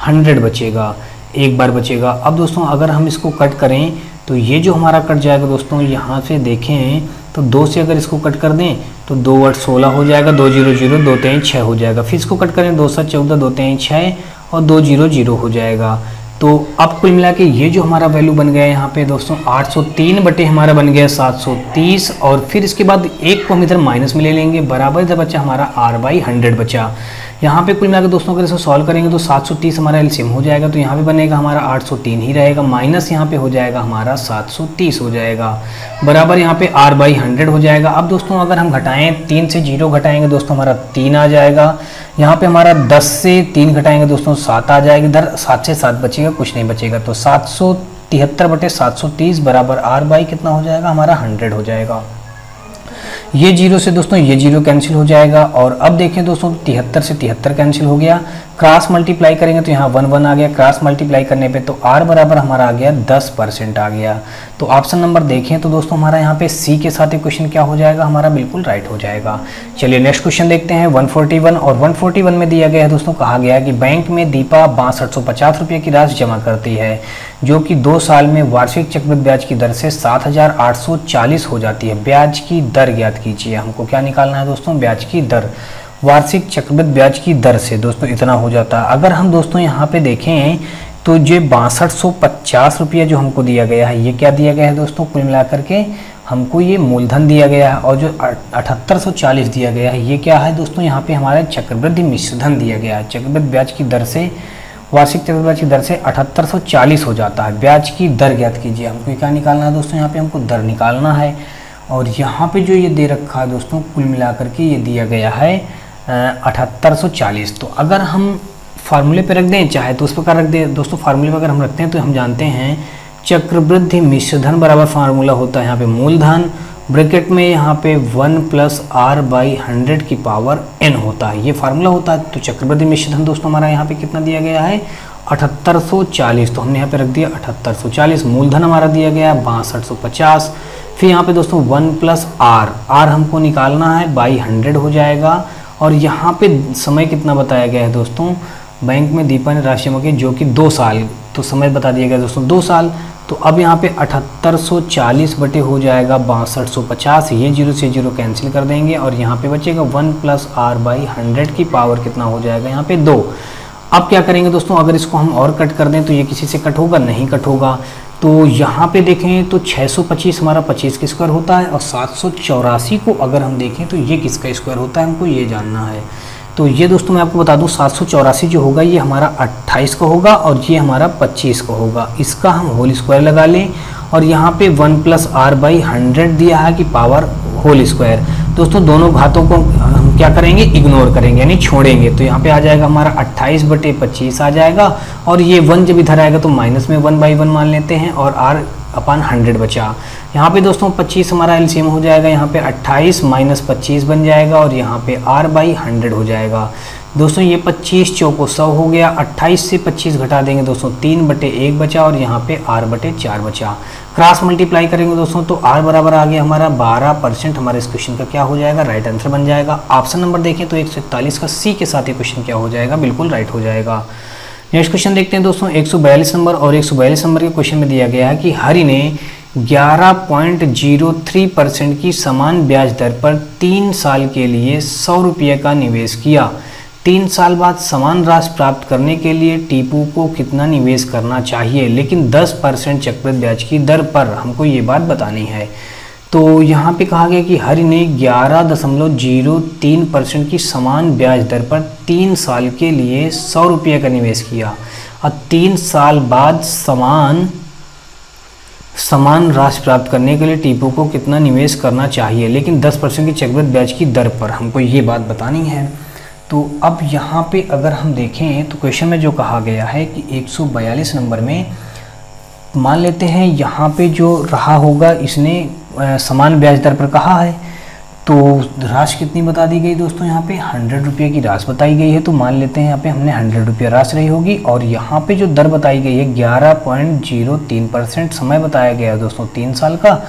100 बचेगा, 1 बार बचेगा। अब दोस्तों अगर हम इसको कट करें तो ये जो हमारा कट जाएगा दोस्तों, यहाँ से देखें तो 2 से अगर इसको कट कर दें तो 2 8 16 हो जाएगा, 2 0 0 2 3 6 हो जाएगा। फिर इसको कट करें 2 7 14 2 3 6 और 2 0 0 हो जाएगा। तो अब कुल मिला के ये जो हमारा वैल्यू बन गया है यहाँ पे दोस्तों 803 बटे हमारा बन गया 730। और फिर इसके बाद 1 को हम इधर माइनस में ले लेंगे, बराबर इधर बचा हमारा आर बाई 100 बचा। यहाँ पे कुल मिलाकर दोस्तों अगर इसको सॉल्व करेंगे तो 730 हमारा एलसीएम हो जाएगा, तो यहाँ पे बनेगा हमारा 803 ही रहेगा, माइनस यहाँ पे हो जाएगा हमारा 730 हो जाएगा, बराबर यहाँ पे आर बाई 100 हो जाएगा। अब दोस्तों अगर हम घटाएं 3 से 0 घटाएंगे दोस्तों हमारा 3 आ जाएगा। यहाँ पे हमारा 10 से 3 घटाएंगे दोस्तों 7 आ जाएगा, इधर 7 से 7 बचेगा, कुछ नहीं बचेगा। तो 773 बटे 730 बराबर आर बाई कितना हो जाएगा हमारा 100 हो जाएगा। ये 0 से दोस्तों ये 0 कैंसिल हो जाएगा। और अब देखें दोस्तों 73 से 73 कैंसिल हो गया, क्रॉस मल्टीप्लाई करेंगे तो यहाँ 1 1 आ गया, क्रॉस मल्टीप्लाई करने पे तो r बराबर हमारा आ गया 10% आ गया। तो ऑप्शन नंबर देखें तो दोस्तों हमारा यहाँ पे सी के साथ इक्वेशन क्या हो जाएगा हमारा बिल्कुल राइट हो जाएगा। चलिए नेक्स्ट क्वेश्चन देखते हैं 141। और 141 में दिया गया है दोस्तों, कहा गया है कि बैंक में दीपा 6250 रुपये की राशि जमा करती है, जो कि 2 साल में वार्षिक चक्रवृद्धि ब्याज की दर से 7840 हो जाती है। ब्याज की दर ज्ञात कीजिए। हमको क्या निकालना है दोस्तों, ब्याज की दर। वार्षिक चक्रवृद्धि ब्याज की दर से दोस्तों इतना हो जाता है। अगर हम दोस्तों यहाँ पे देखें तो ये 6250 रुपया जो हमको दिया गया है, ये क्या दिया गया है दोस्तों, कुल मिलाकर के हमको ये मूलधन दिया गया है। और जो 7840 दिया गया है ये क्या है दोस्तों, यहाँ पे हमारा चक्रवृद्धि मिश्रधन दिया गया है। चक्रवृद्धि ब्याज की दर से, वार्षिक चक्रवृद्धि ब्याज की दर से 7840 हो जाता है। ब्याज की दर ज्ञात कीजिए। हमको क्या निकालना है दोस्तों, यहाँ पे हमको दर निकालना है। और यहाँ पे जो ये दे रखा है दोस्तों, कुल मिलाकर के ये दिया गया है 7840। तो अगर हम फार्मूले पे रख दें चाहे तो उस प्रकार रख दें दोस्तों। फार्मूले पे अगर हम रखते हैं तो हम जानते हैं चक्रवृद्धि मिश्रधन बराबर फार्मूला होता है यहाँ पे मूलधन, ब्रैकेट में यहाँ पे 1 प्लस आर बाई 100 की पावर n होता है, ये फार्मूला होता है। तो चक्रवृद्धि मिश्रधन दोस्तों हमारा यहाँ पे कितना दिया गया है 7840, तो हमने यहाँ पे रख दिया 7840। मूलधन हमारा दिया गया है 6250। फिर यहाँ पे दोस्तों 1 प्लस आर हमको निकालना है बाई 100 हो जाएगा। और यहाँ पे समय कितना बताया गया है दोस्तों, बैंक में दीपा ने राशि जमा की जो कि 2 साल, तो समय बता दिया गया दोस्तों 2 साल। तो अब यहाँ पे 7840 बटे हो जाएगा 6250, ये 0 से 0 कैंसिल कर देंगे और यहाँ पे बचेगा 1 प्लस आर बाई 100 की पावर कितना हो जाएगा यहाँ पे 2। अब क्या करेंगे दोस्तों, अगर इसको हम और कट कर दें तो ये किसी से कट होगा नहीं, कट होगा। तो यहाँ पे देखें तो 625 हमारा 25 का स्क्वायर होता है और 784 को अगर हम देखें तो ये किसका स्क्वायर होता है, हमको ये जानना है। तो ये दोस्तों मैं आपको बता दूं 784 जो होगा ये हमारा 28 का होगा और ये हमारा 25 का होगा। इसका हम होल स्क्वायर लगा लें और यहाँ पे 1 प्लस आर बाई 100 दिया है कि पावर होल स्क्वायर। दोस्तों दोनों घातों को हम क्या करेंगे, इग्नोर करेंगे यानी छोड़ेंगे। तो यहाँ पे आ जाएगा हमारा 28 बटे 25 आ जाएगा और ये 1 जब इधर आएगा तो माइनस में 1/1 मान लेते हैं और r अपन 100 बचा। यहाँ पे दोस्तों 25 हमारा एलसीएम हो जाएगा, यहाँ पे 28 माइनस 25 बन जाएगा और यहाँ पे r बाई 100 हो जाएगा। दोस्तों ये 25 चौको 100 हो गया, 28 से 25 घटा देंगे दोस्तों 3/1 बचा और यहाँ पे r/4 बचा। क्रॉस मल्टीप्लाई करेंगे दोस्तों तो r बराबर आ गया हमारा 12%। हमारे इस क्वेश्चन का क्या हो जाएगा, राइट आंसर बन जाएगा। ऑप्शन नंबर देखें तो 141 का सी के साथ ये क्वेश्चन क्या हो जाएगा, बिल्कुल राइट हो जाएगा। नेक्स्ट क्वेश्चन देखते हैं दोस्तों 142 नंबर, और 142 नंबर के क्वेश्चन में दिया गया है कि हरि ने 11.03% की समान ब्याज दर पर 3 साल के लिए 100 रुपये का निवेश किया। 3 साल बाद समान राशि प्राप्त करने के लिए टीपू को कितना निवेश करना चाहिए, लेकिन 10% चक्रवृद्धि ब्याज की दर पर। हमको ये बात बतानी है। तो यहाँ पे कहा गया कि हरि ने 11.03% की समान ब्याज दर पर 3 साल के लिए 100 रुपये का निवेश किया और 3 साल बाद समान राशि प्राप्त करने के लिए टीपू को कितना निवेश करना चाहिए, लेकिन 10% की चक्रवृद्धि ब्याज की दर पर। हमको ये बात बतानी है। तो अब यहाँ पे अगर हम देखें तो क्वेश्चन में जो कहा गया है कि 142 नंबर में मान लेते हैं यहाँ पे जो रहा होगा इसने समान ब्याज दर पर कहा है, तो राशि कितनी बता दी गई दोस्तों, यहाँ पे 100 रुपये की राशि बताई गई है। तो मान लेते हैं यहाँ पे हमने 100 रुपये राशि रही होगी और यहाँ पे जो दर बताई गई है 11.03% समय बताया गया है दोस्तों 3 साल का,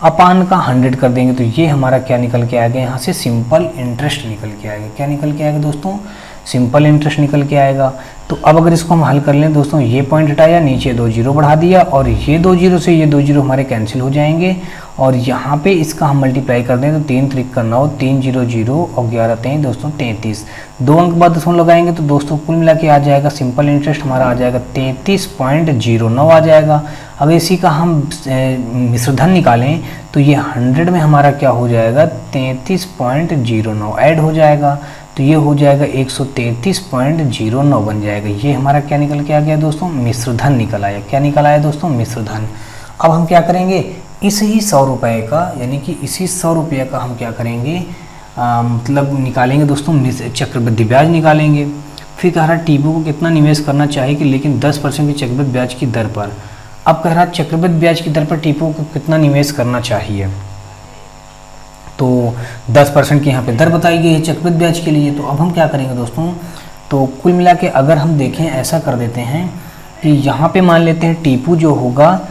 अपान का 100 कर देंगे तो ये हमारा क्या निकल के आएगा, यहाँ से सिंपल इंटरेस्ट निकल के आएगा। क्या निकल के आएगा दोस्तों, सिंपल इंटरेस्ट निकल के आएगा। तो अब अगर इसको हम हल कर लें दोस्तों, ये पॉइंट हटाया, नीचे 2 जीरो बढ़ा दिया और ये 2 जीरो से ये 2 जीरो हमारे कैंसिल हो जाएंगे और यहाँ पे इसका हम मल्टीप्लाई कर दें तो 3 त्रिक का 9, 3 जीरो जीरो और 11 3 दोस्तों 33। 2 अंक बाद दशमलव लगाएंगे तो दोस्तों कुल मिला के आ जाएगा सिंपल इंटरेस्ट हमारा आ जाएगा 33.09 आ जाएगा। अगर इसी का हम मिश्रधन निकालें तो ये 100 में हमारा क्या हो जाएगा 33.09 ऐड हो जाएगा, तो ये हो जाएगा 133.09 बन जाएगा। ये हमारा क्या निकल के आ गया दोस्तों, मिश्रधन निकल आया। क्या निकल आया दोस्तों, मिश्रधन। अब हम क्या करेंगे, इस ही 100 रुपये का यानी कि इसी 100 रुपये का हम क्या करेंगे, मतलब निकालेंगे दोस्तों चक्रवृद्धि ब्याज निकालेंगे। फिर कह रहा टीपू को कितना निवेश करना चाहिए कि लेकिन 10% की चक्रवृद्धि ब्याज की दर पर। अब कह रहा चक्रवृद्धि ब्याज की दर पर टीपू को कितना निवेश करना चाहिए, तो 10% की यहाँ पे दर बताई गई है चक्रवृद्धि ब्याज के लिए। तो अब हम क्या करेंगे दोस्तों, तो कुल मिला के अगर हम देखें ऐसा कर देते हैं कि यहाँ पे मान लेते हैं टीपू जो होगा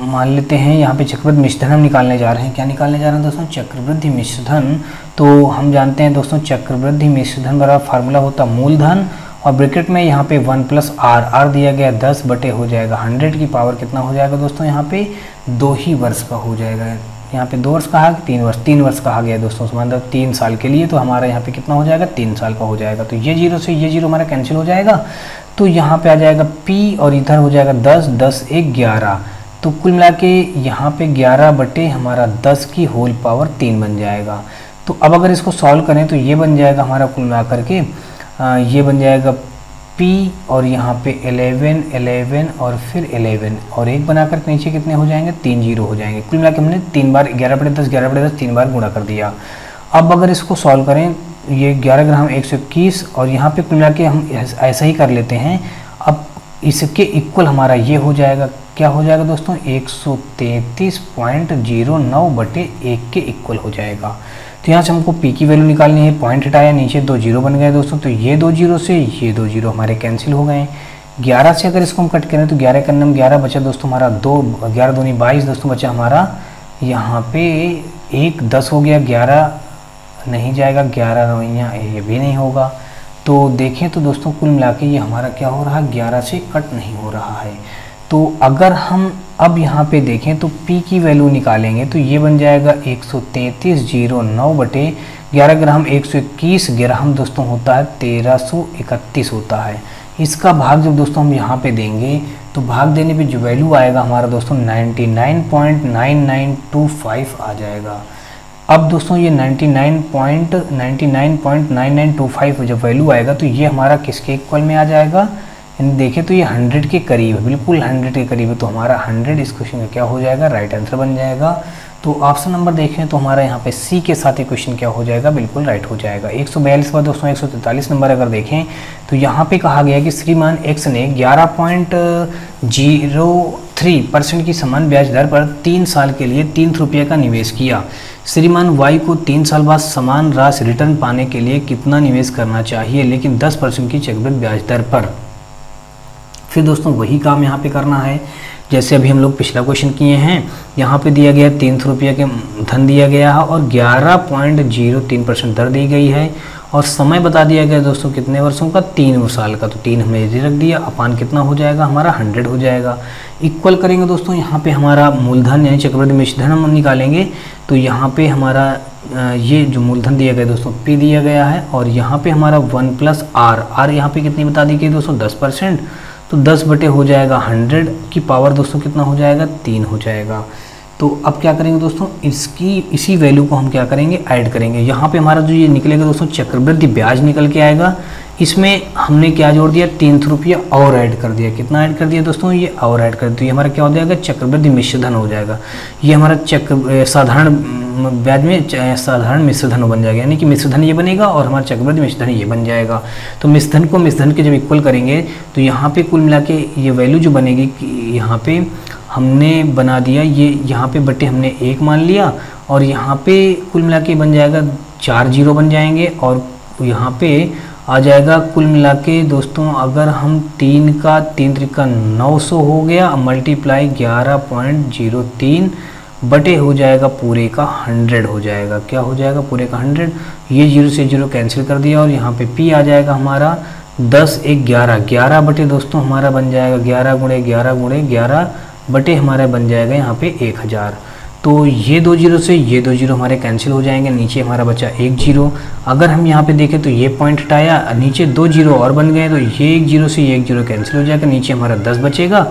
मान लेते हैं यहाँ पे चक्रवृद्धि मिश्रधन हम निकालने जा रहे हैं। क्या निकालने जा रहे हैं दोस्तों, चक्रवृद्धि मिश्रधन। तो हम जानते हैं दोस्तों चक्रवृद्धि मिश्रधन बराबर फार्मूला होता मूलधन और ब्रैकेट में यहाँ पे 1 + r दिया गया 10 बटे हो जाएगा 100 की पावर कितना हो जाएगा दोस्तों, यहाँ पे 2 ही वर्ष का हो जाएगा। यहाँ पे 2 वर्ष कहा कि 3 वर्ष कहा गया दोस्तों, मतलब 3 साल के लिए। तो हमारा यहाँ पे कितना हो जाएगा 3 साल का हो जाएगा। तो ये जीरो से ये जीरो हमारा कैंसिल हो जाएगा, तो यहाँ पे आ जाएगा p और इधर हो जाएगा 10 10 1 11। तो कुल मिला के यहाँ पे 11 बटे हमारा 10 की होल पावर 3 बन जाएगा। तो अब अगर इसको सॉल्व करें तो ये बन जाएगा हमारा कुल मिला करके ये बन जाएगा p और यहाँ पे 11 11 और फिर 11 और 1 बनाकर नीचे कितने हो जाएंगे 3 जीरो हो जाएंगे। कुल मिला के हमने 3 बार 11/10 3 बार गुणा कर दिया। अब अगर इसको सॉल्व करें ये 11 ग्राम 121 और यहाँ पे कुल मिला के हम ऐसा ही कर लेते हैं। अब इसके इक्वल हमारा ये हो जाएगा, क्या हो जाएगा दोस्तों 133.09 बटे 1 के इक्वल हो जाएगा। तो यहाँ से हमको p की वैल्यू निकालनी है, पॉइंट हटाया, नीचे 2 जीरो बन गए दोस्तों। तो ये 2 जीरो से ये 2 जीरो हमारे कैंसिल हो गए। 11 से अगर इसको हम कट करें तो 11 करने में 11 बचा दोस्तों हमारा 2, 11 दूनी 22 दोस्तों बचा हमारा यहाँ पे 1 10 हो गया, 11 नहीं जाएगा, 11 नौइयाँ ये भी नहीं होगा। तो देखें तो दोस्तों कुल मिला के ये हमारा क्या हो रहा है 11 से कट नहीं हो रहा है। तो अगर हम अब यहाँ पे देखें तो p की वैल्यू निकालेंगे तो ये बन जाएगा 133.09 बटे 11 ग्राम 121 ग्राम दोस्तों होता है 1331 होता है। इसका भाग जब दोस्तों हम यहाँ पे देंगे तो भाग देने पे जो वैल्यू आएगा हमारा दोस्तों 99.9925 आ जाएगा। अब दोस्तों ये 99.9925 जब वैल्यू आएगा तो ये हमारा किसके इक्वल में आ जाएगा, देखें तो ये 100 के करीब है, बिल्कुल 100 के करीब है। तो हमारा 100 इस क्वेश्चन का क्या हो जाएगा, राइट आंसर बन जाएगा। तो ऑप्शन नंबर देखें तो हमारा यहाँ पे सी के साथ ये क्वेश्चन क्या हो जाएगा, बिल्कुल राइट हो जाएगा। 142 बाद दोस्तों 143 नंबर अगर देखें तो यहाँ पे कहा गया कि श्रीमान एक्स ने 11.0 3% की समान ब्याज दर पर 3 साल के लिए 3 रुपये का निवेश किया। श्रीमान वाई को 3 साल बाद समान राशि रिटर्न पाने के लिए कितना निवेश करना चाहिए, लेकिन 10% की चक्रवृद्धि ब्याज दर पर। फिर दोस्तों वही काम यहाँ पे करना है जैसे अभी हम लोग पिछला क्वेश्चन किए हैं। यहाँ पे दिया गया 300 रुपये के धन दिया गया है और 11.03% दर दी गई है और समय बता दिया गया दोस्तों कितने वर्षों का, 3 साल का। तो 3 हमने इधर रख दिया, अपान कितना हो जाएगा हमारा 100 हो जाएगा। इक्वल करेंगे दोस्तों, यहाँ पे हमारा मूलधन यानी चक्रवृद्धि मिश्र धन हम निकालेंगे। तो यहाँ पे हमारा ये जो मूलधन दिया गया दोस्तों P दिया गया है और यहाँ पे हमारा 1 प्लस R यहाँ पे कितनी बता दी गई दोस्तों 10%। तो 10 बटे हो जाएगा 100 की पावर दोस्तों कितना हो जाएगा 3 हो जाएगा। तो अब क्या करेंगे दोस्तों, इसी वैल्यू को हम क्या करेंगे ऐड करेंगे। यहाँ पे हमारा जो ये निकलेगा दोस्तों चक्रवृद्धि ब्याज निकल के आएगा। इसमें हमने क्या जोड़ दिया 300 रुपया और ऐड कर दिया। कितना ऐड कर दिया दोस्तों, ये और ऐड कर दिया। हमारा क्या हो जाएगा चक्रवृद्धि मिश्र धन हो जाएगा। ये हमारा साधारण ब्याज में साधारण मिश्र धन बन जाएगा, यानी कि मिश्र धन ये बनेगा और हमारा चक्रवृद्धि मिश्र धन ये बन जाएगा। तो मिश्र धन को मिश्र धन के जब इक्वल करेंगे तो यहाँ पे कुल मिला के ये वैल्यू जो बनेगी, यहाँ पे हमने बना दिया ये, यहाँ पे बटे हमने 1 मान लिया और यहाँ पे कुल मिला के बन जाएगा 4 जीरो बन जाएंगे और यहाँ पे आ जाएगा कुल मिला के दोस्तों, अगर हम 3 त्रिका 900 हो गया मल्टीप्लाई 11.03 बटे हो जाएगा पूरे का 100 हो जाएगा। क्या हो जाएगा पूरे का 100। ये 0 से 0 कैंसिल कर दिया और यहाँ पे P आ जाएगा हमारा 10 1 11 बटे दोस्तों हमारा बन जाएगा 11 गुणे 11 बटे हमारा बन जाएगा यहाँ पे 1000। तो ये 2 जीरो से ये 2 जीरो हमारे कैंसिल हो जाएंगे, नीचे हमारा बचा 1 जीरो। अगर हम यहाँ पे देखें तो ये पॉइंट हटाया, नीचे 2 जीरो और बन गए तो ये 1 जीरो से ये 1 जीरो कैंसिल हो जाएगा, नीचे हमारा 10 बचेगा।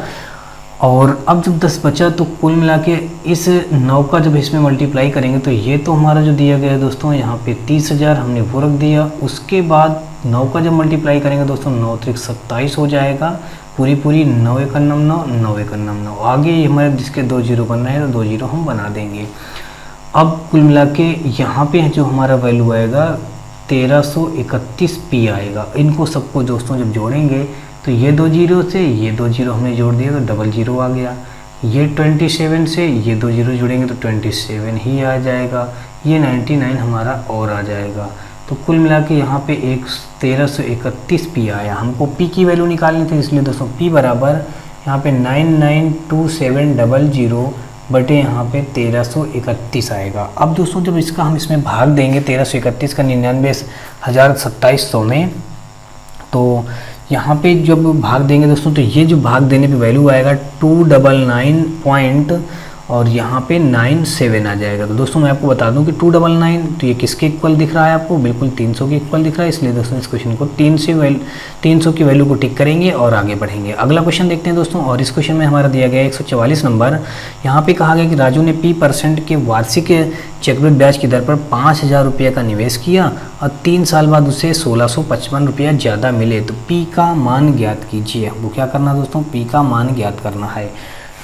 और अब जब 10 बचा तो कुल मिला के इस 9 का जब इसमें मल्टीप्लाई करेंगे तो ये तो हमारा जो दिया गया है दोस्तों यहाँ पे 30,000 हमने वो रख दिया। उसके बाद 9 का जब मल्टीप्लाई करेंगे दोस्तों 9 त्रिक 27 हो जाएगा, पूरी 9 1 9 आगे हमारे जिसके 2 जीरो बनना है तो 2 जीरो हम बना देंगे। अब कुल मिला के यहाँ पे जो हमारा वैल्यू आएगा 1331 P आएगा। इनको सबको दोस्तों जब जोड़ेंगे तो ये 2 जीरो से ये 2 जीरो हमने जोड़ दिया तो डबल जीरो आ गया। ये 27 से ये 2 जीरो जोड़ेंगे तो 27 ही आ जाएगा। ये 99 हमारा और आ जाएगा। तो कुल मिला के यहाँ पे 1331 P आया। हमको P की वैल्यू निकालनी थी, इसलिए दोस्तों P बराबर यहाँ पे 992700 बटे यहाँ पे 1331 आएगा। अब दोस्तों जब इसका हम इसमें भाग देंगे 1331 का 99,2700 में, तो यहाँ पे जब भाग देंगे दोस्तों तो ये जो भाग देने पे वैल्यू आएगा 299 पॉइंट और यहाँ पे 97 आ जाएगा। तो दोस्तों मैं आपको बता दूं कि 299 तो ये किसके इक्वल दिख रहा है आपको, बिल्कुल 300 के इक्वल दिख रहा है। इसलिए दोस्तों इस क्वेश्चन को 300 की वैल्यू को टिक करेंगे और आगे बढ़ेंगे। अगला क्वेश्चन देखते हैं दोस्तों। और इस क्वेश्चन में हमारा दिया गया 144 नंबर। यहाँ पे कहा गया कि राजू ने P% के वार्षिक चक्रवृद्धि ब्याज की दर पर 5,000 रुपये का निवेश किया और 3 साल बाद उसे 1655 रुपया ज़्यादा मिले, तो P का मान ज्ञात कीजिए। वो क्या करना दोस्तों, P का मान ज्ञात करना है।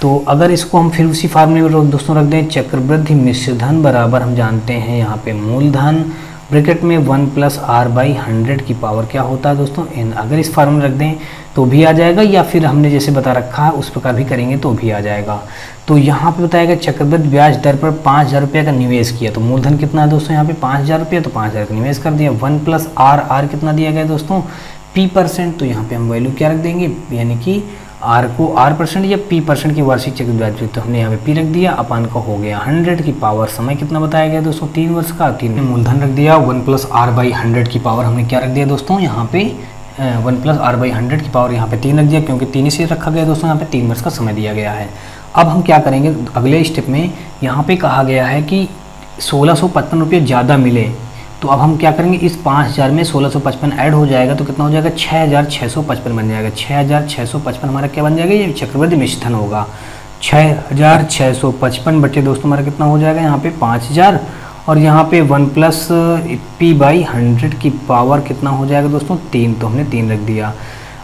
तो अगर इसको हम फिर उसी फार्मूले में दोस्तों रख दें, चक्रवृद्धि मिश्र धन बराबर हम जानते हैं यहाँ पे मूलधन ब्रैकेट में 1 प्लस R/100 की पावर क्या होता है दोस्तों n। अगर इस फार्मूले रख दें तो भी आ जाएगा, या फिर हमने जैसे बता रखा है उस प्रकार भी करेंगे तो भी आ जाएगा। तो यहाँ पे बताएगा चक्रवृद्धि ब्याज दर पर 5,000 रुपये का निवेश किया। तो मूलधन कितना है दोस्तों यहाँ पे 5,000 रुपये, तो 5,000 का निवेश कर दिया। 1 प्लस R कितना दिया गया दोस्तों P%। तो यहाँ पे हम वैल्यू क्या रख देंगे, यानी कि R को R% या P% की वार्षिक चक्रवृद्धि ब्याज, तो हमने यहाँ पे P रख दिया, अपान का हो गया 100 की पावर। समय कितना बताया गया दोस्तों 3 वर्ष का। 3 में मूलधन रख दिया, 1 प्लस R/100 की पावर हमने क्या रख दिया दोस्तों यहाँ पे 1 प्लस R/100 की पावर यहाँ पे 3 रख दिया, क्योंकि 3 ही से रखा गया दोस्तों। यहाँ पे 3 वर्ष का समय दिया गया है। अब हम क्या करेंगे अगले स्टेप में, यहाँ पे कहा गया है कि 1655 रुपये ज़्यादा मिले। तो अब हम क्या करेंगे, इस 5,000 में 1655 ऐड हो जाएगा तो कितना हो जाएगा 6,655 बन जाएगा। 6,655 हमारा क्या बन जाएगा, ये चक्रवृद्धि मिश्र धन होगा। 6,655 बटे दोस्तों हमारा कितना हो जाएगा यहाँ पे 5,000 और यहाँ पे 1 प्लस P/100 की पावर कितना हो जाएगा दोस्तों 3। तो हमने 3 रख दिया।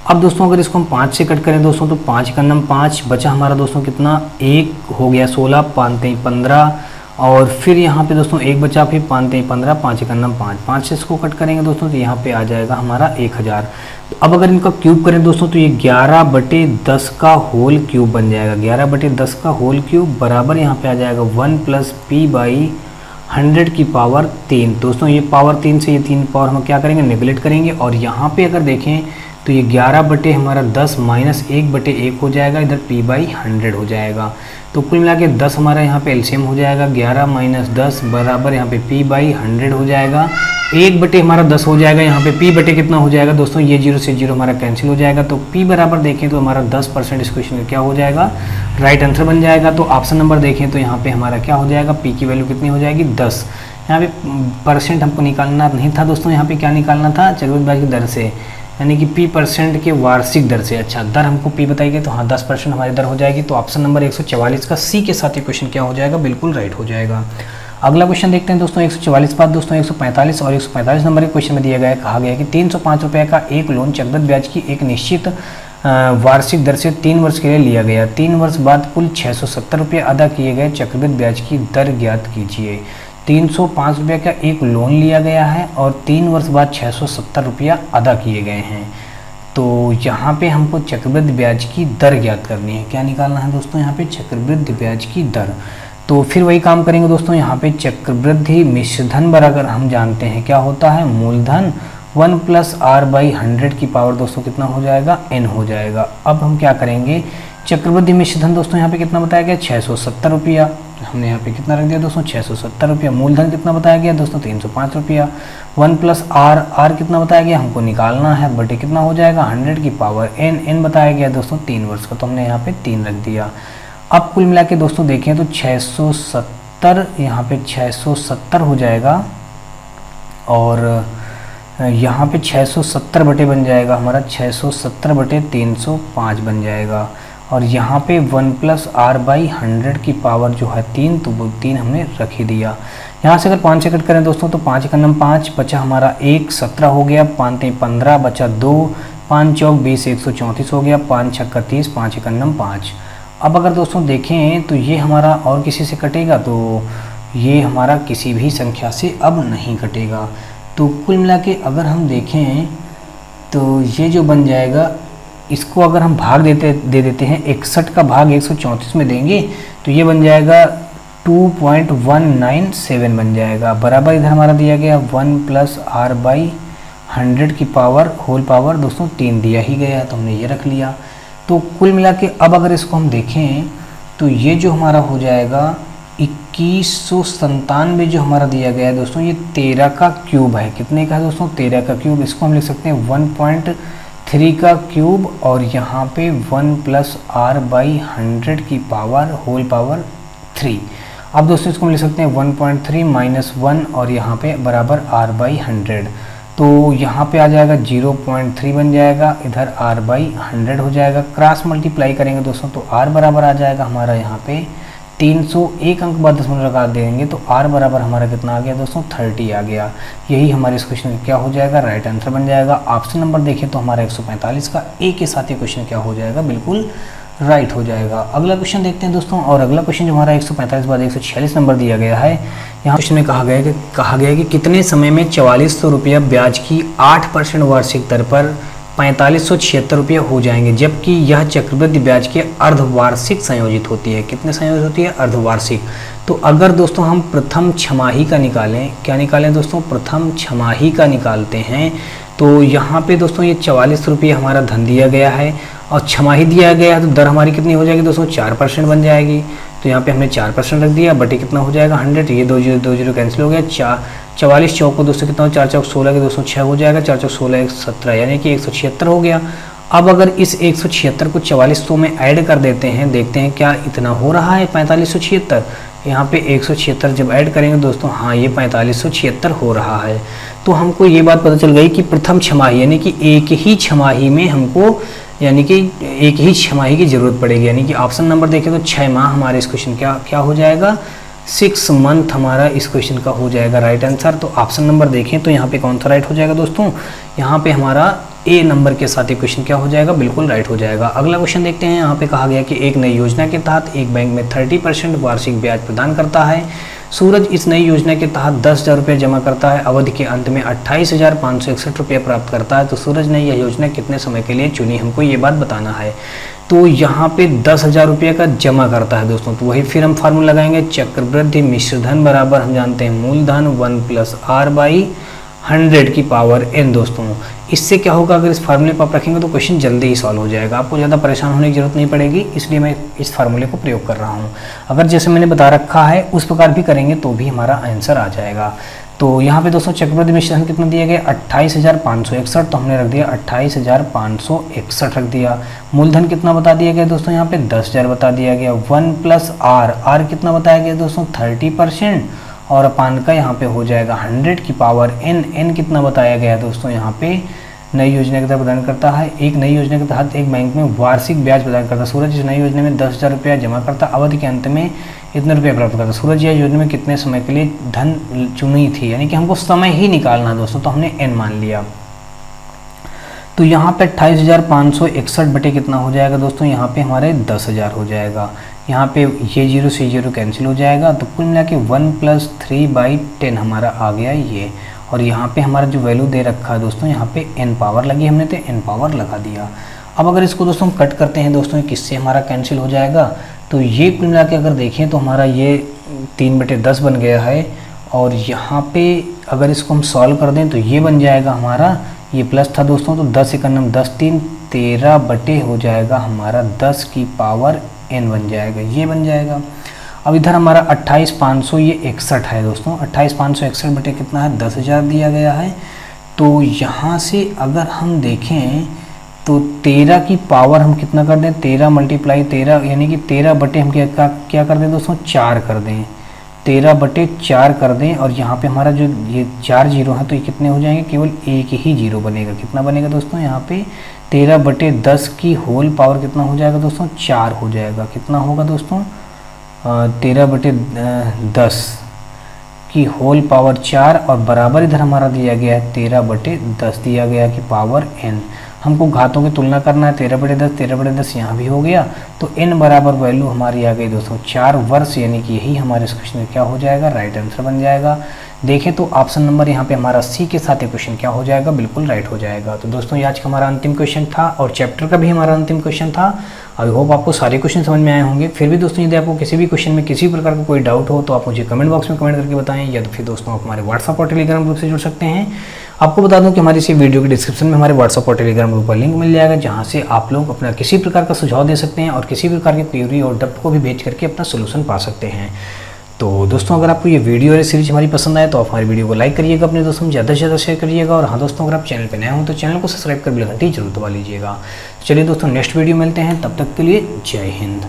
अब दोस्तों अगर इसको हम 5 से कट करें दोस्तों तो 5 का नाम 5 बचा हमारा दोस्तों कितना 1 हो गया, 16 5 15 और फिर यहाँ पे दोस्तों एक बचा, फिर 5×3=15, 5×1=5, 5 से इसको कट करेंगे दोस्तों तो यहाँ पे आ जाएगा हमारा 1000। तो अब अगर इनका क्यूब करें दोस्तों तो ये 11/10 का होल क्यूब बन जाएगा। 11/10 का होल क्यूब बराबर यहाँ पे आ जाएगा 1 + p/100 की पावर 3। दोस्तों ये पावर 3 से ये 3 पावर हम क्या करेंगे, नेगलेक्ट करेंगे। और यहाँ पे अगर देखें तो ये 11/10 माइनस 1/1 हो जाएगा, इधर p/100 हो जाएगा। तो कुल मिला के 10 हमारा यहाँ पे एलसीएम हो जाएगा। 11 - 10 बराबर यहाँ पे p/100 हो जाएगा। 1 हमारा 10 हो जाएगा, यहाँ पे p कितना हो जाएगा दोस्तों, ये 0 से 0 हमारा कैंसिल हो जाएगा। तो p बराबर देखें तो हमारा 10% इस क्वेश्चन का क्या हो जाएगा, राइट आंसर बन जाएगा। तो ऑप्शन नंबर देखें तो यहाँ पे हमारा क्या हो जाएगा, p की वैल्यू कितनी हो जाएगी, 10। यहाँ पे परसेंट हमको निकालना नहीं था दोस्तों, यहाँ पे क्या निकालना था, चक्रवृद्धि ब्याज की दर से, यानी कि p% के वार्षिक दर से। अच्छा, दर हमको p बताई गई तो हाँ 10% हमारी दर हो जाएगी। तो ऑप्शन नंबर 144 का सी के साथ ये क्वेश्चन क्या हो जाएगा, बिल्कुल राइट हो जाएगा। अगला क्वेश्चन देखते हैं दोस्तों 144 बाद दोस्तों 145 और 145 नंबर के क्वेश्चन में दिया गया है, कहा गया है कि 305 रुपये का एक लोन चक्रवृद्धि ब्याज की एक निश्चित वार्षिक दर से 3 वर्ष के लिए लिया गया। 3 वर्ष बाद कुल 670 रुपये अदा किए गए, चक्रवृद्धि ब्याज की दर ज्ञात कीजिए। 305 रुपये का एक लोन लिया गया है और 3 वर्ष बाद 670 रुपया अदा किए गए हैं। तो यहाँ पे हमको चक्रवृद्धि ब्याज की दर ज्ञात करनी है। क्या निकालना है दोस्तों, यहाँ पे चक्रवृद्धि ब्याज की दर। तो फिर वही काम करेंगे दोस्तों, यहाँ पे चक्रवृद्धि मिश्रधन बराबर हम जानते हैं क्या होता है, मूलधन 1 + r/100 की पावर दोस्तों कितना हो जाएगा, n हो जाएगा। अब हम क्या करेंगे, चक्रवृद्धि मिश्रधन दोस्तों यहाँ पे कितना बताया गया, 670 रुपया। हमने यहाँ पे कितना रख दिया दोस्तों, 670 रुपया। मूलधन कितना बताया गया दोस्तों, 305 रुपया। 1 + r कितना बताया गया, हमको निकालना है, बटे कितना हो जाएगा, 100 की पावर n बताया गया दोस्तों 3 वर्ष का, तो हमने यहाँ पे 3 रख दिया। अब कुल मिला के दोस्तों देखें तो 670 यहाँ पे 670 हो जाएगा और यहाँ पे 670 बटे बन जाएगा हमारा, 670/305 बन जाएगा। और यहाँ पे 1 + r/100 की पावर जो है 3, तो वो 3 हमने रख ही दिया। यहाँ से अगर 5 से कट करें दोस्तों तो 5×5 बचा हमारा 1, 17 हो गया, 5×3=15 बचा 2, 5×4=20, 134 हो गया, 5×6 = 30, 5×1=5। अब अगर दोस्तों देखें तो ये हमारा और किसी से कटेगा तो ये हमारा किसी भी संख्या से अब नहीं कटेगा। तो कुल मिला के अगर हम देखें तो ये जो बन जाएगा, इसको अगर हम भाग दे देते हैं, 61 का भाग 134 में देंगे तो ये बन जाएगा 2.197 बन जाएगा। बराबर इधर हमारा दिया गया 1 + r/100 की पावर होल पावर दोस्तों 3 दिया ही गया है, तो हमने ये रख लिया। तो कुल मिला के अब अगर इसको हम देखें तो ये जो हमारा हो जाएगा 2197 जो हमारा दिया गया है दोस्तों, ये 13 का क्यूब है। कितने का है दोस्तों, 13 का क्यूब। इसको हम लिख सकते हैं 1.3 का क्यूब और यहाँ पे 1 + r/100 की पावर होल पावर 3। अब दोस्तों इसको हम लिख सकते हैं 1.3 - 1 और यहाँ पे बराबर r/100। तो यहाँ पे आ जाएगा 0.3 बन जाएगा, इधर r/100 हो जाएगा। क्रॉस मल्टीप्लाई करेंगे दोस्तों तो r बराबर आ जाएगा हमारा यहाँ पे 301 अंक बाद दशमलव लगा देंगे तो r बराबर हमारा कितना आ गया दोस्तों, 30 आ गया। यही हमारे इस क्वेश्चन का क्या हो जाएगा, राइट आंसर बन जाएगा। ऑप्शन नंबर देखें तो हमारा 145 का ए के साथ ये क्वेश्चन क्या हो जाएगा, बिल्कुल राइट हो जाएगा। अगला क्वेश्चन देखते हैं दोस्तों, और अगला क्वेश्चन जो हमारा 145 बाद 146 नंबर दिया गया है, यहाँ क्वेश्चन में कहा गया है कि कितने समय में 4400 रुपया ब्याज की 8% वार्षिक दर पर 4576 रुपये हो जाएंगे, जबकि यह चक्रवृद्धि ब्याज के अर्धवार्षिक संयोजित होती है। कितने संयोजित होती है, अर्धवार्षिक। तो अगर दोस्तों हम प्रथम छमाही का निकालें, क्या निकालें दोस्तों, प्रथम छमाही का निकालते हैं तो यहाँ पे दोस्तों ये 44 रुपये हमारा धन दिया गया है और छमाही दिया गया है, तो दर हमारी कितनी हो जाएगी दोस्तों, 4% बन जाएगी। तो यहाँ पे हमने 4% रख दिया, बटे कितना हो जाएगा 100, ये 2 0 कैंसिल हो गया। 44 चौक को दोस्तों कितना हो, 4 चौक 16 के दोस्तों 6 हो जाएगा, 4 चौक 16 1 17 यानी कि 176 हो गया। अब अगर इस 176 को 4400 में ऐड कर देते हैं, देखते हैं क्या इतना हो रहा है 4576। यहाँ पे 176 जब ऐड करेंगे दोस्तों, हाँ ये 4576 हो रहा है। तो हमको ये बात पता चल गई कि प्रथम छमाही यानी कि एक ही छमाही में हमको यानी कि एक ही छमाही की ज़रूरत पड़ेगी। यानी कि ऑप्शन नंबर देखें तो 6 माह हमारे इस क्वेश्चन क्या हो जाएगा, 6 मंथ हमारा इस क्वेश्चन का हो जाएगा राइट आंसर। तो ऑप्शन नंबर देखें तो यहाँ पे कौन सा राइट हो जाएगा दोस्तों, यहाँ पे हमारा ए नंबर के साथ ये क्वेश्चन क्या हो जाएगा, बिल्कुल राइट हो जाएगा। अगला क्वेश्चन देखते हैं, यहाँ पे कहा गया कि एक नई योजना के तहत एक बैंक में 30% वार्षिक ब्याज प्रदान करता है सूरज इस नई योजना के तहत 10,000 रुपये जमा करता है, अवधि के अंत में 28,561 रुपये प्राप्त करता है। तो सूरज ने यह योजना कितने समय के लिए चुनी, हमको ये बात बताना है। तो यहाँ पे 10,000 रुपये का जमा करता है दोस्तों, तो वही फिर हम फार्मूला लगाएंगे, चक्रवृद्धि मिश्र धन बराबर हम जानते हैं मूलधन 1 + r/100 की पावर n दोस्तों। इससे क्या होगा, अगर इस फार्मूले पर आप रखेंगे तो क्वेश्चन जल्दी ही सॉल्व हो जाएगा, आपको ज़्यादा परेशान होने की जरूरत नहीं पड़ेगी, इसलिए मैं इस फार्मूले को प्रयोग कर रहा हूँ। अगर जैसे मैंने बता रखा है उस प्रकार भी करेंगे तो भी हमारा आंसर आ जाएगा। तो यहाँ पे दोस्तों चक्रवृद्धि मिश्र धन कितना दिया गया 28,561, तो हमने रख दिया 28,561 रख दिया। मूलधन कितना बता दिया गया दोस्तों, यहाँ पे 10,000 बता दिया गया। 1 + r कितना बताया गया दोस्तों 30%, और अपान का यहाँ पे हो जाएगा 100 की पावर n कितना बताया गया दोस्तों, यहाँ पे नई योजना के तहत प्रदान करता है। एक नई योजना के तहत एक बैंक में वार्षिक ब्याज प्रदान करता है। सूरज इस नई योजना में 10,000 रुपया जमा करता, अवधि के अंत में इतने रुपये प्राप्त करता। सूरज यह योजना में कितने समय के लिए धन चुनी थी, यानी कि हमको समय ही निकालना है दोस्तों, तो हमने n मान लिया। तो यहाँ पे 28,561 बटे कितना हो जाएगा दोस्तों, यहाँ पे हमारे 10,000 हो जाएगा। यहाँ पे ये 0 से 0 कैंसिल हो जाएगा, तो कुल मिला के 1 + 3/10 हमारा आ गया ये। और यहाँ पे हमारा जो वैल्यू दे रखा है दोस्तों, यहाँ पे n पावर लगी हमने, तो n पावर लगा दिया। अब अगर इसको दोस्तों कट करते हैं दोस्तों, किससे हमारा कैंसिल हो जाएगा, तो ये कुल मिला के अगर देखें तो हमारा ये 3/10 बन गया है। और यहाँ पे अगर इसको हम सॉल्व कर दें तो ये बन जाएगा हमारा, ये प्लस था दोस्तों, तो 10 × 10 3 13 बटे हो जाएगा हमारा 10 की पावर n बन जाएगा, ये बन जाएगा। अब इधर हमारा 28,561 है दोस्तों, 28,561 बटे कितना है 10,000 दिया गया है। तो यहाँ से अगर हम देखें तो 13 की पावर हम कितना कर दें, 13 × 13 यानी कि 13 बटे हम क्या कर दें दोस्तों 4 कर दें, 13/4 कर दें। और यहाँ पे हमारा जो ये 4 जीरो है तो ये कितने हो जाएंगे, केवल एक ही जीरो बनेगा। कितना बनेगा दोस्तों, यहाँ पे 13/10 की होल पावर कितना हो जाएगा दोस्तों 4 हो जाएगा। कितना होगा दोस्तों 13/10 की होल पावर 4, और बराबर इधर हमारा दिया गया है 13/10 दिया गया कि पावर n। हमको घातों की तुलना करना है, 13/10 13/10 यहाँ भी हो गया, तो n बराबर वैल्यू हमारी आ गई दोस्तों 4 वर्ष, यानी कि यही हमारे इस क्वेश्चन में क्या हो जाएगा, राइट आंसर बन जाएगा। देखें तो ऑप्शन नंबर यहाँ पे हमारा सी के साथ ये क्वेश्चन क्या हो जाएगा, बिल्कुल राइट हो जाएगा। तो दोस्तों ये आज का हमारा अंतिम क्वेश्चन था और चैप्टर का भी हमारा अंतिम क्वेश्चन था। आई होप आपको सारे क्वेश्चन समझ में आए होंगे। फिर भी दोस्तों यदि आपको किसी भी क्वेश्चन में किसी प्रकार का कोई डाउट हो तो आप मुझे कमेंट बॉक्स में कमेंट करके बताएं, या तो फिर दोस्तों आप हमारे व्हाट्सअप और टेलीग्राम ग्रुप से जुड़ सकते हैं। आपको बता दूं कि हमारी इसी वीडियो के डिस्क्रिप्शन में हमारे व्हाट्सअप और टेलीग्राम ग्रुप का लिंक मिल जाएगा, जहां से आप लोग अपना किसी प्रकार का सुझाव दे सकते हैं और किसी प्रकार की क्वेरी और डाउट को भी भेज करके अपना सोल्यूशन पा सकते हैं। तो दोस्तों अगर आपको ये वीडियो और सीरीज हमारी पसंद आए तो आप हमारी वीडियो को लाइक करिएगा, अपने दोस्तों में ज़्यादा से ज़्यादा शेयर करिएगा। और हाँ दोस्तों, अगर आप चैनल पर नए हो तो चैनल को सब्सक्राइब कर बेल घंटी जरूर दबा लीजिएगा। चलिए दोस्तों नेक्स्ट वीडियो मिलते हैं, तब तक के लिए जय हिंद।